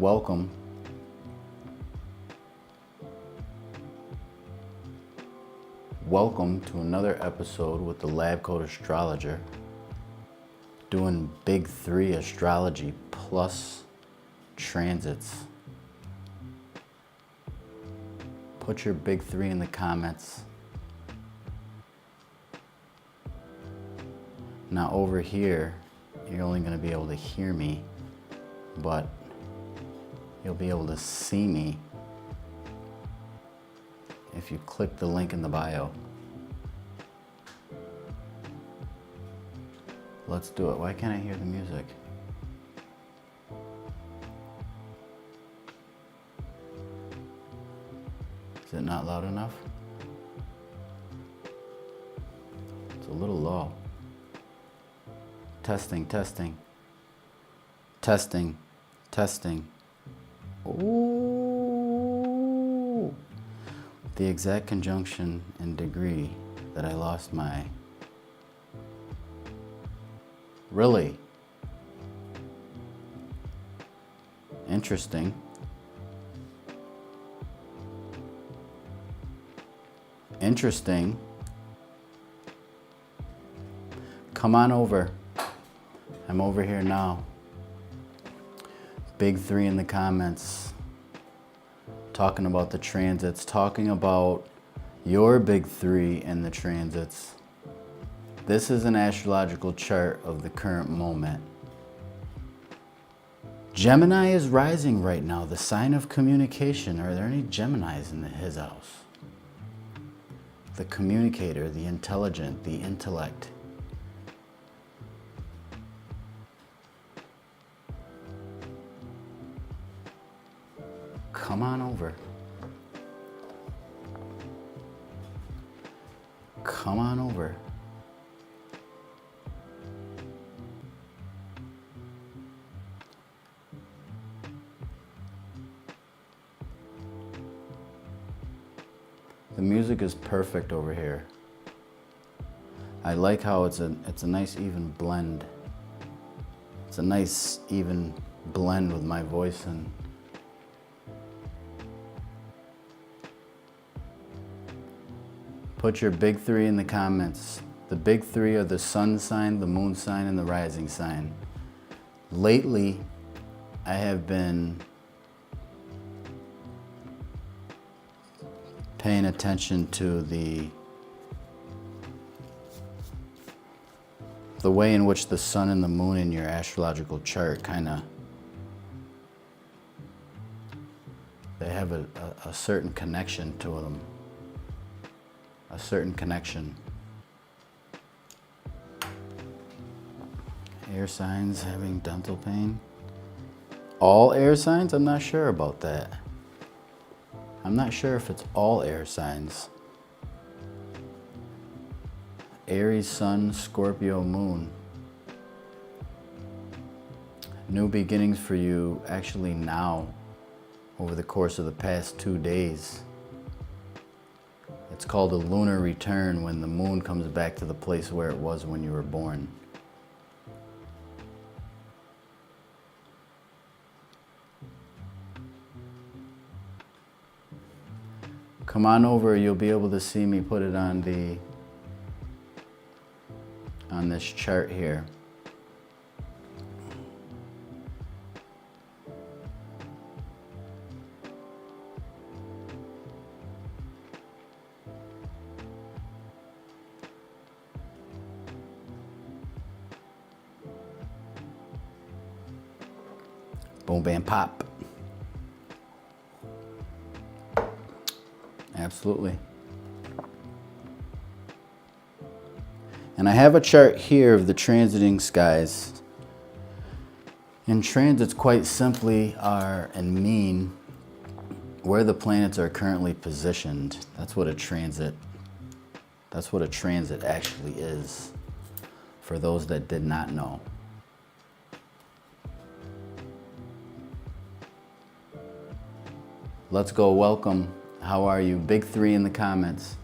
welcome. Welcome to another episode with the Lab Coat Astrologer, doing Big 3 astrology plus transits. Put your Big 3 in the comments. Now over here, you're only going to be able to hear me, but you'll be able to see me if you click the link in the bio. Let's do it. Why can't I hear the music? Is it not loud enough? It's a little low. Testing, testing, testing, testing. Ooh. The exact conjunction and degree that I lost my... Really? Interesting. Interesting. Come on over. I'm over here now. Big 3 in the comments. Talking about the transits, talking about your Big 3 and the transits. This is an astrological chart of the current moment. Gemini is rising right now, the sign of communication. Are there any Geminis in his house? The communicator, the intelligent, the intellect. Come on over. Come on over. The music is perfect over here. I like how it's a nice even blend. It's a nice even blend with my voice and put your Big 3 in the comments. The Big 3 are the sun sign, the moon sign, and the rising sign. Lately, I have been paying attention to the way in which the sun and the moon in your astrological chart they have a certain connection to them. A certain connection. Air signs having dental pain. All air signs? I'm not sure about that. I'm not sure if it's all air signs. Aries sun, Scorpio moon. New beginnings for you actually now, over the course of the past 2 days. It's called a lunar return, when the moon comes back to the place where it was when you were born. Come on over, you'll be able to see me put it on this chart here. Boom, bam, pop. Absolutely. And I have a chart here of the transiting skies. And transits quite simply are and mean where the planets are currently positioned. That's what a transit actually is, for those that did not know. Let's go. Welcome. How are you? Big 3 in the comments.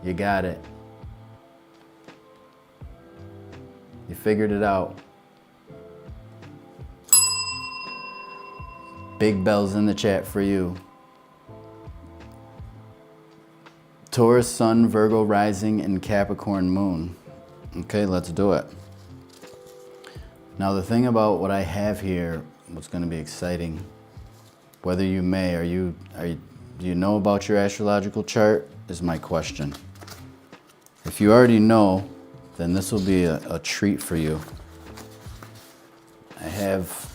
You got it. You figured it out. Big bells in the chat for you. Taurus Sun, Virgo Rising, and Capricorn Moon. Okay, let's do it. Now the thing about what I have here, what's going to be exciting, whether you may, do you know about your astrological chart, is my question. If you already know, then this will be a treat for you. I have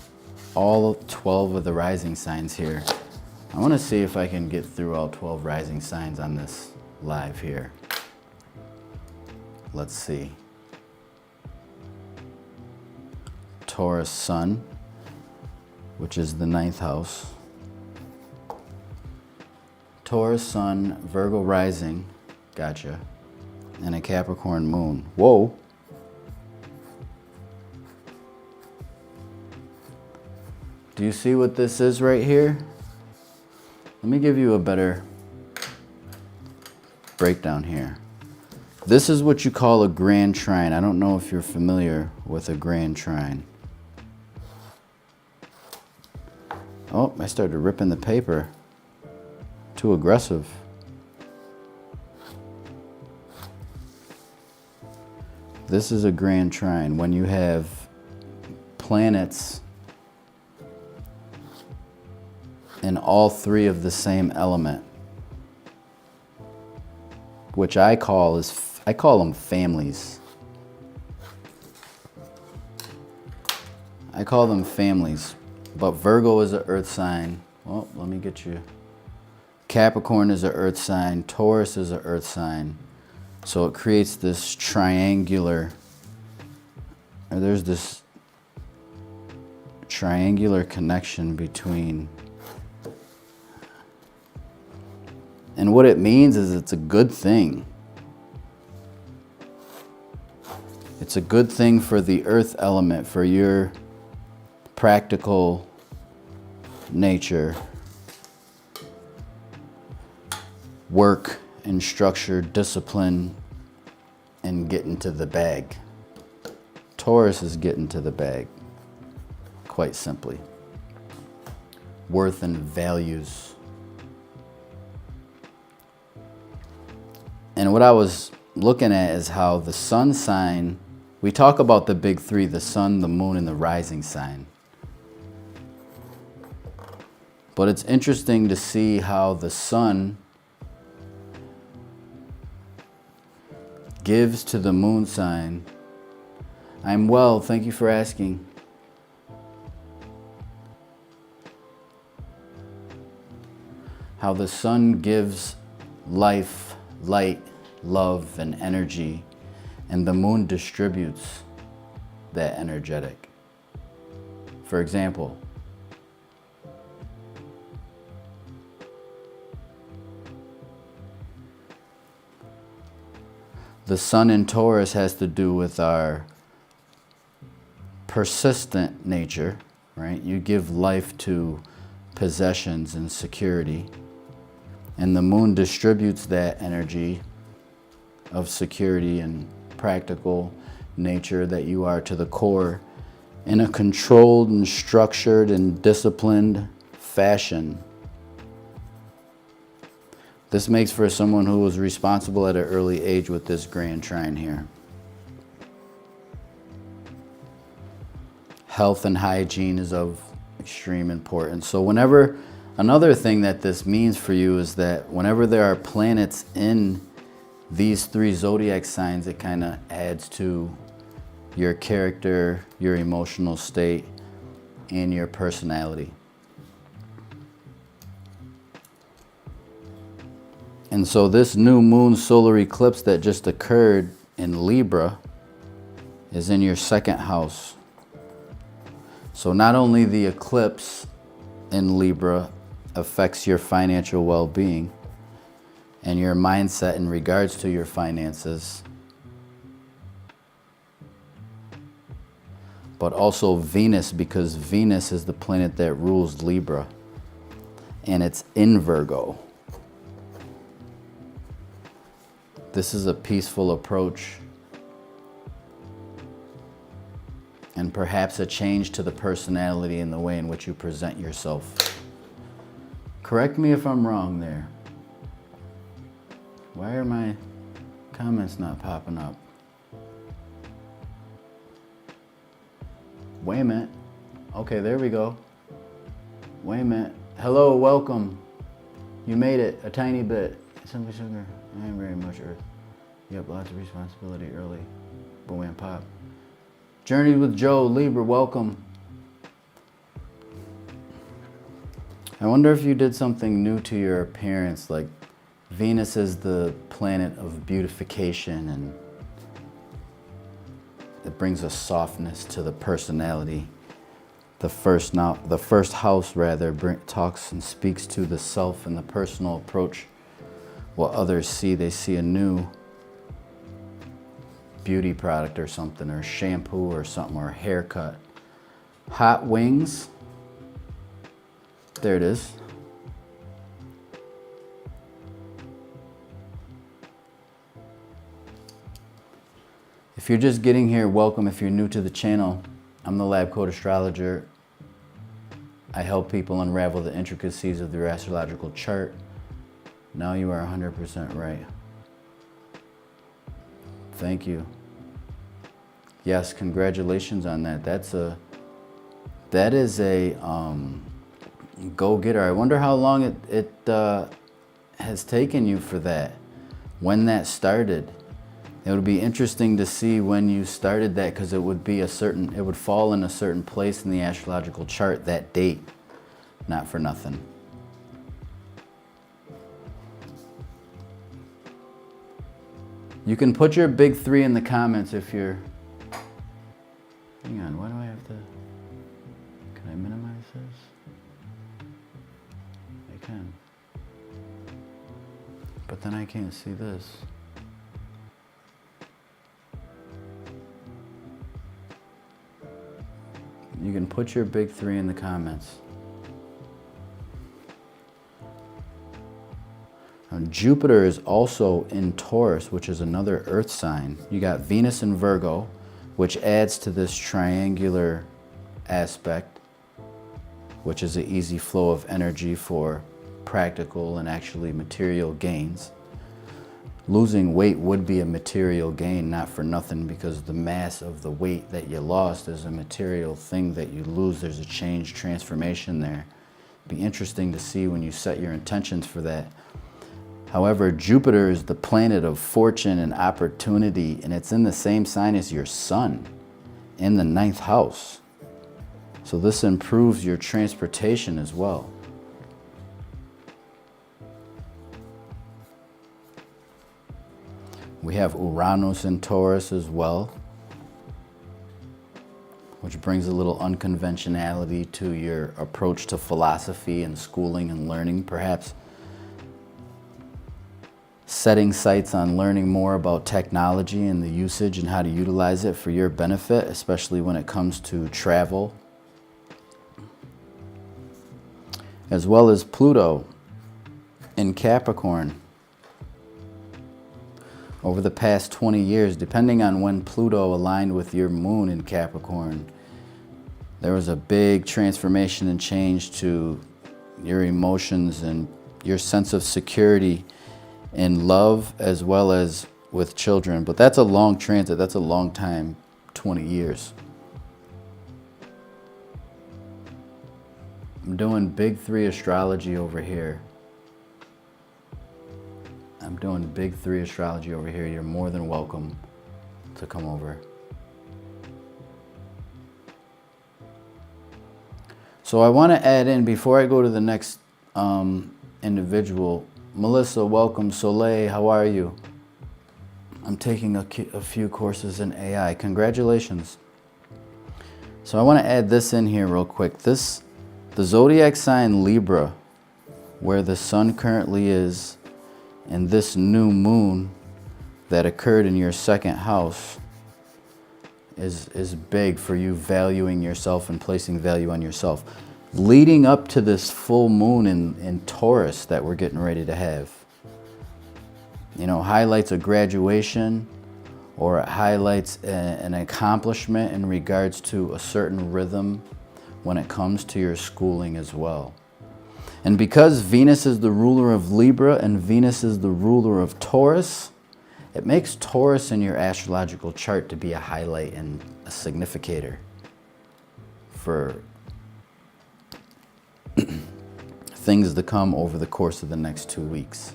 all 12 of the rising signs here. I want to see if I can get through all 12 rising signs on this live here. Let's see. Taurus Sun, which is the 9th house. Taurus Sun, Virgo Rising, gotcha, and a Capricorn Moon. Whoa. Do you see what this is right here? Let me give you a better breakdown here. This is what you call a grand trine. I don't know if you're familiar with a grand trine. Oh, I started ripping the paper. Too aggressive. This is a grand trine when you have planets in all three of the same element, which I call them families. I call them families, but Virgo is an earth sign. Well, let me get you. Capricorn is an earth sign. Taurus is an earth sign. So it creates this triangular, or there's this triangular connection between. And what it means is it's a good thing. It's a good thing for the earth element, for your practical nature, work and structure, discipline, and getting to the bag. Taurus is getting to the bag, quite simply. Worth and values. And what I was looking at is how the sun sign, we talk about the big three, the sun, the moon, and the rising sign. But it's interesting to see how the sun gives to the moon sign. I'm well, thank you for asking. How the sun gives life, light, love, and energy, and the moon distributes that energetic. For example, the sun in Taurus has to do with our persistent nature, right? You give life to possessions and security, and the moon distributes that energy of security and practical nature that you are to the core in a controlled and structured and disciplined fashion. This makes for someone who was responsible at an early age with this grand trine here. Health and hygiene is of extreme importance. So another thing that this means for you is that whenever there are planets in these three zodiac signs, it kind of adds to your character, your emotional state, and your personality. And so this new moon solar eclipse that just occurred in Libra is in your second house. So not only the eclipse in Libra affects your financial well-being and your mindset in regards to your finances, but also Venus, because Venus is the planet that rules Libra, and it's in Virgo. This is a peaceful approach and perhaps a change to the personality and the way in which you present yourself. Correct me if I'm wrong there. Why are my comments not popping up? Wait a minute. Okay, there we go. Wait a minute. Hello, welcome. You made it a tiny bit. Simply sugar. I am very much earth. Yep, lots of responsibility early. Boom and pop. Journey with Joe, Libra, welcome. I wonder if you did something new to your appearance, like Venus is the planet of beautification, and it brings a softness to the personality. The first house talks and speaks to the self and the personal approach. What others see, they see a new beauty product or something, or shampoo or something, or a haircut. Hot wings. There it is. If you're just getting here, welcome. If you're new to the channel, I'm the Lab Coat Astrologer. I help people unravel the intricacies of their astrological chart. Now you are 100% right. Thank you. Yes, congratulations on that. That is a go-getter. I wonder how long it has taken you for that, when that started. It would be interesting to see when you started that, because it would fall in a certain place in the astrological chart that date. Not for nothing. You can put your big 3 in the comments if you're... Hang on, why do I have to... Can I minimize this? I can. But then I can't see this. You can put your big 3 in the comments. Jupiter is also in Taurus, which is another earth sign. You got Venus in Virgo, which adds to this triangular aspect, which is an easy flow of energy for practical and actually material gains. Losing weight would be a material gain, not for nothing, because the mass of the weight that you lost is a material thing that you lose. There's a change, transformation there. It'd be interesting to see when you set your intentions for that. However, Jupiter is the planet of fortune and opportunity, and it's in the same sign as your sun, in the 9th house. So this improves your transportation as well. We have Uranus in Taurus as well, which brings a little unconventionality to your approach to philosophy and schooling and learning, perhaps setting sights on learning more about technology and the usage and how to utilize it for your benefit, especially when it comes to travel. As well as Pluto in Capricorn. Over the past 20 years, depending on when Pluto aligned with your moon in Capricorn, there was a big transformation and change to your emotions and your sense of security in love as well as with children. But that's a long transit. That's a long time, 20 years. I'm doing big 3 astrology over here. I'm doing big 3 astrology over here. You're more than welcome to come over. So I want to add in, before I go to the next individual, Melissa, welcome. Soleil, how are you? I'm taking a few courses in AI. Congratulations. So I want to add this in here real quick. The zodiac sign Libra, where the sun currently is, and this new moon that occurred in your 2nd house is big for you valuing yourself and placing value on yourself. Leading up to this full moon in Taurus that we're getting ready to have, you know, highlights a graduation, or it highlights an accomplishment in regards to a certain rhythm when it comes to your schooling as well. And because Venus is the ruler of Libra and Venus is the ruler of Taurus, it makes Taurus in your astrological chart to be a highlight and a significator for things to come over the course of the next 2 weeks.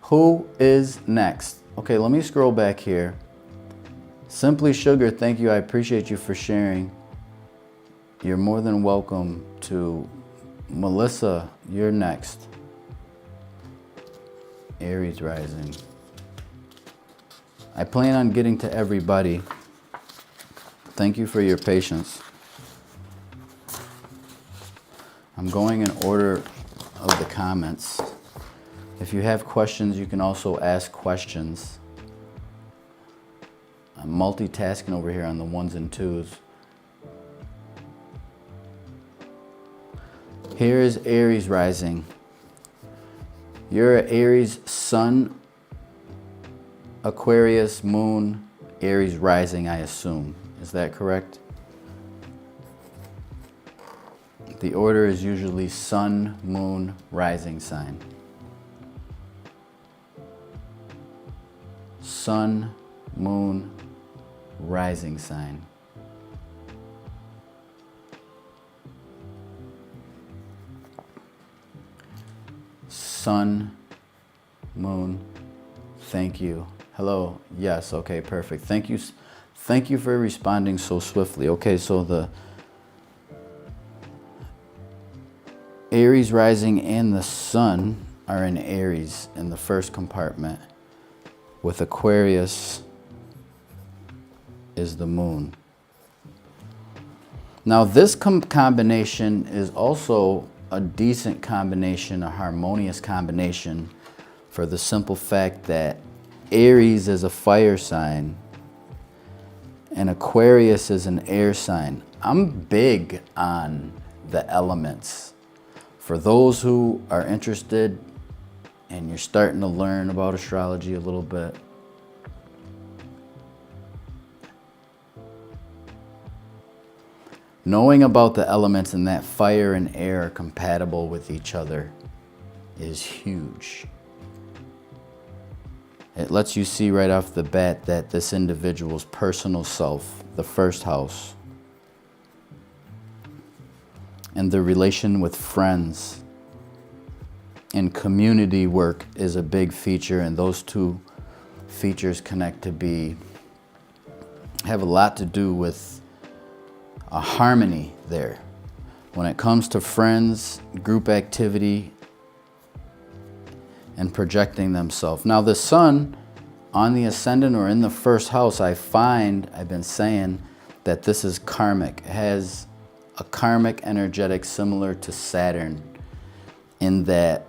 Who is next? Okay, let me scroll back here. Simply Sugar, thank you. I appreciate you for sharing. You're more than welcome to. Melissa, you're next. Aries rising. I plan on getting to everybody. Thank you for your patience. I'm going in order of the comments. If you have questions, you can also ask questions. I'm multitasking over here on the 1s and 2s. Here is Aries rising. You're an Aries sun, Aquarius moon, Aries rising, I assume. Is that correct? The order is usually sun, moon, rising sign. Sun, moon, rising sign. Sun, moon, thank you. Hello, yes, okay, perfect. Thank you for responding so swiftly. Okay, so the Aries rising and the sun are in Aries in the first compartment, with Aquarius is the moon. Now this combination is also a decent combination, a harmonious combination, for the simple fact that Aries is a fire sign and Aquarius is an air sign. I'm big on the elements. For those who are interested and you're starting to learn about astrology a little bit, knowing about the elements and that fire and air are compatible with each other is huge. It lets you see right off the bat that this individual's personal self, the first house, and the relation with friends and community work is a big feature, and those two features connect to have a lot to do with a harmony there. When it comes to friends, group activity, and projecting themselves. Now the sun on the ascendant or in the first house, I've been saying that this is karmic. It has a karmic energetic similar to Saturn, in that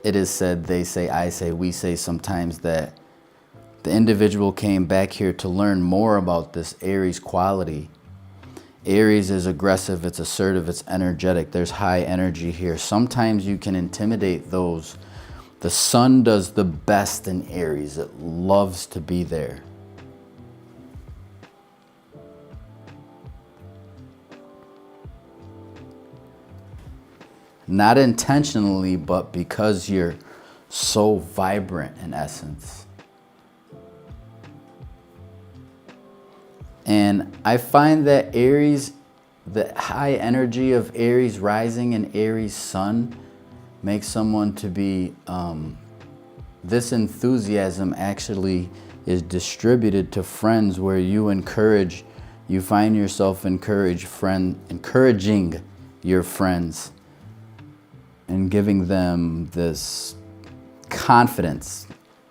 it is said, they say, I say, we say sometimes, that the individual came back here to learn more about this Aries quality. Aries is aggressive, it's assertive, it's energetic. There's high energy here. Sometimes you can intimidate those. The sun does the best in Aries. It loves to be there. Not intentionally, but because you're so vibrant in essence. And I find that Aries, the high energy of Aries rising and Aries sun makes someone to be, this enthusiasm actually is distributed to friends, where you find yourself encouraging your friends and giving them this confidence.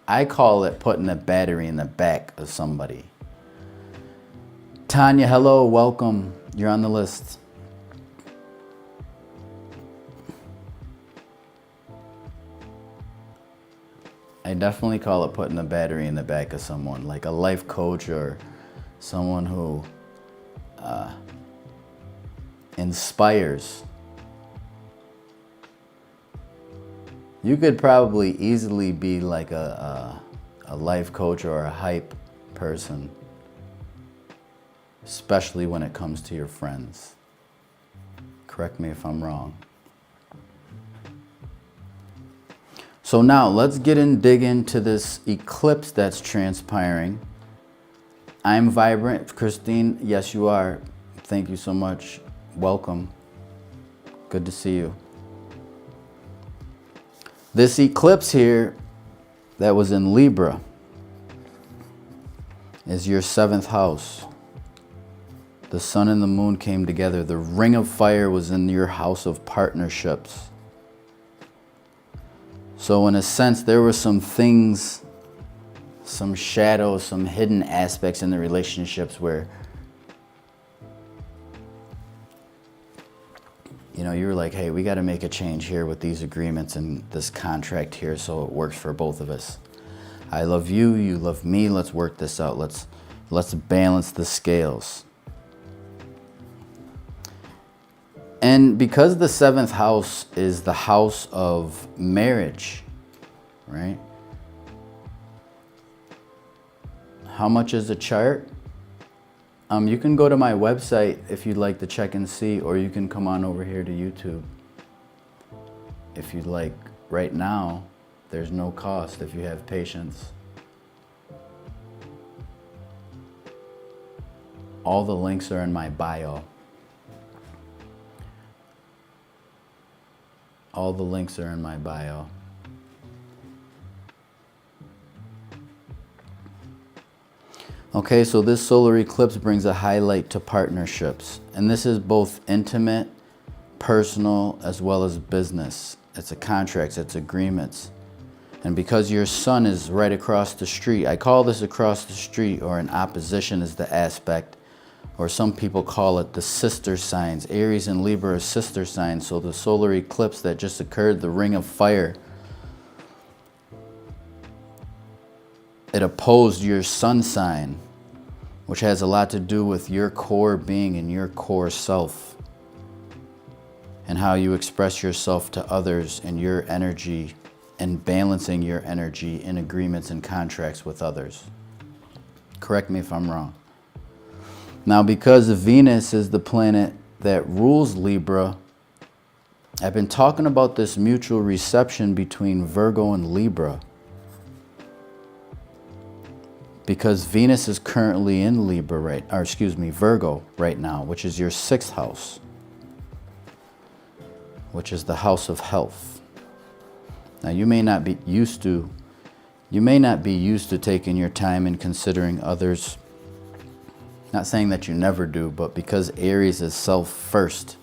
I call it putting a battery in the back of somebody. Tanya, hello, welcome. You're on the list. I definitely call it putting a battery in the back of someone, like a life coach or someone who inspires. You could probably easily be like a life coach or a hype person, especially when it comes to your friends. Correct me if I'm wrong. So now let's dig into this eclipse that's transpiring. I'm vibrant. Christine, yes you are. Thank you so much. Welcome. Good to see you. This eclipse here that was in Libra is your 7th house. The sun and the moon came together. The ring of fire was in your house of partnerships. So in a sense, there were some things, some shadows, some hidden aspects in the relationships where, you know, you were like, hey, we got to make a change here with these agreements and this contract here so it works for both of us. I love you, you love me, let's work this out. Let's balance the scales. And because the 7th house is the house of marriage, right? How much is a chart? You can go to my website if you'd like to check and see, or you can come on over here to YouTube. If you'd like, right now, there's no cost if you have patience. All the links are in my bio. All the links are in my bio. Okay, so this solar eclipse brings a highlight to partnerships. And this is both intimate, personal, as well as business. It's a contracts, it's agreements. And because your sun is right across the street, I call this across the street, or in opposition is the aspect, or some people call it the sister signs. Aries and Libra are sister signs. So the solar eclipse that just occurred, the ring of fire, it opposed your sun sign, which has a lot to do with your core being and your core self and how you express yourself to others and your energy and balancing your energy in agreements and contracts with others. Correct me if I'm wrong. Now, because Venus is the planet that rules Libra, I've been talking about this mutual reception between Virgo and Libra. Because Venus is currently in Virgo right now, which is your 6th house, which is the house of health. Now, you may not be used to taking your time and considering others. Not saying that you never do, but because Aries is self first,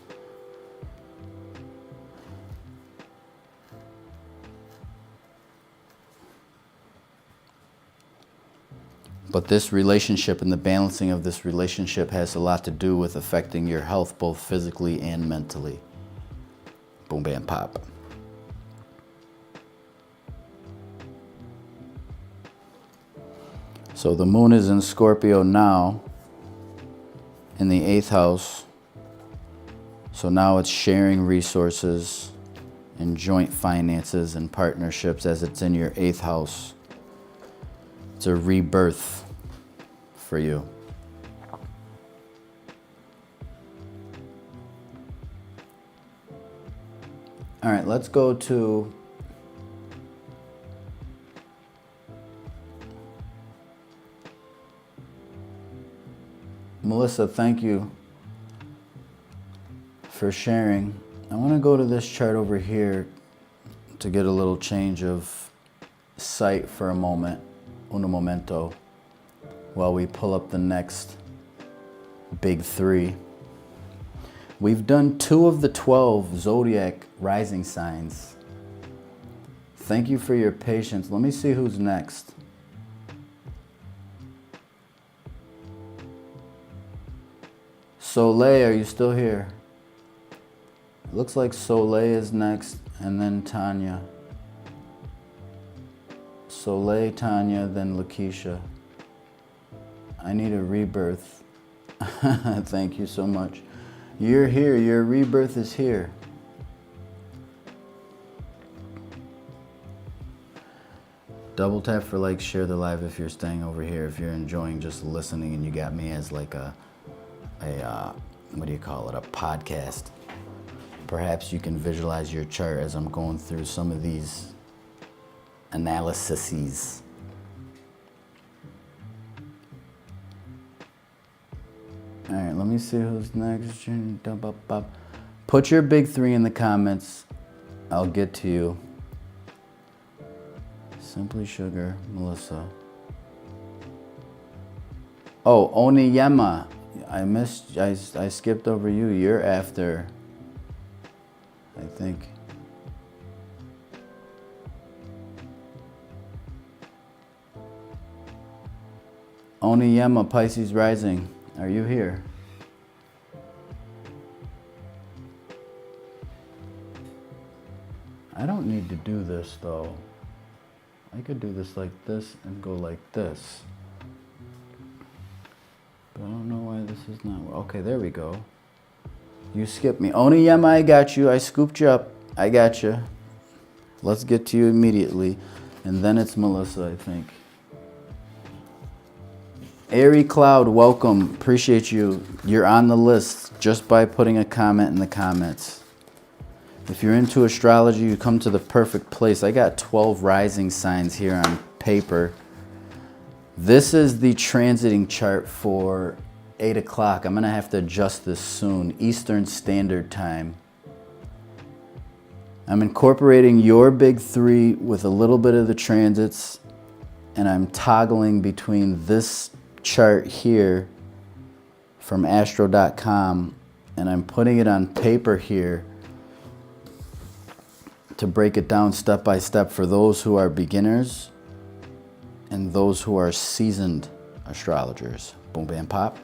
but this relationship and the balancing of this relationship has a lot to do with affecting your health, both physically and mentally. Boom, bam, pop. So the moon is in Scorpio now, in the 8th house. So now it's sharing resources and joint finances and partnerships as it's in your 8th house. It's a rebirth for you. All right, let's go to Melissa. Thank you for sharing. I want to go to this chart over here to get a little change of sight for a moment, un momento, while we pull up the next big 3. We've done 2 of the 12 zodiac rising signs. Thank you for your patience. Let me see who's next. Soleil, are you still here? It looks like Soleil is next, and then Tanya. Soleil, Tanya, then Lakeisha. I need a rebirth. Thank you so much. You're here. Your rebirth is here. Double tap for like, share the live if you're staying over here. If you're enjoying just listening and you got me as like a what do you call it, a podcast. Perhaps you can visualize your chart as I'm going through some of these analyses. All right, let me see who's next. Put your big three in the comments. I'll get to you. Simply Sugar, Melissa. Oh, Oniyama. I skipped over you. You're after, I think. Oniyama, Pisces rising. Are you here? I don't need to do this though. I could do this like this and go like this. But I don't know why this is not. Okay, there we go. You skipped me. Oniyama, I got you. I scooped you up. I got you. Let's get to you immediately. And then it's Melissa, I think. Airy Cloud, welcome. Appreciate you. You're on the list just by putting a comment in the comments. If you're into astrology, you come to the perfect place. I got 12 rising signs here on paper. This is the transiting chart for 8 o'clock. I'm going to have to adjust this soon. Eastern Standard Time. I'm incorporating your big three with a little bit of the transits, and I'm toggling between this chart here from astro.com, and I'm putting it on paper here to break it down step by step for those who are beginners and those who are seasoned astrologers. Boom, bam, pop.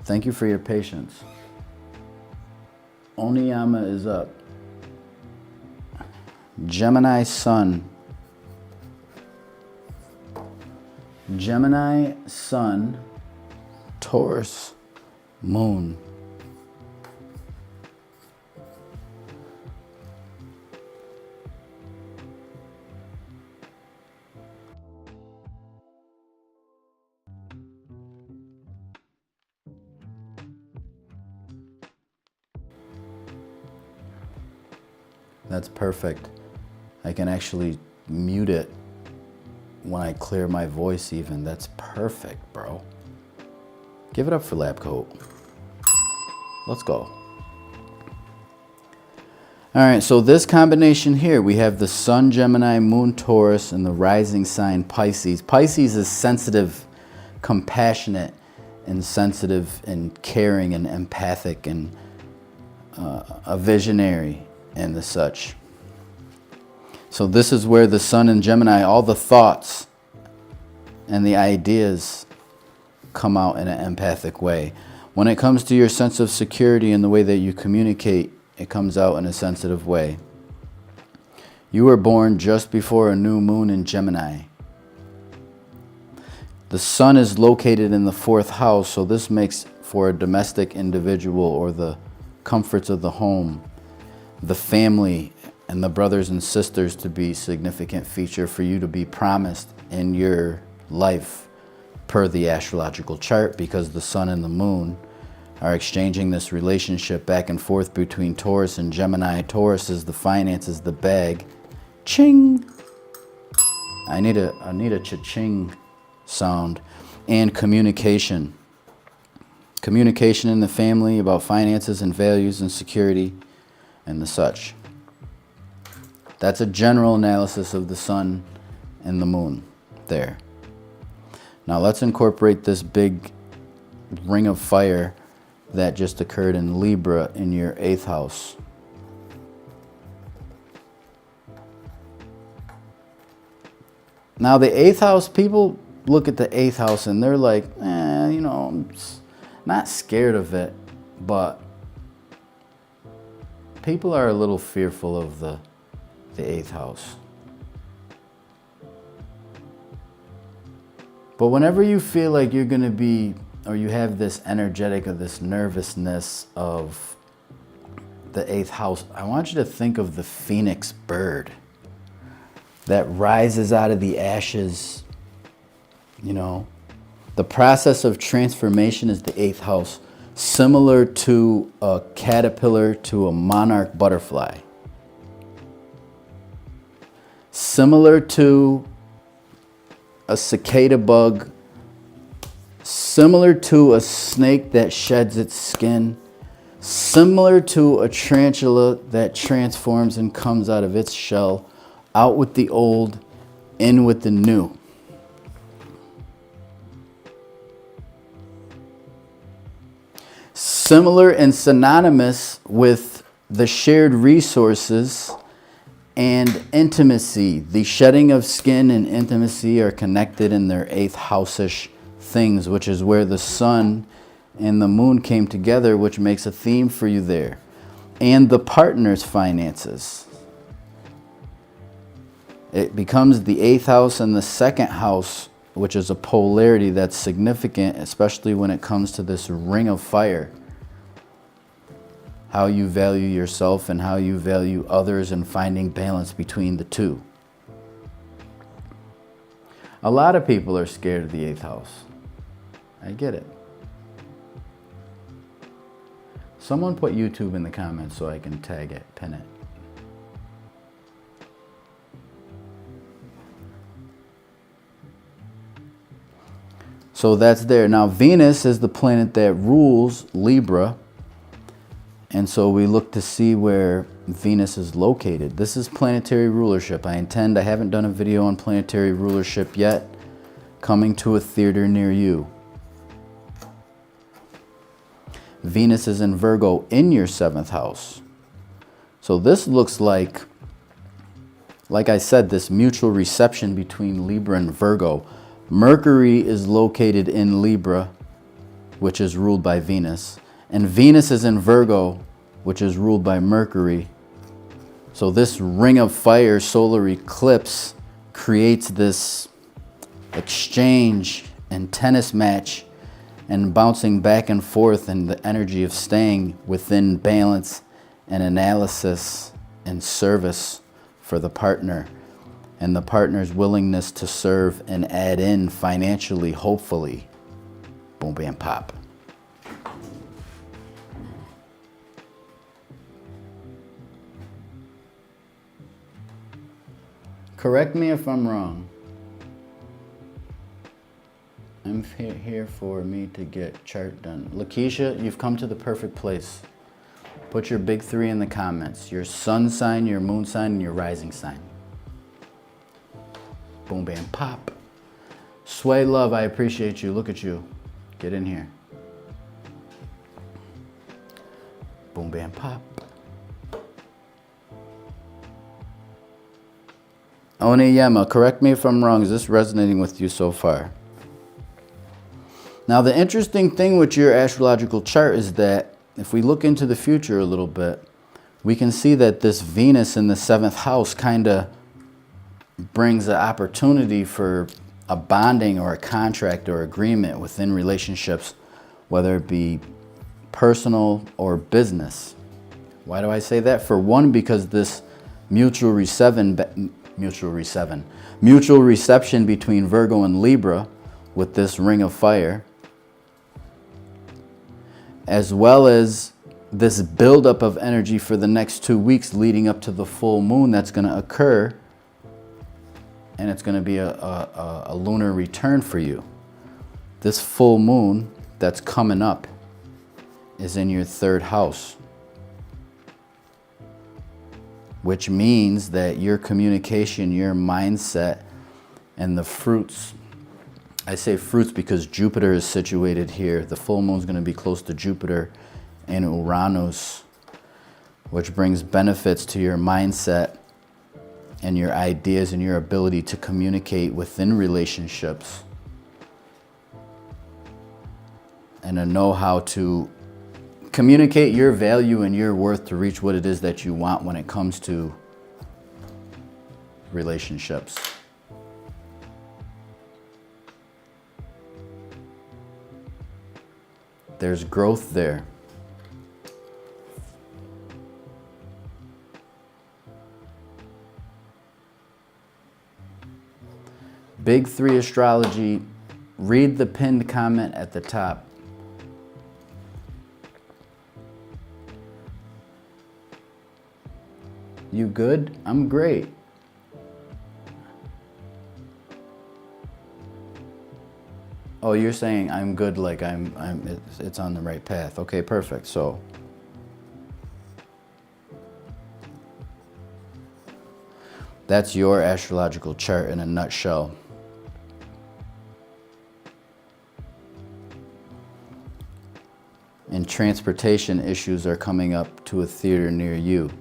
Thank you for your patience. Oniyama is up. Gemini Sun. Gemini Sun, Taurus Moon. That's perfect. I can actually mute it when I clear my voice even. That's perfect, bro. Give it up for Lab Coat. Let's go. All right, so this combination here, we have the Sun, Gemini, Moon, Taurus, and the rising sign, Pisces. Pisces is sensitive, compassionate, and sensitive, and caring, and empathic, and a visionary, and the such. So this is where the Sun and Gemini, all the thoughts and the ideas come out in an empathic way. When it comes to your sense of security and the way that you communicate, it comes out in a sensitive way. You were born just before a new moon in Gemini. The Sun is located in the 4th house, so this makes for a domestic individual, or the comforts of the home, the family, and the brothers and sisters to be a significant feature for you to be promised in your life per the astrological chart, because the Sun and the Moon are exchanging this relationship back and forth between Taurus and Gemini. Taurus is the finances, the bag. Ching! I need a cha-ching sound. And communication. Communication in the family about finances and values and security and the such. That's a general analysis of the Sun and the Moon there. Now let's incorporate this big ring of fire that just occurred in Libra in your 8th house. Now the 8th house, people look at the 8th house and they're like, you know, I'm not scared of it, but people are a little fearful of the 8th house. But whenever you feel like you're going to be, or you have this energetic or this nervousness of the 8th house, I want you to think of the phoenix bird. that rises out of the ashes. You know, the process of transformation is the 8th house, similar to a caterpillar to a monarch butterfly. Similar to a cicada bug, similar to a snake that sheds its skin, similar to a tarantula that transforms and comes out of its shell, out with the old, in with the new. Similar and synonymous with the shared resources and intimacy. The shedding of skin and intimacy are connected in their 8th house-ish things, which is where the sun and the moon came together, which makes a theme for you there. And the partner's finances. It becomes the 8th house and the 2nd house, which is a polarity that's significant, especially when it comes to this ring of fire. How you value yourself and how you value others, and finding balance between the two. A lot of people are scared of the 8th house. I get it. Someone put YouTube in the comments so I can tag it, pin it. So that's there. Now Venus is the planet that rules Libra. And so we look to see where Venus is located. This is planetary rulership. I haven't done a video on planetary rulership yet. Coming to a theater near you. Venus is in Virgo in your 7th house. So this looks like I said, this mutual reception between Libra and Virgo. Mercury is located in Libra, which is ruled by Venus. And Venus is in Virgo, which is ruled by Mercury. So this ring of fire solar eclipse creates this exchange and tennis match and bouncing back and forth, and the energy of staying within balance and analysis and service for the partner, and the partner's willingness to serve and add in financially, hopefully. Boom, bam, pop. Correct me if I'm wrong. I'm here for me to get chart done. Lakeisha, you've come to the perfect place. Put your big 3 in the comments. Your sun sign, your moon sign, and your rising sign. Boom, bam, pop. Sway Love, I appreciate you. Look at you. Get in here. Boom, bam, pop. Oniyama, correct me if I'm wrong. Is this resonating with you so far? Now, the interesting thing with your astrological chart is that if we look into the future a little bit, we can see that this Venus in the 7th house kind of brings an opportunity for a bonding or a contract or agreement within relationships, whether it be personal or business. Why do I say that? For one, because this mutual reception between Virgo and Libra with this ring of fire, as well as this buildup of energy for the next 2 weeks leading up to the full moon that's going to occur, and it's going to be a lunar return for you. This full moon that's coming up is in your 3rd house, which means that your communication, your mindset, and the fruits, I say fruits because Jupiter is situated here. The full moon is going to be close to Jupiter and Uranus, which brings benefits to your mindset and your ideas and your ability to communicate within relationships, and to know how to communicate your value and your worth to reach what it is that you want when it comes to relationships. There's growth there. Big 3 Astrology. Read the pinned comment at the top. You good? I'm great. Oh, you're saying I'm good, like it's on the right path. Okay, perfect. So that's your astrological chart in a nutshell. And transportation issues are coming up to a theater near you.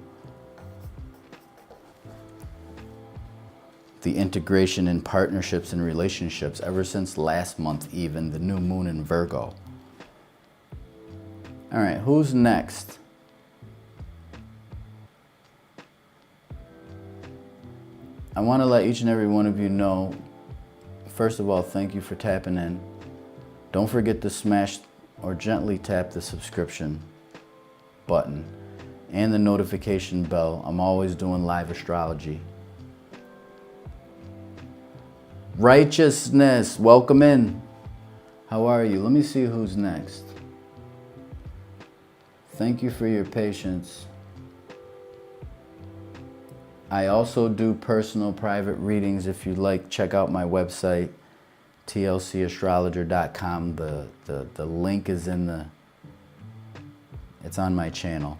The integration in partnerships and relationships ever since last month, even the new moon in Virgo. All right, who's next? I want to let each and every one of you know, first of all, thank you for tapping in. Don't forget to smash or gently tap the subscription button and the notification bell. I'm always doing live astrology. Righteousness, welcome in. How are you? Let me see who's next. Thank you for your patience. I also do personal private readings. If you'd like, check out my website, tlcastrologer.com. The link is it's on my channel.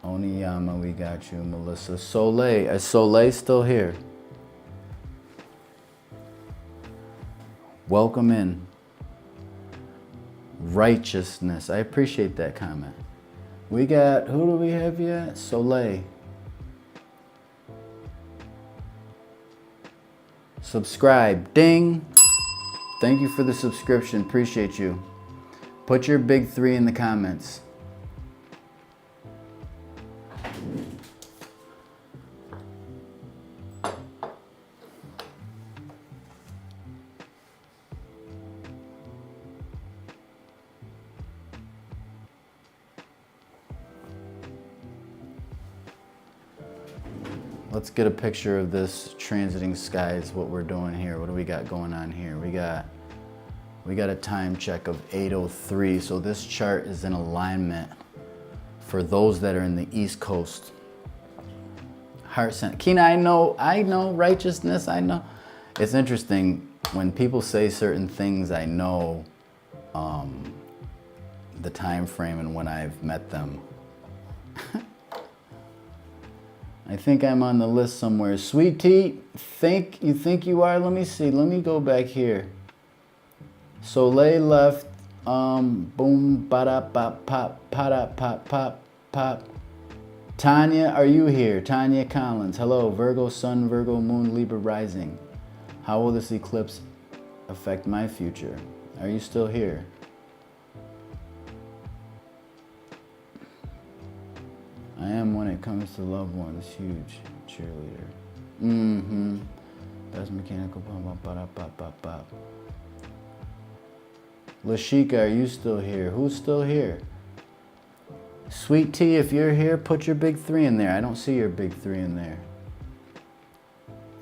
Oniyama, we got you. Melissa. Soleil. Is Soleil still here? Welcome in. Righteousness. I appreciate that comment. We got, who do we have yet? Soleil. Subscribe. Ding. Thank you for the subscription. Appreciate you. Put your big 3 in the comments. Let's get a picture of this transiting skies, what we're doing here. What do we got going on here? We got a time check of 8:03. So this chart is in alignment for those that are in the East Coast. Heart center. Kina, I know, righteousness, I know. It's interesting when people say certain things, I know the time frame and when I've met them. I think I'm on the list somewhere. Sweet Tea, you think you are? Let me see. Let me go back here. Soleil left. Boom, bada pop pop, pada pop pop pop. Tanya, are you here? Tanya Collins. Hello, Virgo Sun, Virgo Moon, Libra Rising. How will this eclipse affect my future? Are you still here? I am when it comes to loved ones. Huge cheerleader. Best mechanical pop pop pop pop pop. Lashika, are you still here? Who's still here? Sweet Tea, if you're here, put your big 3 in there. I don't see your big 3 in there.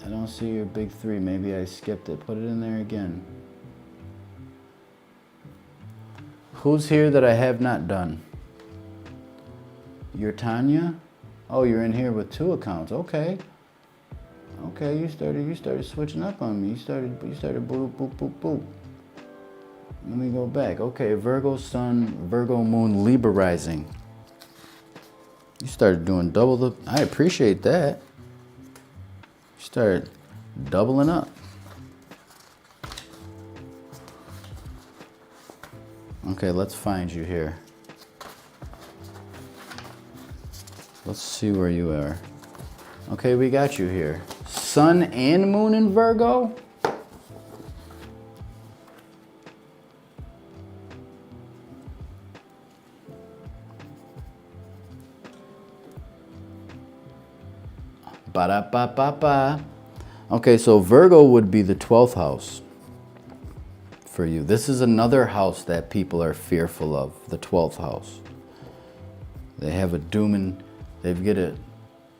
I don't see your big 3. Maybe I skipped it. Put it in there again. Who's here that I have not done? You're Tanya? Oh, you're in here with 2 accounts. Okay. Okay, you started switching up on me. You started boop, boop, boop, boop. Let me go back. Okay, Virgo Sun, Virgo Moon, Libra Rising. You started doing double the, I appreciate that. You started doubling up. Okay, let's find you here. Let's see where you are. Okay, we got you here. Sun and Moon in Virgo? Ba-da-ba-ba-ba. Okay, so Virgo would be the 12th house for you. This is another house that people are fearful of, the 12th house. They have a doom and they get a,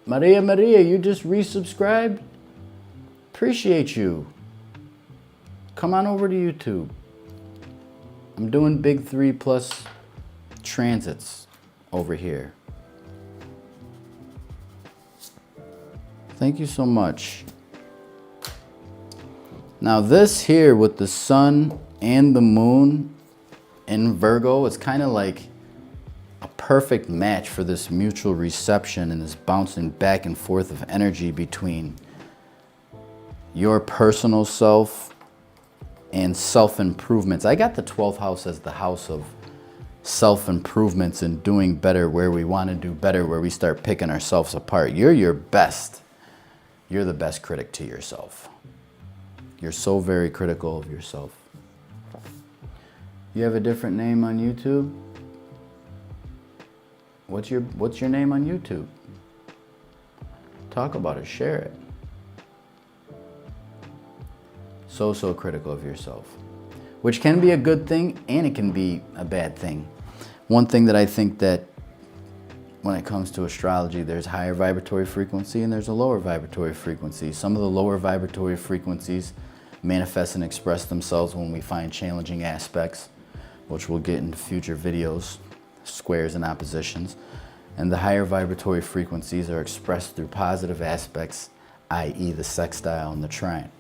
Maria, you just resubscribed? Appreciate you. Come on over to YouTube. I'm doing big 3+ transits over here. Thank you so much. Now this here with the sun and the moon in Virgo, it's kind of like a perfect match for this mutual reception and this bouncing back and forth of energy between your personal self and self-improvements. I got the 12th house as the house of self-improvements and doing better, where we want to do better, where we start picking ourselves apart. You're your best. You're the best critic to yourself. You're so very critical of yourself. You have a different name on YouTube? What's your name on YouTube? Talk about it, share it. So critical of yourself, which can be a good thing and it can be a bad thing. One thing that I think that when it comes to astrology, there's higher vibratory frequency and there's a lower vibratory frequency. Some of the lower vibratory frequencies manifest and express themselves when we find challenging aspects, which we'll get into future videos, squares and oppositions. And the higher vibratory frequencies are expressed through positive aspects, i.e. the sextile and the trine.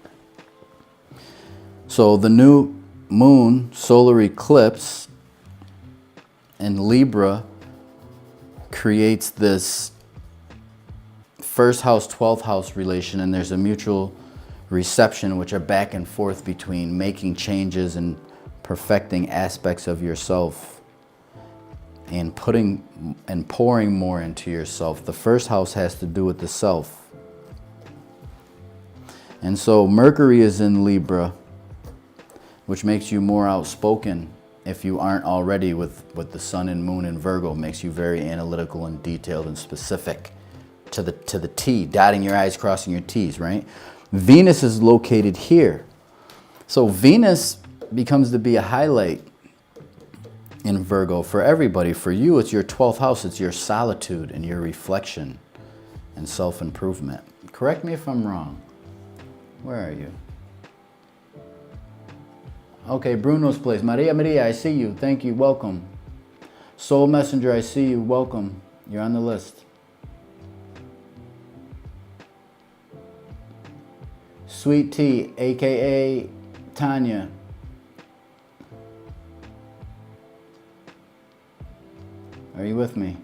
So the new moon solar eclipse in Libra creates this first house, 12th house relation, and there's a mutual reception, which are back and forth between making changes and perfecting aspects of yourself and putting and pouring more into yourself. The first house has to do with the self. And so Mercury is in Libra, which makes you more outspoken if you aren't already with the sun and moon in Virgo. Makes you very analytical and detailed and specific to the T, dotting your I's, crossing your T's, right? Venus is located here. So Venus becomes to be a highlight in Virgo for everybody. For you, it's your 12th house. It's your solitude and your reflection and self-improvement. Correct me if I'm wrong. Where are you? Okay, Bruno's place. Maria, I see you. Thank you. Welcome. Soul Messenger, I see you. Welcome. You're on the list. Sweet Tea, aka Tanya. Are you with me?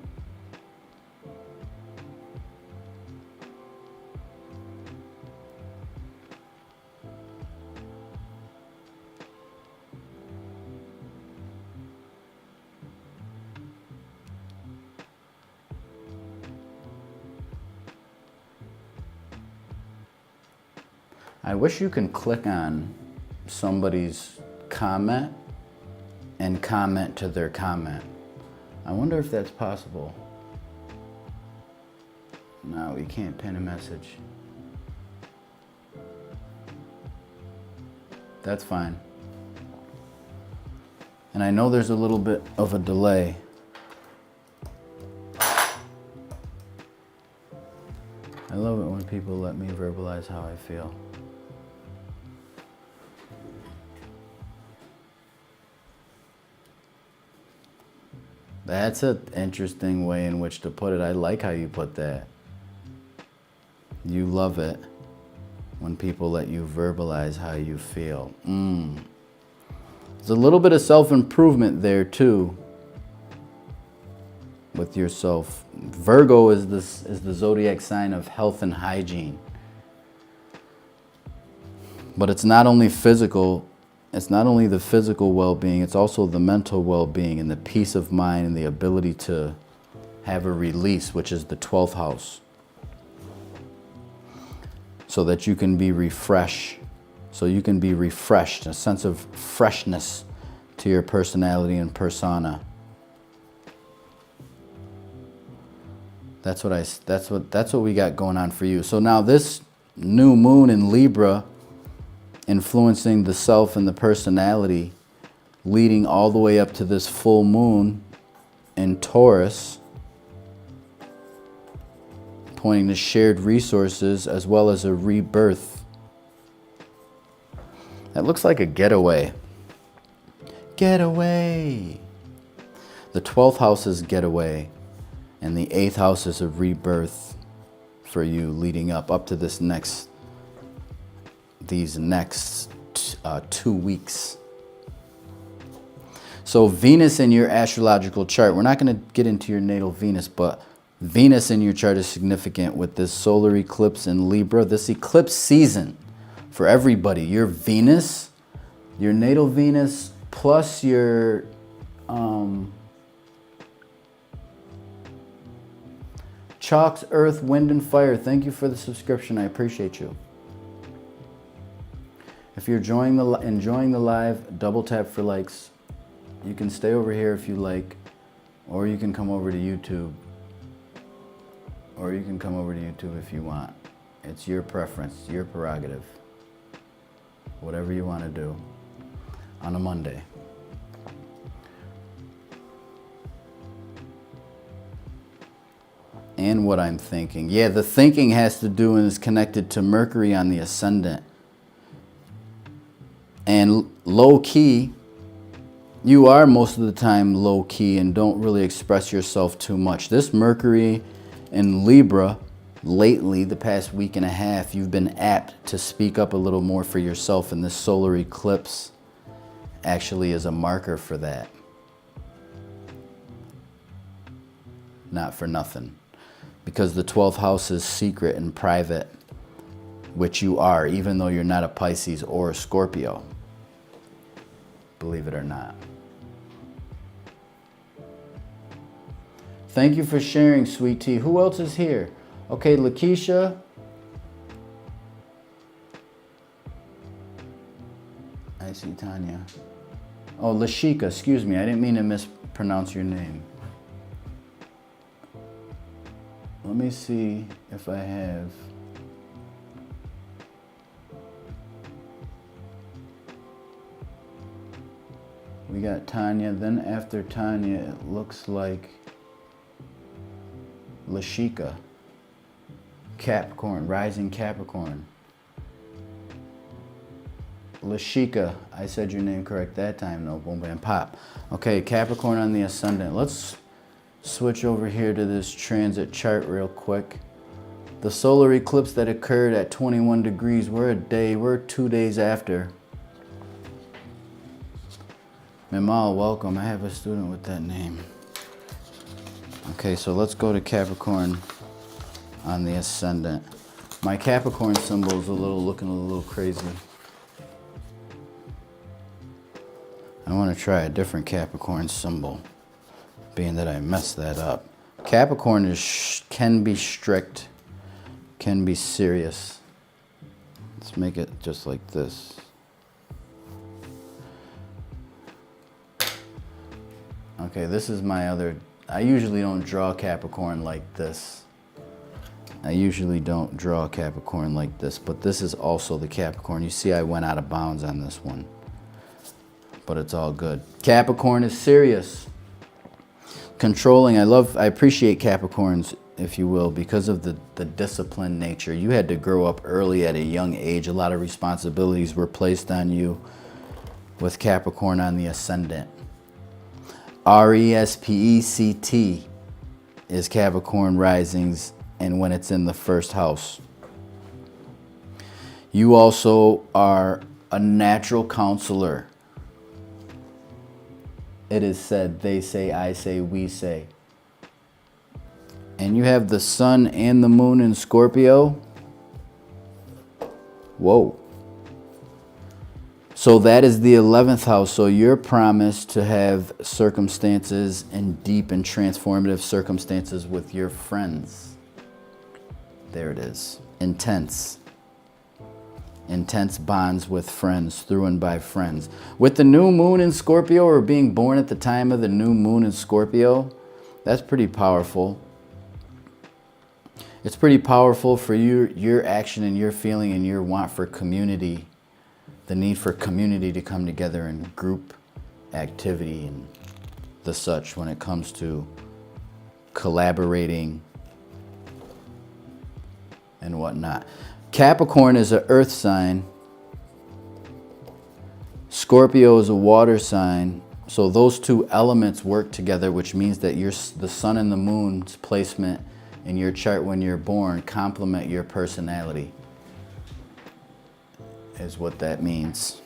I wish you can click on somebody's comment and comment to their comment. I wonder if that's possible. No, we can't pin a message. That's fine. And I know there's a little bit of a delay. I love it when people let me verbalize how I feel. That's an interesting way in which to put it. I like how you put that. You love it when people let you verbalize how you feel. There's a little bit of self-improvement there too with yourself. Virgo is the zodiac sign of health and hygiene. But it's not only physical. It's not only the physical well-being, it's also the mental well-being and the peace of mind and the ability to have a release, which is the 12th house. So that you can be refreshed. So you can be refreshed, a sense of freshness to your personality and persona. That's what we got going on for you. So now this new moon in Libra, influencing the self and the personality, leading all the way up to this full moon in Taurus, pointing to shared resources as well as a rebirth. That looks like a getaway. Getaway. The 12th house is getaway, and the 8th house is a rebirth for you leading up to these next 2 weeks. So Venus in your astrological chart, we're not going to get into your natal Venus, but Venus in your chart is significant with this solar eclipse in Libra. This eclipse season for everybody, your Venus, your natal Venus, plus your Chalks, Earth, Wind, and Fire. Thank you for the subscription. I appreciate you. If you're enjoying the live, double tap for likes. You can stay over here if you like, or you can come over to YouTube. Or you can come over to YouTube if you want. It's your preference, your prerogative. Whatever you want to do on a Monday. And what I'm thinking. Yeah, the thinking has to do and is connected to Mercury on the ascendant. And low key, you are most of the time low key and don't really express yourself too much. This Mercury in Libra, lately, the past week and a half, you've been apt to speak up a little more for yourself, and this solar eclipse actually is a marker for that. Not for nothing. Because the 12th house is secret and private, which you are, even though you're not a Pisces or a Scorpio. Believe it or not. Thank you for sharing, sweet tea. Who else is here? Okay, Lakeisha. I see Tanya. Oh, Lashika, excuse me. I didn't mean to mispronounce your name. Let me see if I have. We got Tanya. Then after Tanya, it looks like Lashika. Capricorn, rising Capricorn. Lashika, I said your name correct that time, no, boom, bam, pop. Okay, Capricorn on the ascendant. Let's switch over here to this transit chart real quick. The solar eclipse that occurred at 21 degrees, we're 2 days after. Mimal, welcome. I have a student with that name. Okay, so let's go to Capricorn on the ascendant. My Capricorn symbol is looking a little crazy. I want to try a different Capricorn symbol, being that I messed that up. Capricorn can be strict, can be serious. Let's make it just like this. Okay, this is my other. I usually don't draw Capricorn like this. I usually don't draw Capricorn like this, but this is also the Capricorn. You see I went out of bounds on this one, but it's all good. Capricorn is serious. Controlling. I appreciate Capricorns, if you will, because of the disciplined nature. You had to grow up early at a young age. A lot of responsibilities were placed on you with Capricorn on the ascendant. Respect is Capricorn risings, and when it's in the first house. You also are a natural counselor. It is said, they say, I say, we say. And you have the sun and the moon in Scorpio. Whoa. So that is the 11th house. So you're promised to have circumstances and deep and transformative circumstances with your friends. There it is. Intense. Intense bonds with friends, through and by friends. With the new moon in Scorpio, or being born at the time of the new moon in Scorpio, that's pretty powerful. It's pretty powerful for your action and your feeling and your want for community. The need for community to come together in group activity and the such when it comes to collaborating and whatnot. Capricorn is an earth sign. Scorpio is a water sign. So those two elements work together, which means that the sun and the moon's placement in your chart when you're born complement your personality, is what that means.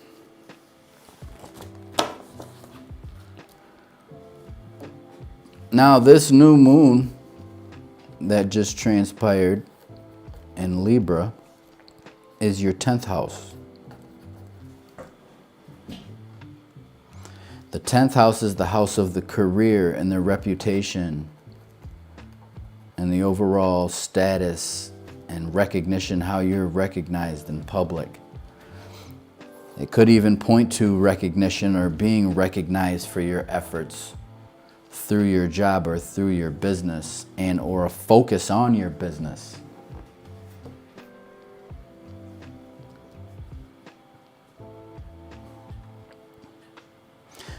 Now this new moon that just transpired in Libra is your 10th house. The 10th house is the house of the career and the reputation and the overall status and recognition, how you're recognized in public. It could even point to recognition or being recognized for your efforts through your job or through your business, and or a focus on your business.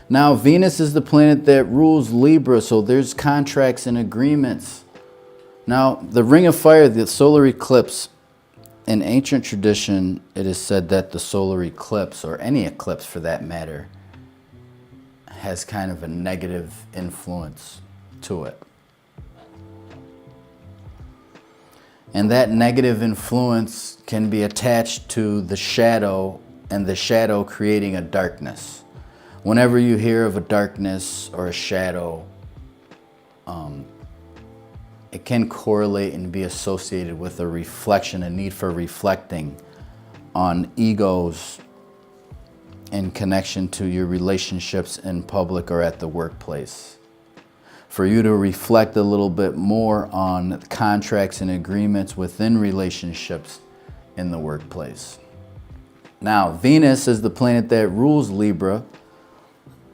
Now, Venus is the planet that rules Libra, so there's contracts and agreements. Now, the Ring of Fire, the solar eclipse, in ancient tradition, it is said that the solar eclipse, or any eclipse for that matter, has kind of a negative influence to it. And that negative influence can be attached to the shadow, and the shadow creating a darkness. Whenever you hear of a darkness or a shadow, it can correlate and be associated with a reflection, a need for reflecting on egos in connection to your relationships in public or at the workplace. For you to reflect a little bit more on contracts and agreements within relationships in the workplace. Now, Venus is the planet that rules Libra,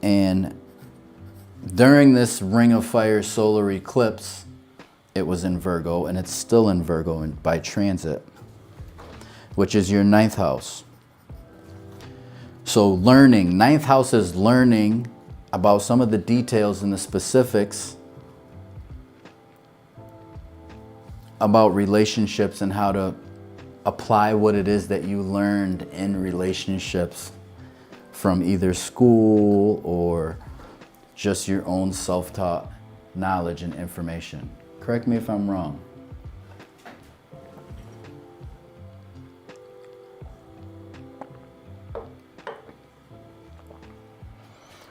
and during this Ring of Fire solar eclipse, it was in Virgo, and it's still in Virgo by transit, which is your 9th house. So learning, 9th house is learning about some of the details and the specifics about relationships and how to apply what it is that you learned in relationships from either school or just your own self-taught knowledge and information. Correct me if I'm wrong.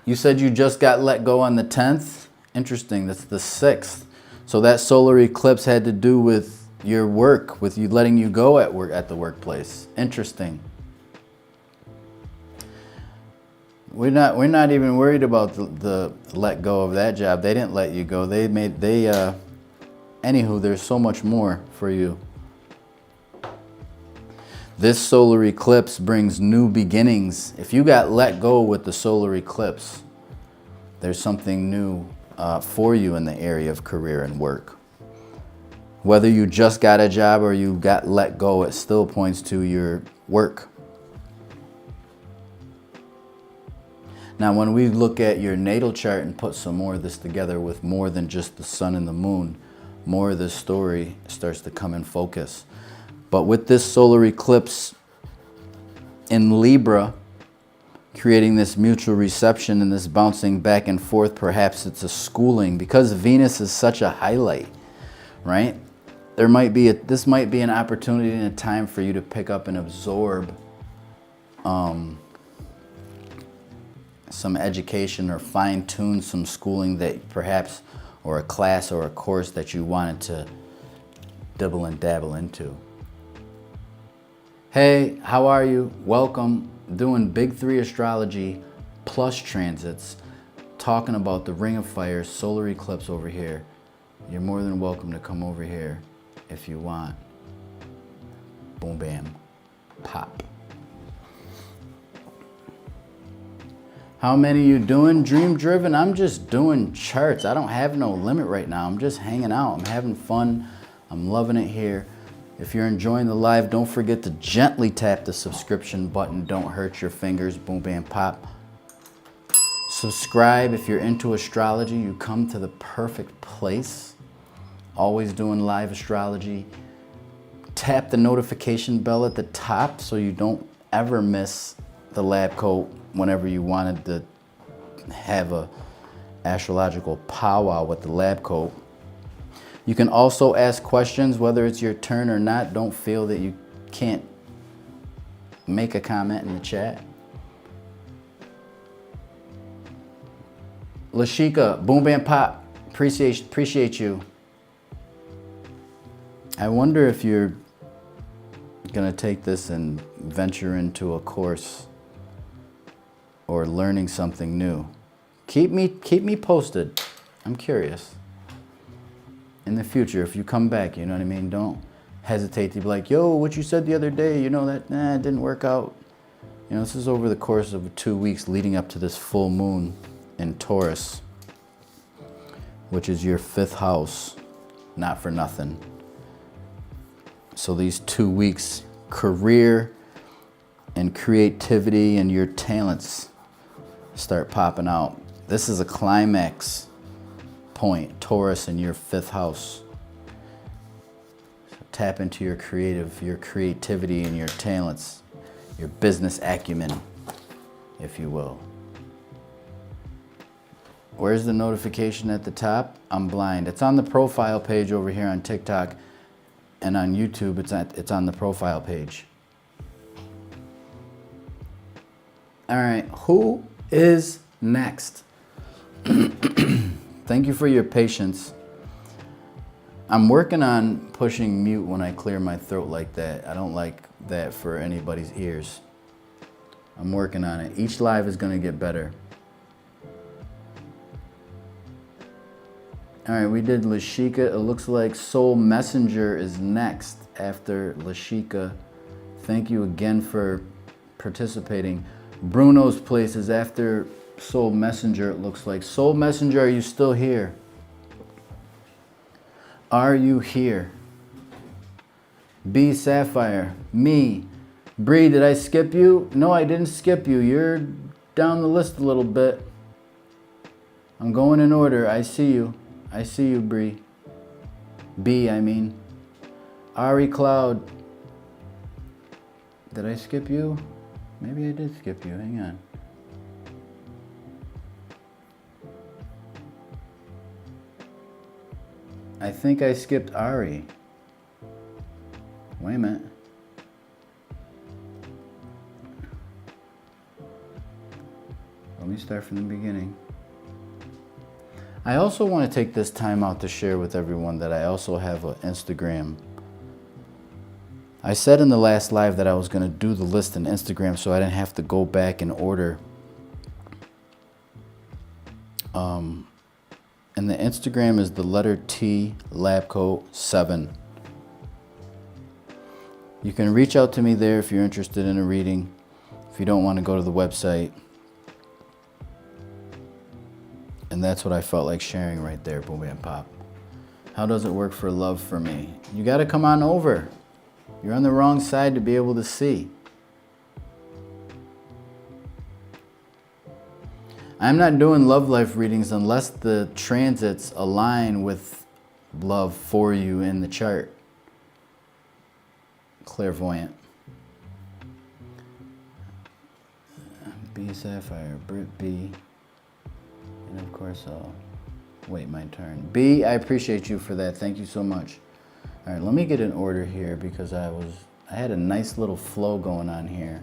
You said you just got let go on the 10th? Interesting, that's the 6th. So that solar eclipse had to do with your work, with you letting you go at work, at the workplace. Interesting. We're not even worried about the let go of that job. They didn't let you go. Anywho, there's so much more for you. This solar eclipse brings new beginnings. If you got let go with the solar eclipse, there's something new for you in the area of career and work. Whether you just got a job or you got let go, it still points to your work. Now, when we look at your natal chart and put some more of this together with more than just the sun and the moon, more of this story starts to come in focus. But with this solar eclipse in Libra, creating this mutual reception and this bouncing back and forth, perhaps it's a schooling, because Venus is such a highlight, right? This might be an opportunity and a time for you to pick up and absorb some education or fine-tune some schooling that perhaps, or a class or a course that you wanted to dibble and dabble into. Hey, how are you? Welcome. Doing Big 3 Astrology plus transits, talking about the Ring of Fire solar eclipse over here. You're more than welcome to come over here if you want. Boom, bam, pop. How many you doing? Dream driven? I'm just doing charts. I don't have no limit right now. I'm just hanging out. I'm having fun. I'm loving it here. If you're enjoying the live, don't forget to gently tap the subscription button. Don't hurt your fingers. Boom, bam, pop. Subscribe if you're into astrology. You come to the perfect place. Always doing live astrology tap the notification bell at the top so you don't ever miss the lab coat whenever you wanted to have a astrological powwow with the lab coat. You can also ask questions whether it's your turn or not. Don't feel that you can't make a comment in the chat. Lashika, Boom Bam Pop, appreciate you. I wonder if you're gonna take this and venture into a course or learning something new. Keep me posted. I'm curious. In the future, if you come back, you know what I mean? Don't hesitate to be like, yo, what you said the other day, you know, that it didn't work out. You know, this is over the course of 2 weeks leading up to this full moon in Taurus, which is your 5th house, not for nothing. So these 2 weeks, career and creativity and your talents start popping out. This is a climax point, Taurus in your 5th house. So tap into your creativity and your talents, your business acumen, if you will. Where's the notification at the top? I'm blind. It's on the profile page over here on TikTok, and on YouTube, it's on the profile page. All right, who is next? Thank you for your patience. I'm working on pushing mute when I clear my throat like that. I don't like that for anybody's ears. I'm working on it. Each live is gonna get better. All right, we did Lashika. It looks like Soul Messenger is next after Lashika. Thank you again for participating. Bruno's place is after Soul Messenger, it looks like. Soul Messenger, are you still here? Are you here? B Sapphire, me. Bree, did I skip you? No, I didn't skip you. You're down the list a little bit. I'm going in order. I see you. I see you, Bree. B, I mean. Ari Cloud. Did I skip you? Maybe I did skip you. Hang on. I think I skipped Ari. Wait a minute. Let me start from the beginning. I also want to take this time out to share with everyone that I also have an Instagram. I said in the last live that I was going to do the list in Instagram so I didn't have to go back in order. And the Instagram is the letter T, Labcoat 7. You can reach out to me there if you're interested in a reading. If you don't want to go to the website. And that's what I felt like sharing right there, Boom Bam Pop. How does it work for love for me? You got to come on over. You're on the wrong side to be able to see. I'm not doing love life readings unless the transits align with love for you in the chart. Clairvoyant. B Sapphire, Brit B. And of course, I'll wait my turn. B, I appreciate you for that. Thank you so much. All right, let me get in order here because I had a nice little flow going on here.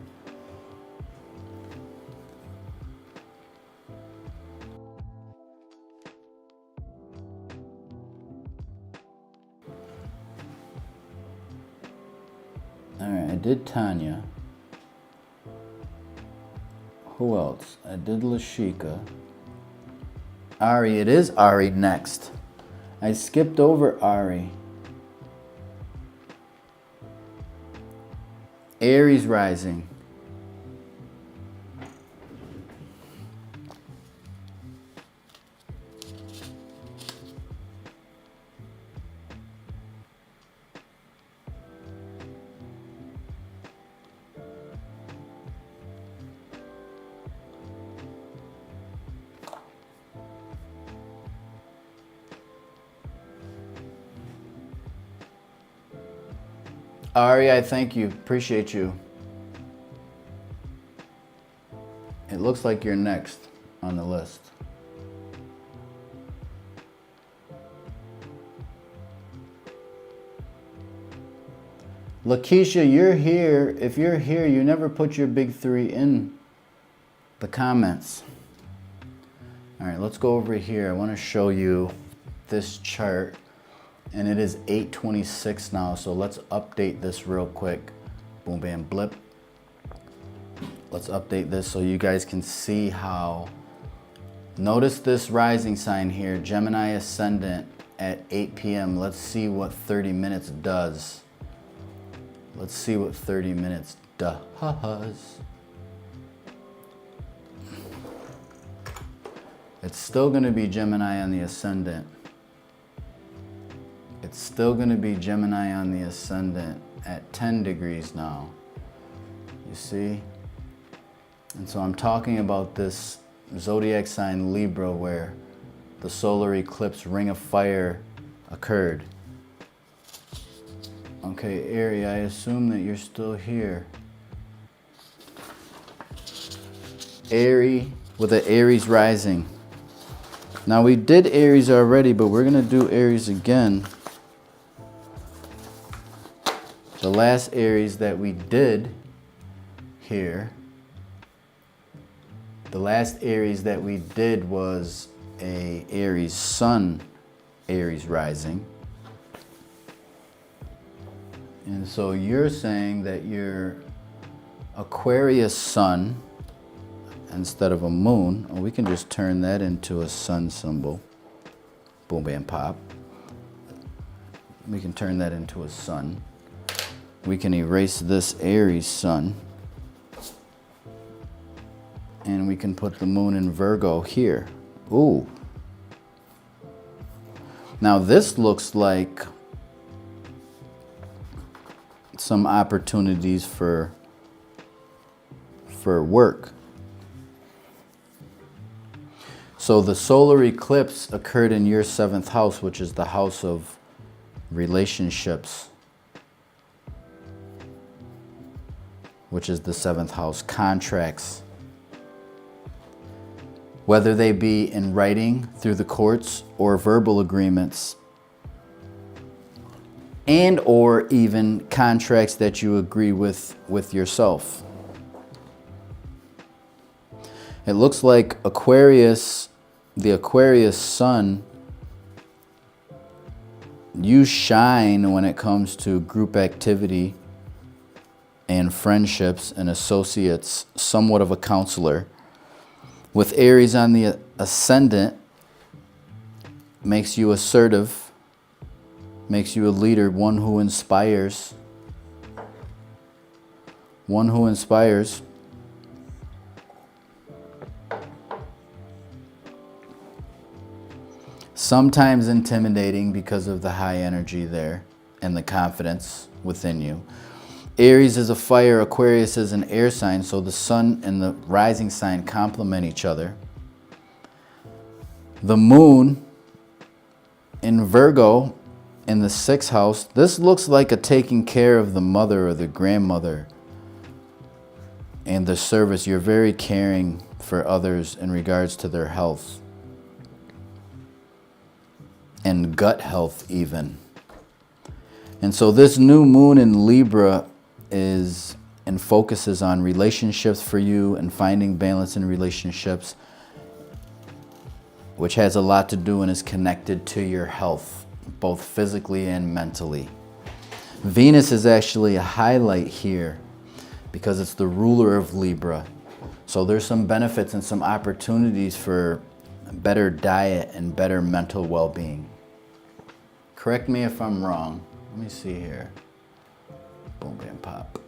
All right, I did Tanya. Who else? I did Lashika. Ari, it is Ari next. I skipped over Ari. Aries rising. Ari, I thank you. Appreciate you. It looks like you're next on the list. Lakeisha, you're here. If you're here, you never put your big three in the comments. All right, let's go over here. I want to show you this chart, and it is 8:26 now, so let's update this real quick. Boom, bam, blip. Let's update this so you guys can see how. Notice this rising sign here, Gemini ascendant at 8 p.m. Let's see what 30 minutes does. Let's see what 30 minutes does. It's still going to be Gemini on the ascendant. It's still going to be Gemini on the ascendant at 10 degrees now. You see? And so I'm talking about this zodiac sign Libra where the solar eclipse ring of fire occurred. Okay, Aries, I assume that you're still here. Aries with an Aries rising. Now we did Aries already, but we're gonna do Aries again. The last Aries that we did here, the last Aries that we did was a Aries Sun, Aries rising. And so you're saying that your Aquarius sun instead of a moon, or we can just turn that into a sun symbol. Boom, bam, pop. We can turn that into a sun. We can erase this Aries sun. And we can put the moon in Virgo here. Ooh. Now this looks like some opportunities for work. So the solar eclipse occurred in your 7th house, which is the house of relationships, which is the 7th house, contracts. Whether they be in writing through the courts or verbal agreements, and or even contracts that you agree with yourself. It looks like Aquarius, the Aquarius sun, you shine when it comes to group activity and friendships and associates, somewhat of a counselor. With Aries on the ascendant, makes you assertive, makes you a leader, one who inspires. One who inspires. Sometimes intimidating because of the high energy there and the confidence within you. Aries is a fire, Aquarius is an air sign, so the sun and the rising sign complement each other. The moon in Virgo in the 6th house, this looks like a taking care of the mother or the grandmother and the service. You're very caring for others in regards to their health and gut health even. And so this new moon in Libra is and focuses on relationships for you and finding balance in relationships, which has a lot to do and is connected to your health, both physically and mentally. Venus is actually a highlight here because it's the ruler of Libra. So there's some benefits and some opportunities for better diet and better mental well-being. Correct me if I'm wrong. Let me see here. Boom, bam, pop.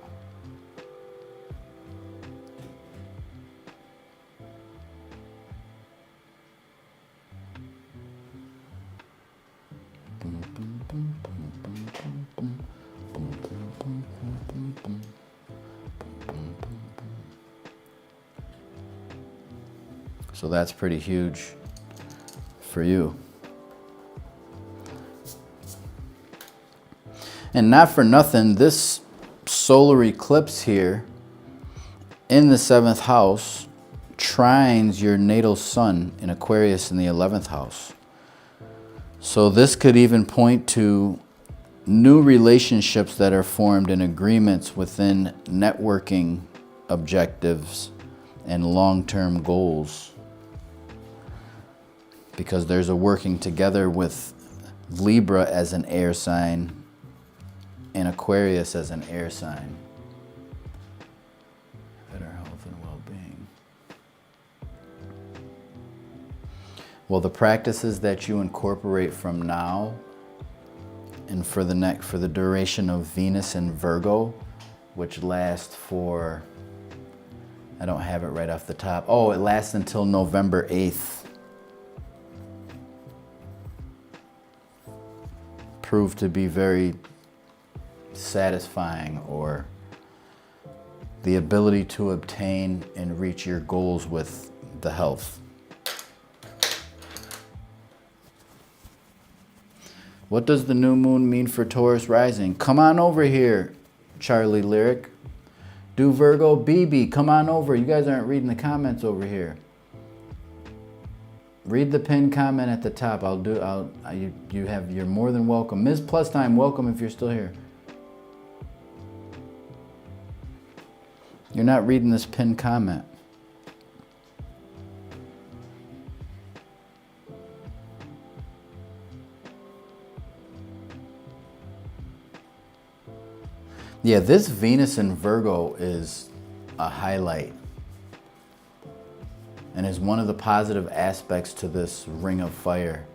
So that's pretty huge for you. And not for nothing, this solar eclipse here in the 7th house trines your natal sun in Aquarius in the 11th house. So this could even point to new relationships that are formed in agreements within networking objectives and long-term goals. Because there's a working together with Libra as an air sign and Aquarius as an air sign. Better health and well-being. Well, the practices that you incorporate from now and for the duration of Venus and Virgo, which lasts for, I don't have it right off the top. Oh, it lasts until November 8th. Prove to be very satisfying, or the ability to obtain and reach your goals with the health. What does the new moon mean for Taurus rising? Come on over here, Charlie Lyric. Do Virgo BB, come on over. You guys aren't reading the comments over here. Read the pinned comment at the top. You're more than welcome. Ms. Plus Time, welcome if you're still here. You're not reading this pinned comment. Yeah, this Venus in Virgo is a highlight and is one of the positive aspects to this Ring of Fire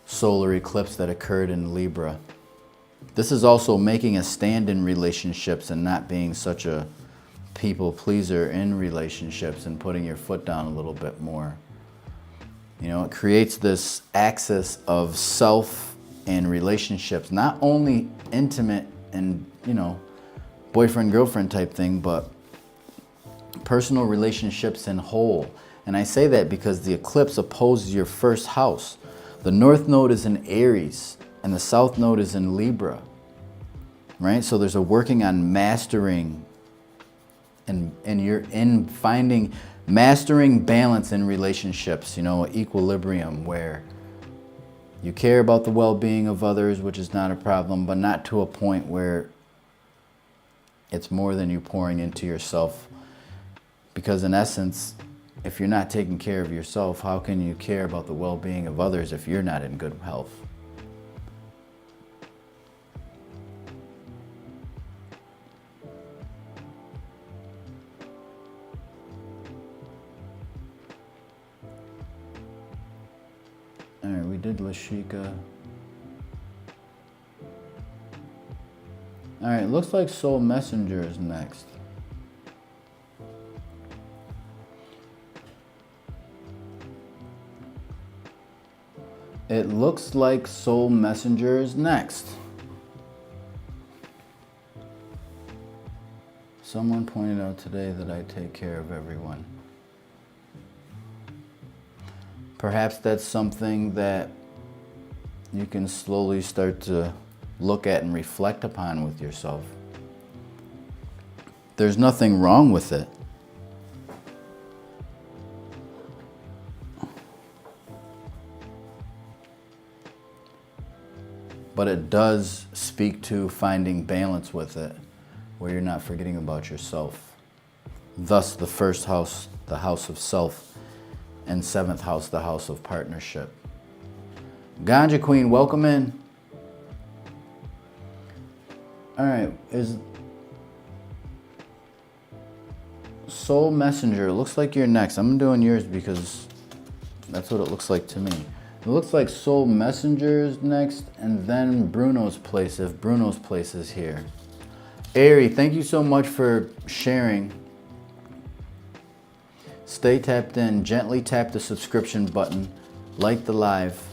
solar eclipse that occurred in Libra. This is also making a stand in relationships and not being such a people pleaser in relationships and putting your foot down a little bit more. You know, it creates this axis of self and relationships, not only intimate and, you know, boyfriend, girlfriend type thing, but personal relationships in whole. And I say that because the eclipse opposes your first house. The north node is in Aries and the south node is in Libra, right? So there's a working on mastering and you're in finding, mastering balance in relationships, you know, equilibrium where you care about the well-being of others, which is not a problem, but not to a point where it's more than you pouring into yourself. Because in essence, if you're not taking care of yourself, how can you care about the well-being of others if you're not in good health? All right, we did Lashika. All right, looks like Soul Messenger is next. It looks like Soul Messenger is next. Someone pointed out today that I take care of everyone. Perhaps that's something that you can slowly start to look at and reflect upon with yourself. There's nothing wrong with it. But it does speak to finding balance with it, where you're not forgetting about yourself. Thus, the first house, the house of self, and 7th house, the house of partnership. Ganja Queen, welcome in. All right, is Soul Messenger, looks like you're next. I'm doing yours because that's what it looks like to me. It looks like Soul Messenger is next, and then Bruno's place, if Bruno's place is here. Ari, thank you so much for sharing. Stay tapped in. Gently tap the subscription button. Like the live.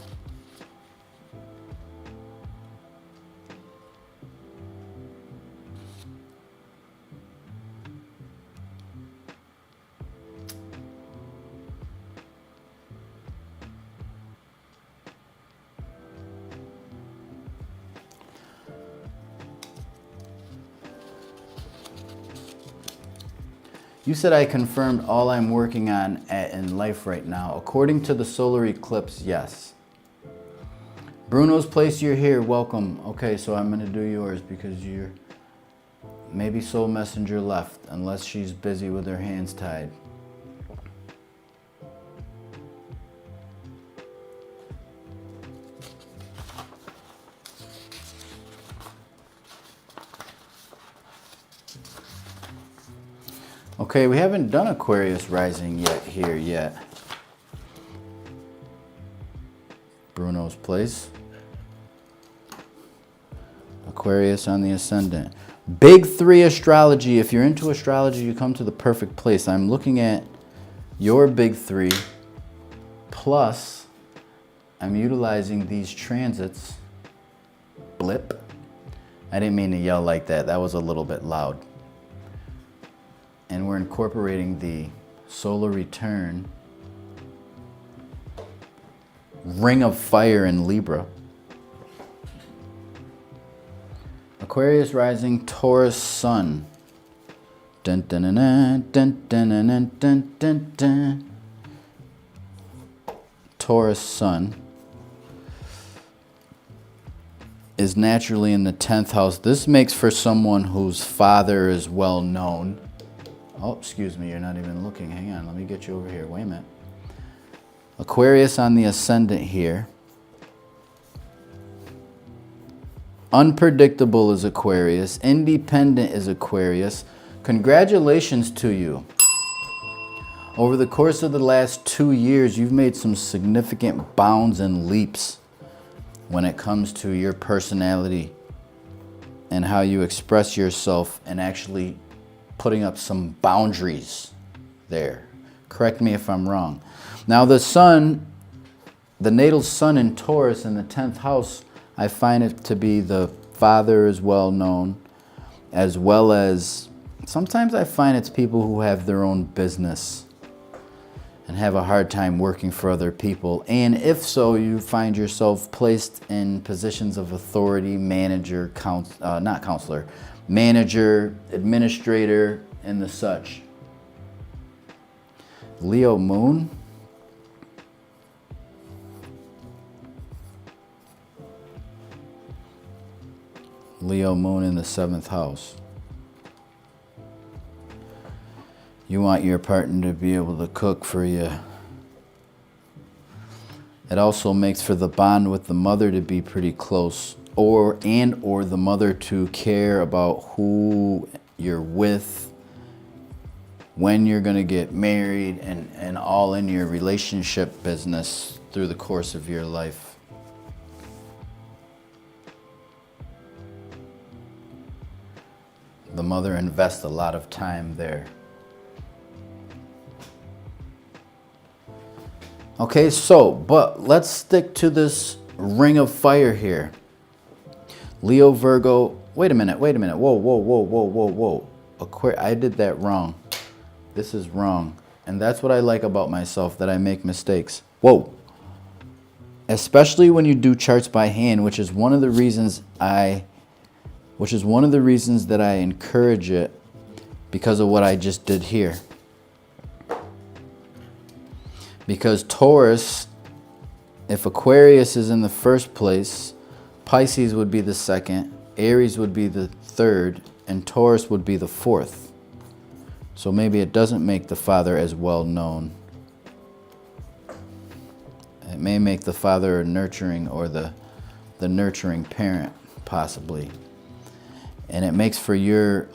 You said I confirmed all I'm working on in life right now. According to the solar eclipse, yes. Bruno's place, you're here. Welcome. Okay, so I'm going to do yours because you're... Maybe Soul Messenger left, unless she's busy with her hands tied. Okay, we haven't done Aquarius rising yet. Bruno's place. Aquarius on the ascendant. Big 3 astrology. If you're into astrology, you come to the perfect place. I'm looking at your big 3. Plus, I'm utilizing these transits. Blip. I didn't mean to yell like that. That was a little bit loud. And we're incorporating the solar return, ring of fire in Libra. Aquarius rising, Taurus sun. Dun, dun, dun, dun, dun, dun, dun, dun, dun, dun. Taurus sun is naturally in the 10th house. This makes for someone whose father is well known. Oh, excuse me, you're not even looking. Hang on, let me get you over here. Wait a minute. Aquarius on the ascendant here. Unpredictable is Aquarius. Independent is Aquarius. Congratulations to you. Over the course of the last 2 years, you've made some significant bounds and leaps when it comes to your personality and how you express yourself and actually putting up some boundaries there. Correct me if I'm wrong. Now the sun, the natal sun in Taurus in the 10th house, I find it to be the father is well known, as well as sometimes I find it's people who have their own business and have a hard time working for other people. And if so, you find yourself placed in positions of authority, manager, not counselor, manager, administrator, and the such. Leo moon. Leo moon in the 7th house. You want your partner to be able to cook for you. It also makes for the bond with the mother to be pretty close, or the mother to care about who you're with, when you're going to get married, and all in your relationship business through the course of your life. The mother invests a lot of time there. Okay, but let's stick to this ring of fire here. Leo, Virgo, wait a minute. Whoa. I did that wrong. This is wrong. And that's what I like about myself, that I make mistakes. Whoa. Especially when you do charts by hand, which is one of the reasons that I encourage it, because of what I just did here. Because Taurus, if Aquarius is in the first place, Pisces would be the second, Aries would be the third, and Taurus would be the fourth. So maybe it doesn't make the father as well known. It may make the father a nurturing, or the nurturing parent, possibly. And it makes for your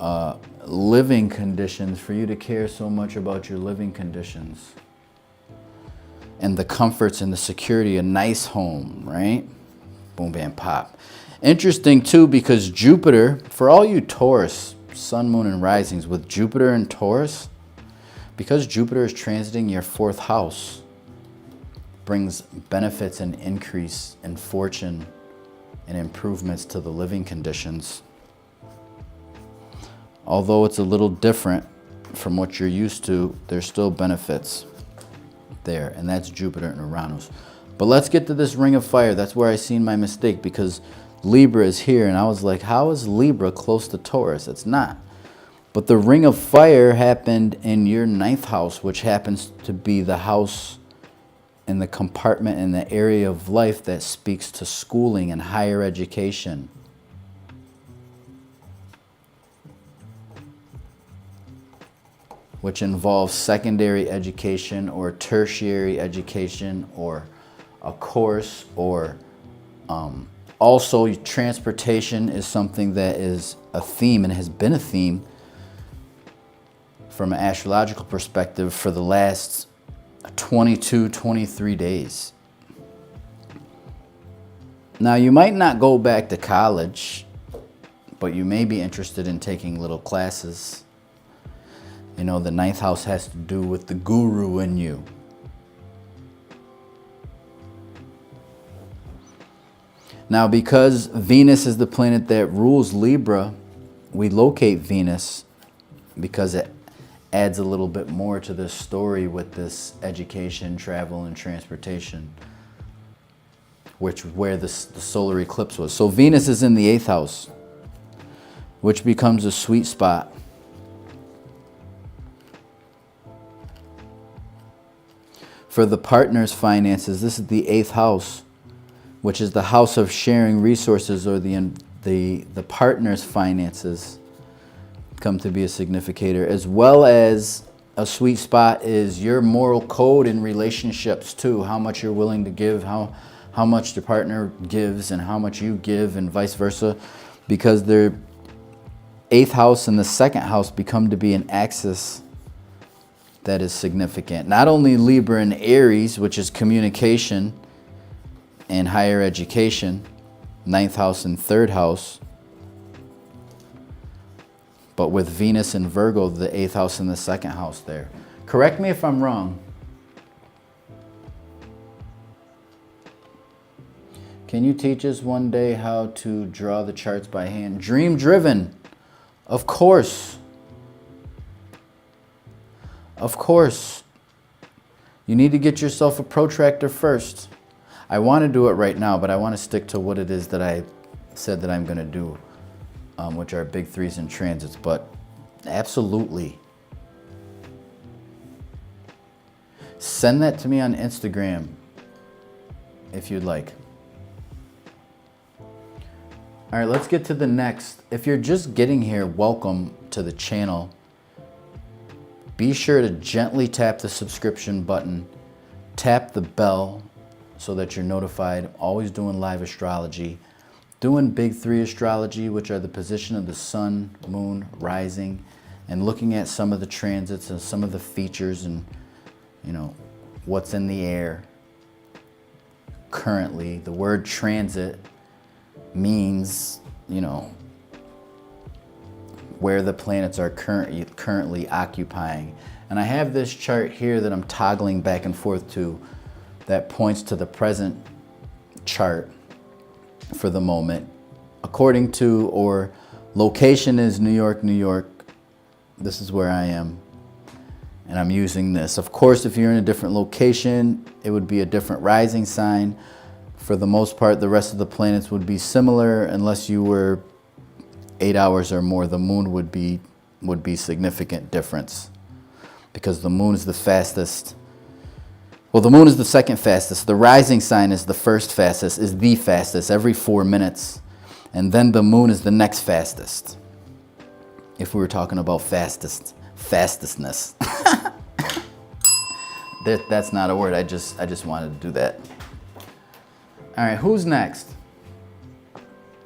living conditions, for you to care so much about your living conditions. And the comforts and the security, a nice home, right? Boom, bam, pop. Interesting too, because Jupiter, for all you Taurus, sun, moon, and risings, with Jupiter and Taurus, because Jupiter is transiting your 4th house, brings benefits and increase in fortune and improvements to the living conditions. Although it's a little different from what you're used to, there's still benefits there, and that's Jupiter and Uranus. But let's get to this ring of fire. That's where I seen my mistake, because Libra is here, and I was like, how is Libra close to Taurus? It's not. But the ring of fire happened in your 9th house, which happens to be the house in the compartment in the area of life that speaks to schooling and higher education. Which involves secondary education or tertiary education or a course, or also transportation is something that is a theme and has been a theme from an astrological perspective for the last 22, 23 days. Now, you might not go back to college, but you may be interested in taking little classes. You know, the 9th house has to do with the guru in you. Now, because Venus is the planet that rules Libra, we locate Venus because it adds a little bit more to this story with this education, travel, and transportation, where the solar eclipse was. So Venus is in the 8th house, which becomes a sweet spot. For the partner's finances, this is the 8th house, which is the house of sharing resources, or the partner's finances come to be a significator, as well as a sweet spot is your moral code in relationships too. How much you're willing to give, how much the partner gives, and how much you give, and vice versa, because their 8th house and the 2nd house become to be an axis that is significant. Not only Libra and Aries, which is communication and higher education, 9th house and 3rd house, but with Venus and Virgo, the 8th house and the 2nd house there. Correct me if I'm wrong. Can you teach us one day how to draw the charts by hand? Dream driven. Of course. Of course. You need to get yourself a protractor first. I want to do it right now, but I want to stick to what it is that I said that I'm going to do, which are big threes and transits. But absolutely. Send that to me on Instagram if you'd like. All right, let's get to the next. If you're just getting here, welcome to the channel. Be sure to gently tap the subscription button, tap the bell so that you're notified. Always doing live astrology, doing big three astrology, which are the position of the sun, moon, rising, and looking at some of the transits and some of the features and, you know, what's in the air currently. The word transit means, you know, where the planets are currently occupying. And I have this chart here that I'm toggling back and forth to that points to the present chart for the moment. According to, or location is New York, New York. This is where I am. And I'm using this. Of course, if you're in a different location, it would be a different rising sign. For the most part, the rest of the planets would be similar unless you were 8 hours or more. The moon would be significant difference because the moon is the fastest. Well, the moon is the second fastest. The rising sign is the first fastest, is the fastest every 4 minutes. And then the moon is the next fastest. If we were talking about fastestness. That's not a word. I just wanted to do that. All right, who's next?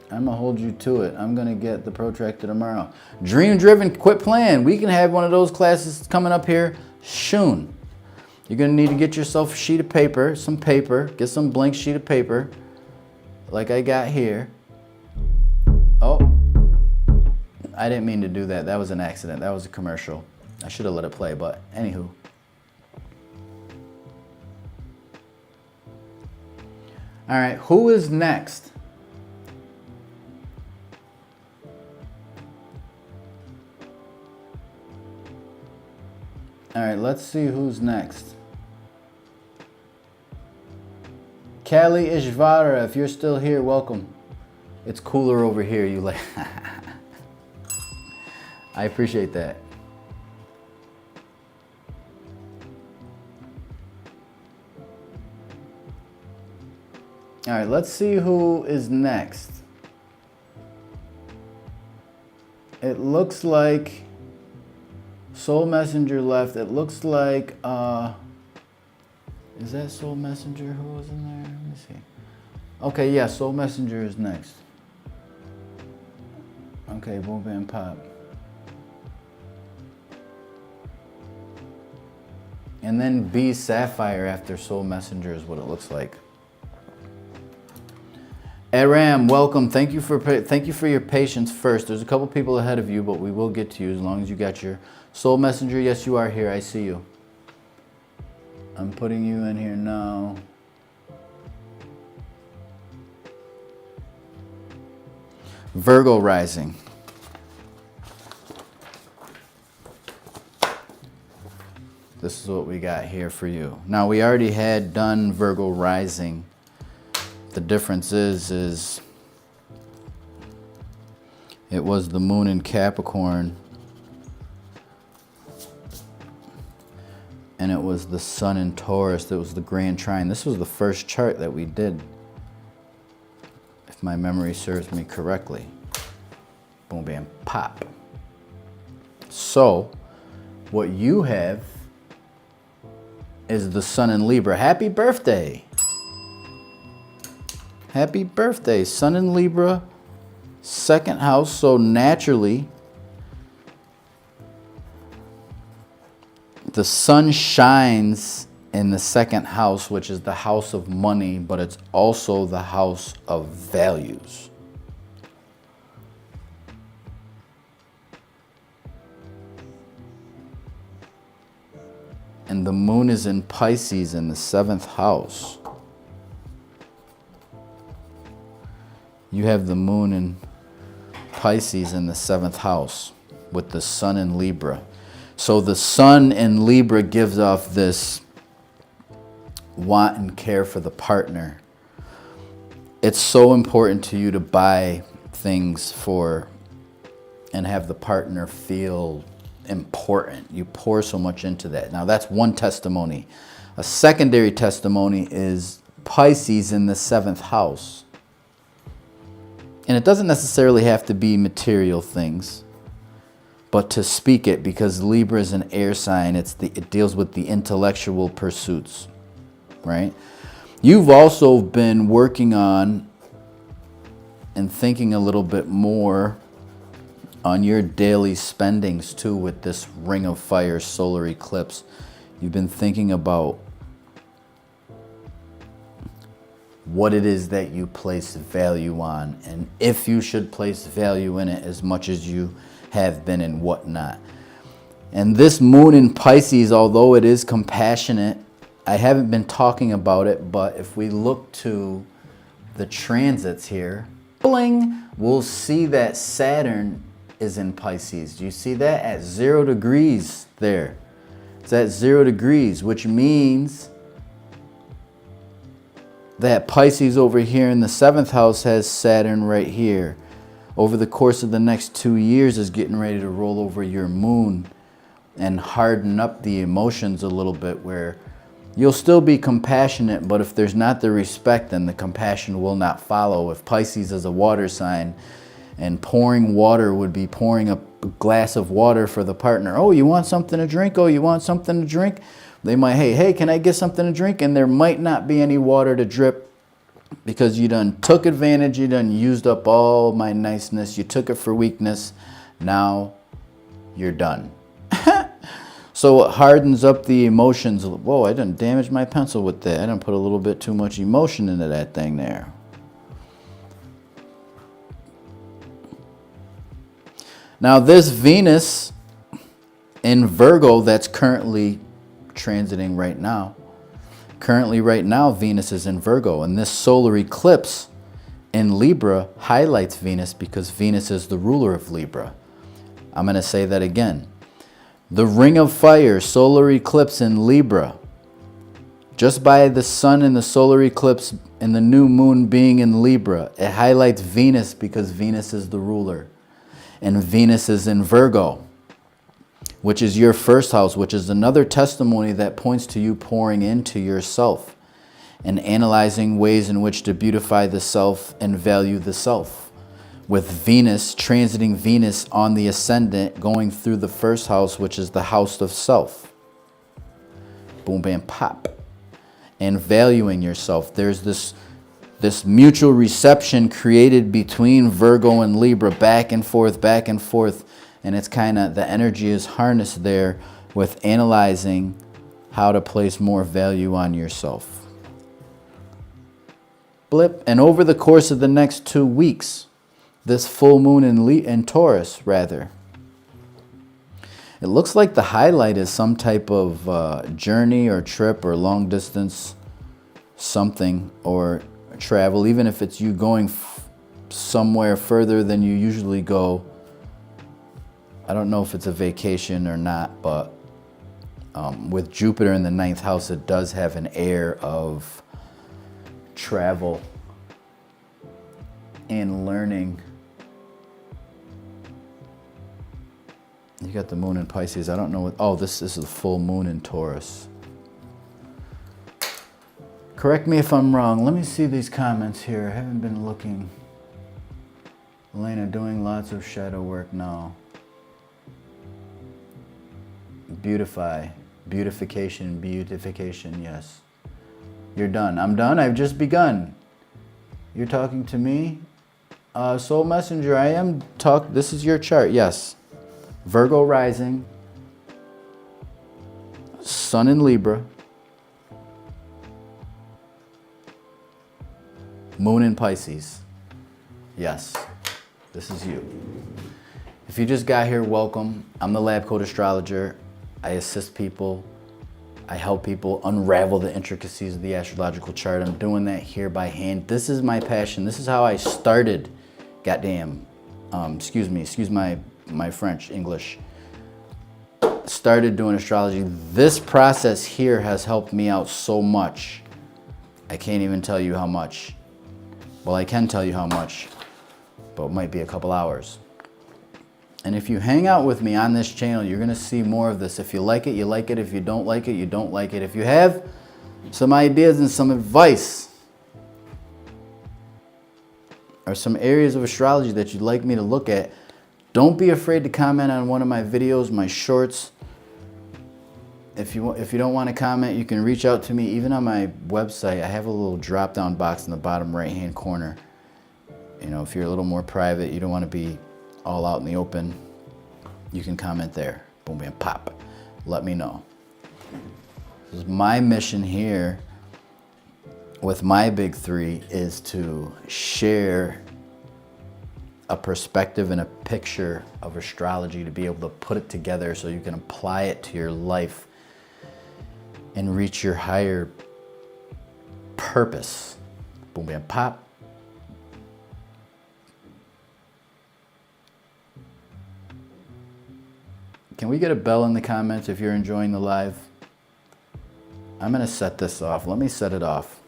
I'm gonna hold you to it. I'm gonna get the protractor tomorrow. Dream driven, quit playing. We can have one of those classes coming up here soon. You're gonna need to get yourself a sheet of paper, some paper, get some blank sheet of paper, like I got here. Oh, I didn't mean to do that. That was an accident. That was a commercial. I should have let it play, but anywho. All right, who is next? All right, let's see who's next. Kali Ishvara, if you're still here, welcome. It's cooler over here, you like. I appreciate that. All right, let's see who is next. It looks like Soul Messenger left. It looks like, is that Soul Messenger who was in there? Let me see. Okay, yeah, Soul Messenger is next. Okay, boom, bam, pop. And then B Sapphire after Soul Messenger is what it looks like. Aram, welcome. Thank you for your patience first. There's a couple people ahead of you, but we will get to you as long as you got your Soul Messenger. Yes, you are here. I see you. I'm putting you in here now. Virgo rising. This is what we got here for you. Now, we already had done Virgo rising. The difference is it was the moon in Capricorn and it was the sun in Taurus that was the grand trine. This was the first chart that we did, if my memory serves me correctly. Boom, bam, pop. So what you have is the sun in Libra. Happy birthday. Happy birthday. Sun in Libra, second house. So naturally, the sun shines in the second house, which is the house of money, but it's also the house of values. And the moon is in Pisces in the seventh house. You have the moon in Pisces in the seventh house with the sun in Libra. So the sun in Libra gives off this want and care for the partner. It's so important to you to buy things for and have the partner feel important. You pour so much into that. Now that's one testimony. A secondary testimony is Pisces in the seventh house. And it doesn't necessarily have to be material things, but to speak it, because Libra is an air sign. It deals with the intellectual pursuits, right? You've also been working on and thinking a little bit more on your daily spendings too with this Ring of Fire solar eclipse. You've been thinking about what it is that you place value on and if you should place value in it as much as you have been and whatnot. And this moon in Pisces, although it is compassionate, I haven't been talking about it, but if we look to the transits here, bling, we'll see that Saturn is in Pisces. Do you see that? At 0 degrees there. It's at 0 degrees, which means that Pisces over here in the seventh house has Saturn right here. Over the course of the next 2 years is getting ready to roll over your moon and harden up the emotions a little bit, where you'll still be compassionate, but if there's not the respect, then the compassion will not follow. If Pisces is a water sign, and pouring water would be pouring a glass of water for the partner. Oh, you want something to drink? Oh, you want something to drink? They might, hey, can I get something to drink? And there might not be any water to drip because you done took advantage, you done used up all my niceness, you took it for weakness, now you're done. So it hardens up the emotions. Whoa, I done damaged my pencil with that. I done put a little bit too much emotion into that thing there. Now this Venus in Virgo that's currently transiting right now. Currently right now Venus is in Virgo, and this solar eclipse in Libra highlights Venus because Venus is the ruler of Libra. I'm going to say that again. The Ring of Fire solar eclipse in Libra, just by the sun and the solar eclipse and the new moon being in Libra, it highlights Venus because Venus is the ruler and Venus is in Virgo. which is your first house, which is another testimony that points to you pouring into yourself and analyzing ways in which to beautify the self and value the self. With Venus, transiting Venus on the ascendant, going through the first house, which is the house of self. Boom, bam, pop. And valuing yourself. There's this mutual reception created between Virgo and Libra, back and forth, back and forth. And it's kind of, the energy is harnessed there with analyzing how to place more value on yourself. Blip. And over the course of the next 2 weeks, this full moon in Taurus, rather, it looks like the highlight is some type of journey or trip or long distance something, or travel, even if it's you going somewhere further than you usually go. I don't know if it's a vacation or not, but with Jupiter in the 9th house, it does have an air of travel and learning. You got the moon in Pisces. I don't know what, oh, this is the full moon in Taurus. Correct me if I'm wrong. Let me see these comments here. I haven't been looking. Elena, doing lots of shadow work now. Beautify. Beautification, beautification, yes. You're done. I'm done. I've just begun. You're talking to me? Soul Messenger, I am this is your chart, yes. Virgo rising. Sun in Libra. Moon in Pisces. Yes, this is you. If you just got here, welcome. I'm the Lab Coat Astrologer. I assist people. I help people unravel the intricacies of the astrological chart. I'm doing that here by hand. This is my passion. This is how I started. Goddamn. Excuse my French, English. Started doing astrology. This process here has helped me out so much. I can't even tell you how much. Well, I can tell you how much, but it might be a couple hours. And if you hang out with me on this channel, you're going to see more of this. If you like it, you like it. If you don't like it, you don't like it. If you have some ideas and some advice or some areas of astrology that you'd like me to look at, don't be afraid to comment on one of my videos, my shorts. If you don't want to comment, you can reach out to me. Even on my website, I have a little drop-down box in the bottom right-hand corner. You know, if you're a little more private, you don't want to be all out in the open, you can comment there. Boom, bam, pop. Let me know. This is my mission here with my big three, is to share a perspective and a picture of astrology, to be able to put it together so you can apply it to your life and reach your higher purpose. Boom, bam, pop. Can we get a bell in the comments if you're enjoying the live? I'm gonna set this off. Let me set it off.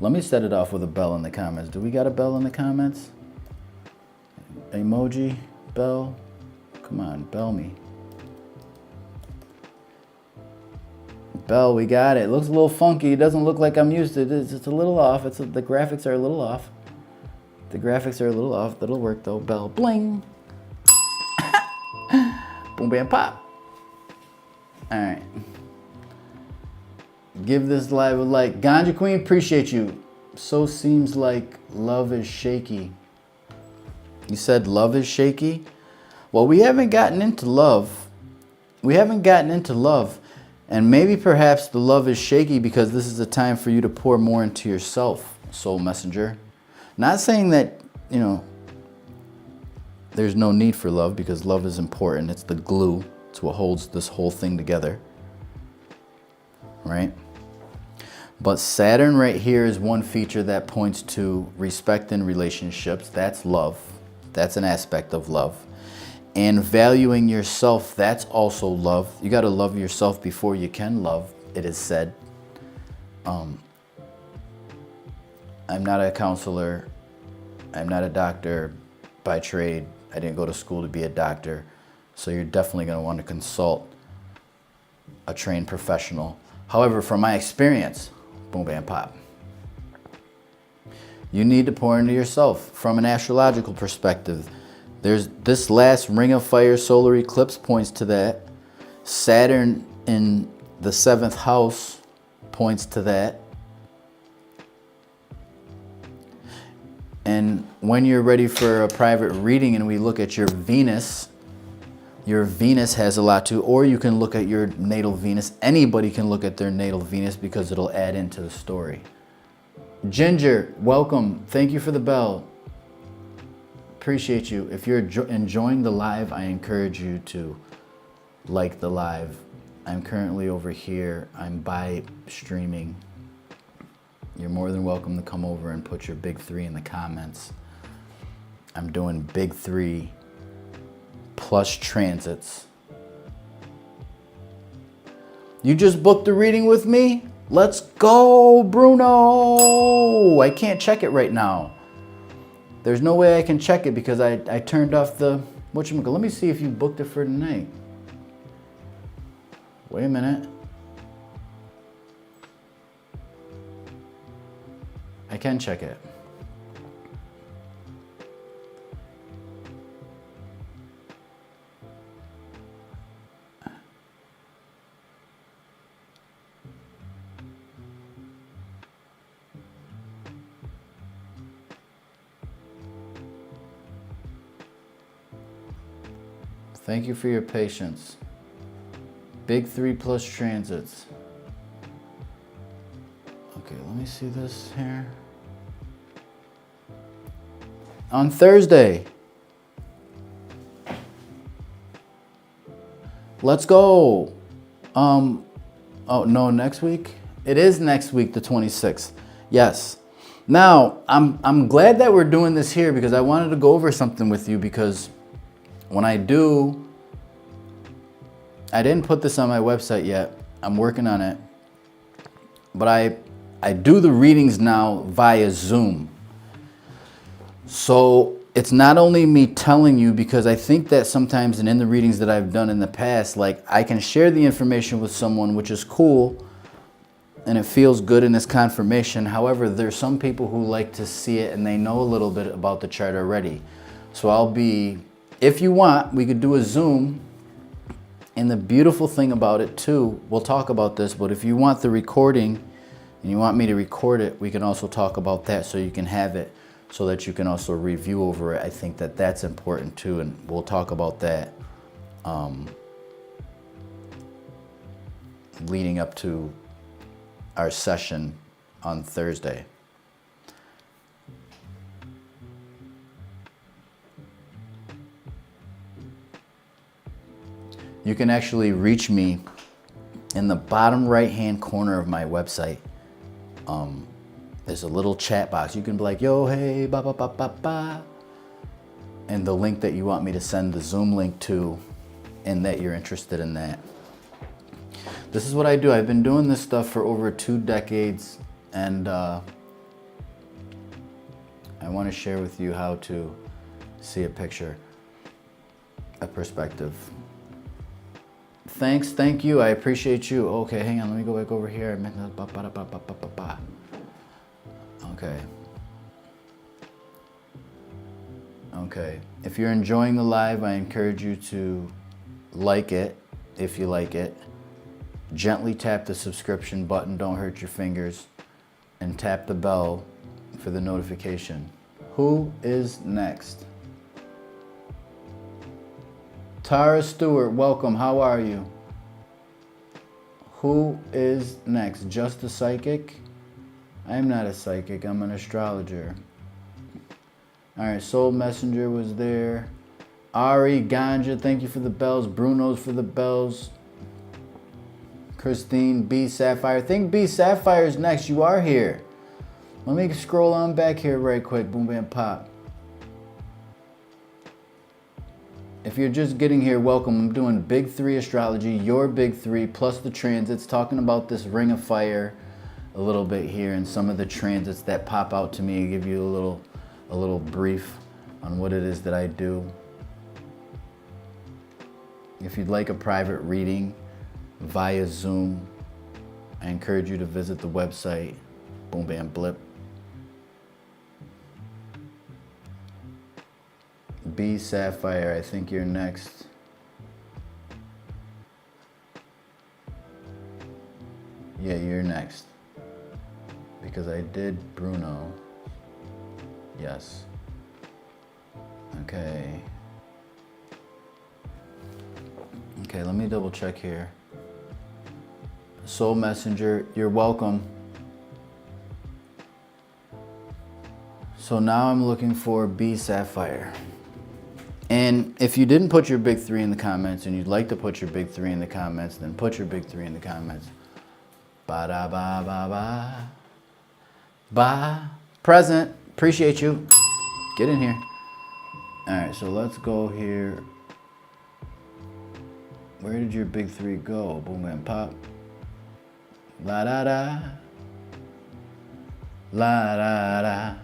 Let me set it off with a bell in the comments. Do we got a bell in the comments? Emoji, bell. Come on, bell me. Bell, we got it. It looks a little funky. It doesn't look like I'm used to it. It's a little off. The graphics are a little off. The graphics are a little off. That'll work though. Bell, bling. Boom, bam, pop. All right. Give this live a like. Ganja Queen, appreciate you. So seems like love is shaky. You said love is shaky? Well, we haven't gotten into love. We haven't gotten into love. And maybe perhaps the love is shaky because this is a time for you to pour more into yourself, Soul Messenger. Not saying that, you know, there's no need for love, because love is important. It's the glue. It's what holds this whole thing together. Right? But Saturn right here is one feature that points to respect in relationships. That's love. That's an aspect of love. And valuing yourself, that's also love. You got to love yourself before you can love, it is said. I'm not a counselor. I'm not a doctor by trade. I didn't go to school to be a doctor. So you're definitely going to want to consult a trained professional. However, from my experience, boom, bam, pop, you need to pour into yourself from an astrological perspective. There's this last Ring of Fire solar eclipse points to that. Saturn in the 7th house points to that. And when you're ready for a private reading and we look at your Venus has a lot to, or you can look at your natal Venus. Anybody can look at their natal Venus because it'll add into the story. Ginger, welcome. Thank you for the bell. Appreciate you. If you're enjoying the live, I encourage you to like the live. I'm currently over here. I'm by streaming. You're more than welcome to come over and put your big 3 in the comments. I'm doing big 3 plus transits. You just booked a reading with me? Let's go, Bruno! I can't check it right now. There's no way I can check it because I turned off the whatchamacallit. Let me see if you booked it for tonight. Wait a minute. I can check it. Thank you for your patience. Big 3 plus transits. Okay, let me see this here. On Thursday. Let's go. Oh no, next week? It is next week, the 26th. Yes. Now, I'm glad that we're doing this here because I wanted to go over something with you because when I do, I didn't put this on my website yet. I'm working on it. But I do the readings now via Zoom. So it's not only me telling you, because I think that sometimes and in the readings that I've done in the past, like I can share the information with someone, which is cool, and it feels good in its confirmation. However, there's some people who like to see it and they know a little bit about the chart already. So if you want, we could do a Zoom. And the beautiful thing about it too, we'll talk about this, but if you want the recording and you want me to record it, we can also talk about that so you can have it so that you can also review over it. I think that that's important too, and we'll talk about that leading up to our session on Thursday. You can actually reach me in the bottom right-hand corner of my website. There's a little chat box. You can be like, yo, hey, ba, ba, ba, ba, ba. And the link that you want me to send the Zoom link to, and that you're interested in that. This is what I do. I've been doing this stuff for over 2 decades, and I want to share with you how to see a picture, a perspective. Thanks, thank you, I appreciate you. Okay, hang on, let me go back over here. Okay, if you're enjoying the live, I encourage you to like it, if you like it. Gently tap the subscription button, don't hurt your fingers, and tap the bell for the notification. Who is next? Tara Stewart, welcome. How are you? Who is next? Just a psychic? I'm not a psychic. I'm an astrologer. All right, Soul Messenger was there. Ari, Ganja, thank you for the bells. Bruno's for the bells. Christine, B Sapphire. I think B Sapphire is next. You are here. Let me scroll on back here right quick. Boom, bam, pop. If you're just getting here, welcome. I'm doing Big 3 astrology, your Big 3, plus the transits, talking about this Ring of Fire a little bit here and some of the transits that pop out to me. Give you a little brief on what it is that I do. If you'd like a private reading via Zoom, I encourage you to visit the website, Boom Bam Blip. B Sapphire, I think you're next. Yeah, you're next. Because I did Bruno. Yes. Okay. Okay, let me double check here. Soul Messenger, you're welcome. So now I'm looking for B Sapphire. And if you didn't put your big 3 in the comments and you'd like to put your big 3 in the comments, then put your big 3 in the comments. Ba-da-ba-ba-ba. Ba. Present. Appreciate you. Get in here. All right, so let's go here. Where did your big 3 go? Boom and pop. La da da. La da da.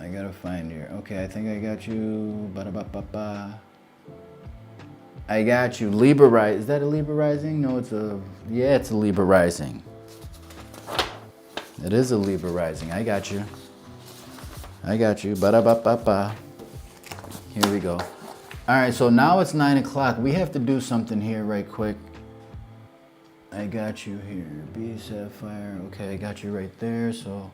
I gotta find your. Okay, I think I got you. Ba da ba ba ba. I got you. Libra rising. Is that a Libra rising? No, it's a. Yeah, it's a Libra rising. It is a Libra rising. I got you. I got you. Ba da ba ba ba. Here we go. All right, so now it's 9 o'clock. We have to do something here right quick. I got you here. B Sapphire. Okay, I got you right there. So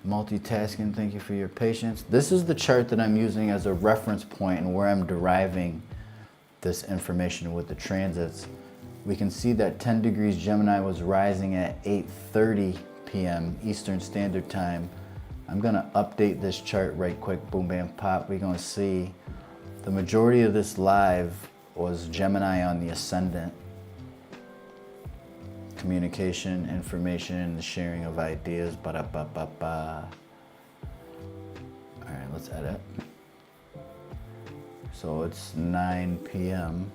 multitasking, thank you for your patience. This is the chart that I'm using as a reference point and where I'm deriving this information with the transits. We can see that 10 degrees Gemini was rising at 8:30 p.m. Eastern Standard Time. I'm gonna update this chart right quick, boom, bam, pop. We're gonna see the majority of this live was Gemini on the ascendant. Communication, information, the sharing of ideas, ba-da-ba-ba-ba. All right, let's edit. So it's 9 p.m.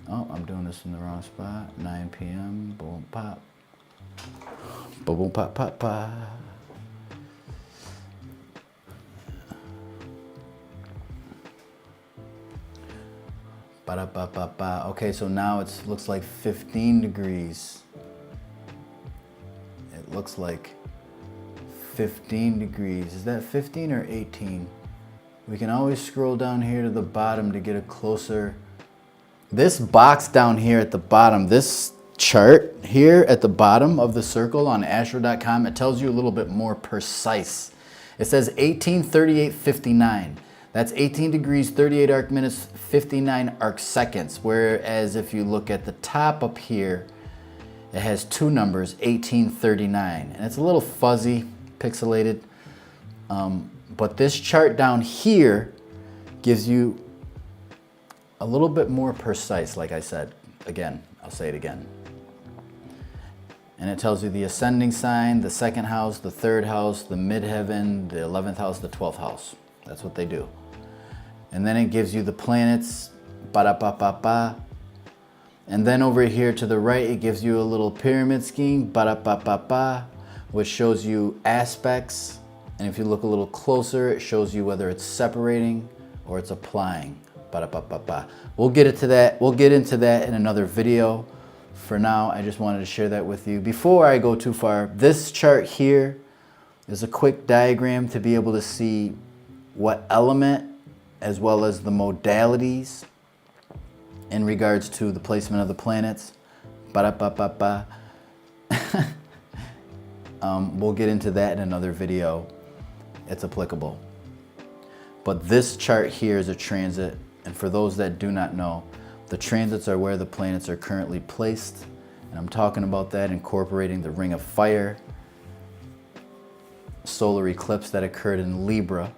Oh, I'm doing this in the wrong spot. 9 p.m., boom, pop. Boom, boom, pop, pop, pop. Ba-da-ba-ba-ba. Okay, so now it looks like 15 degrees. It looks like 15 degrees. Is that 15 or 18? We can always scroll down here to the bottom to get a closer. This box down here at the bottom, this chart here at the bottom of the circle on astro.com, it tells you a little bit more precise. It says 18:38:59. That's 18 degrees, 38 arc minutes, 59 arc seconds. Whereas if you look at the top up here, it has 2 numbers, 1839. And it's a little fuzzy, pixelated. But this chart down here gives you a little bit more precise, like I said. Again, I'll say it again. And it tells you the ascending sign, the 2nd house, the 3rd house, the midheaven, the 11th house, the 12th house. That's what they do. And then it gives you the planets, ba-da-ba-ba-ba. And then over here to the right, it gives you a little pyramid scheme, ba-da-ba-ba-ba, which shows you aspects. And if you look a little closer, it shows you whether it's separating or it's applying, ba-da-ba-ba-ba. We'll get into that. We'll get into that in another video. For now, I just wanted to share that with you. Before I go too far, this chart here is a quick diagram to be able to see what element as well as the modalities in regards to the placement of the planets. Ba-da-ba-ba-ba. We'll get into that in another video. It's applicable. But this chart here is a transit, and for those that do not know, the transits are where the planets are currently placed, and I'm talking about that incorporating the Ring of Fire, solar eclipse that occurred in Libra,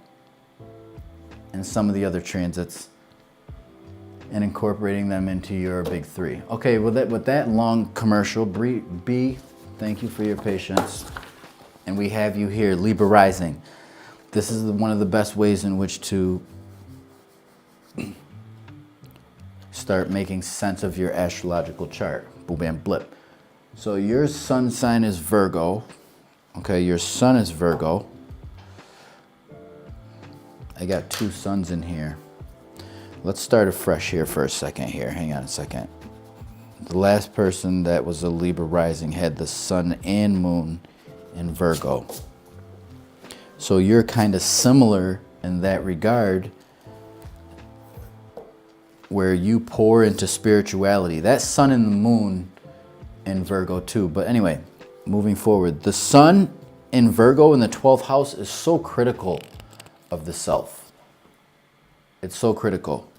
and some of the other transits, and incorporating them into your big 3. Okay, with that long commercial, B, thank you for your patience. And we have you here, Libra rising. This is one of the best ways in which to start making sense of your astrological chart. Boom, bam, blip. So your sun sign is Virgo. Okay, your sun is Virgo. I got two suns in here. Let's start afresh here for a second here. Hang on a second. The last person that was a Libra rising had the sun and moon in Virgo. So you're kind of similar in that regard, where you pour into spirituality. That sun and the moon in Virgo too. But anyway, moving forward, the sun in Virgo in the 12th house is so critical of the self. It's so critical.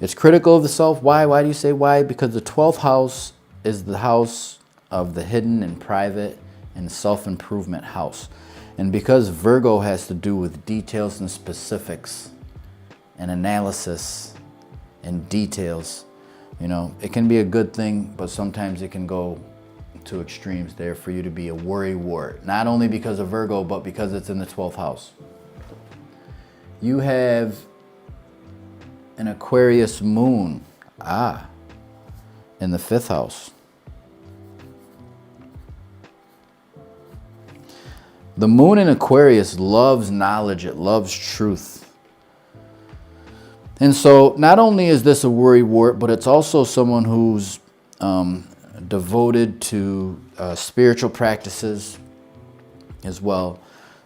It's critical of the self. Why? Why do you say why? Because the 12th house is the house of the hidden and private and self-improvement house. And because Virgo has to do with details and specifics and analysis and details, you know, it can be a good thing, but sometimes it can go to extremes there for you to be a worrywart. Not only because of Virgo, but because it's in the 12th house. You have an Aquarius moon, in the 5th house. The moon in Aquarius loves knowledge, it loves truth. And so not only is this a worrywart, but it's also someone who's devoted to spiritual practices as well.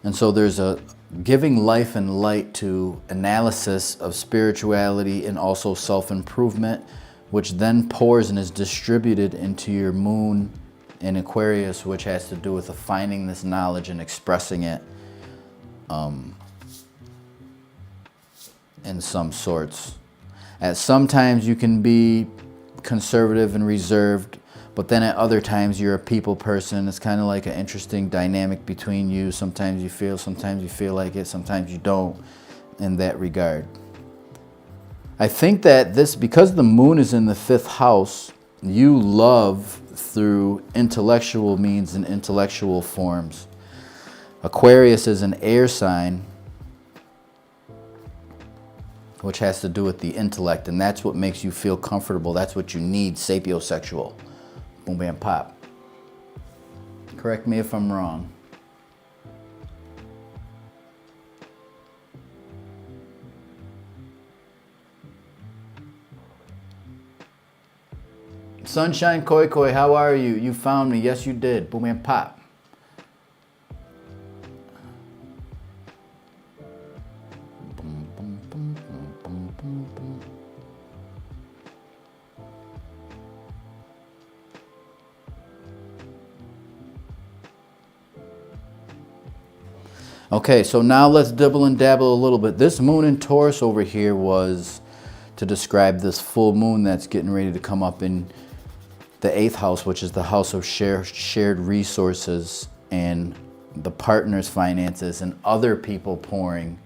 And so there's a giving life and light to analysis of spirituality and also self-improvement, which then pours and is distributed into your moon in Aquarius, which has to do with finding this knowledge and expressing it in some sorts. At some times you can be conservative and reserved, but then at other times you're a people person. It's kind of like an interesting dynamic between you. Sometimes you feel like it, sometimes you don't in that regard. I think that because the moon is in the 5th house, you love through intellectual means and intellectual forms. Aquarius is an air sign, which has to do with the intellect, and that's what makes you feel comfortable. That's what you need, sapiosexual. Boom, bam, pop. Correct me if I'm wrong. Sunshine Koi Koi, how are you? You found me. Yes, you did. Boom, bam, pop. Okay, so now let's dibble and dabble a little bit. This moon in Taurus over here was to describe this full moon that's getting ready to come up in the 8th house, which is the house of shared resources and the partner's finances and other people pouring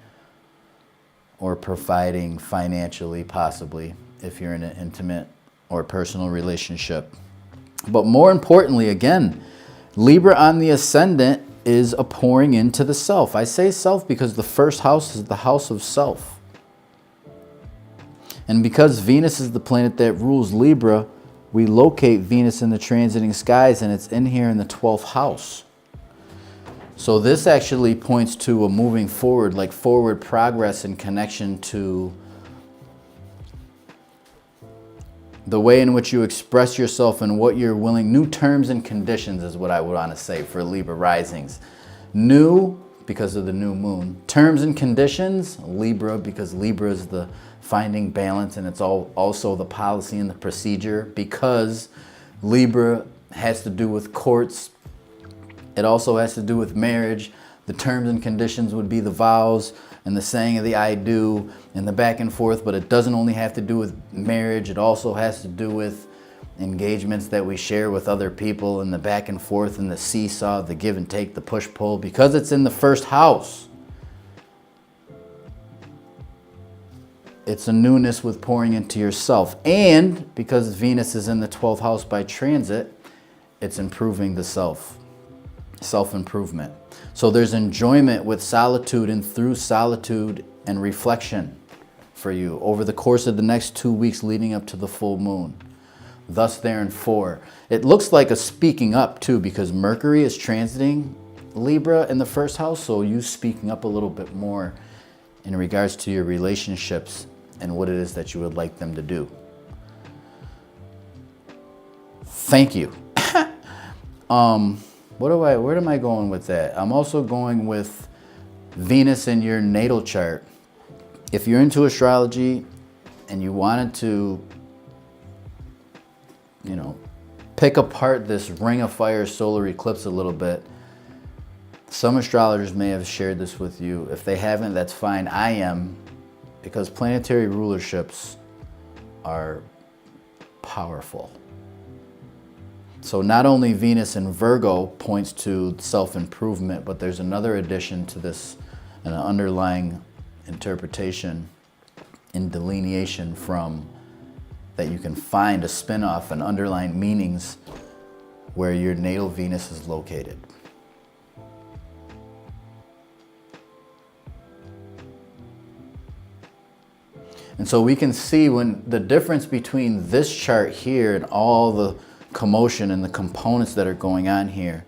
or providing financially, possibly, if you're in an intimate or personal relationship. But more importantly, again, Libra on the ascendant is a pouring into the self. I say self because the 1st house is the house of self. And because Venus is the planet that rules Libra, we locate Venus in the transiting skies, and it's in here in the 12th house. So this actually points to a moving forward, like forward progress in connection to the way in which you express yourself and what you're willing. New terms and conditions is what I would want to say for Libra risings. New, because of the new moon. Terms and conditions, Libra, because Libra is the finding balance, and it's also the policy and the procedure, because Libra has to do with courts. It also has to do with marriage. The terms and conditions would be the vows and the saying of the I do and the back and forth, but it doesn't only have to do with marriage. It also has to do with engagements that we share with other people, and the back and forth and the seesaw, the give and take, the push pull, because it's in the 1st house. It's a newness with pouring into yourself. And because Venus is in the 12th house by transit, it's improving the self. Self-improvement. So there's enjoyment with solitude and through solitude and reflection for you over the course of the next 2 weeks leading up to the full moon. Thus there in 4. It looks like a speaking up too, because Mercury is transiting Libra in the 1st house, so you speaking up a little bit more in regards to your relationships and what it is that you would like them to do. Thank you. Where am I going with that? I'm also going with Venus in your natal chart. If you're into astrology and you wanted to, pick apart this ring of fire solar eclipse a little bit, some astrologers may have shared this with you. If they haven't, that's fine. I am, because planetary rulerships are powerful. So not only Venus in Virgo points to self-improvement, but there's another addition to this, an underlying interpretation and delineation from that you can find a spin-off and underlying meanings where your natal Venus is located. And so we can see when the difference between this chart here and all the commotion and the components that are going on here,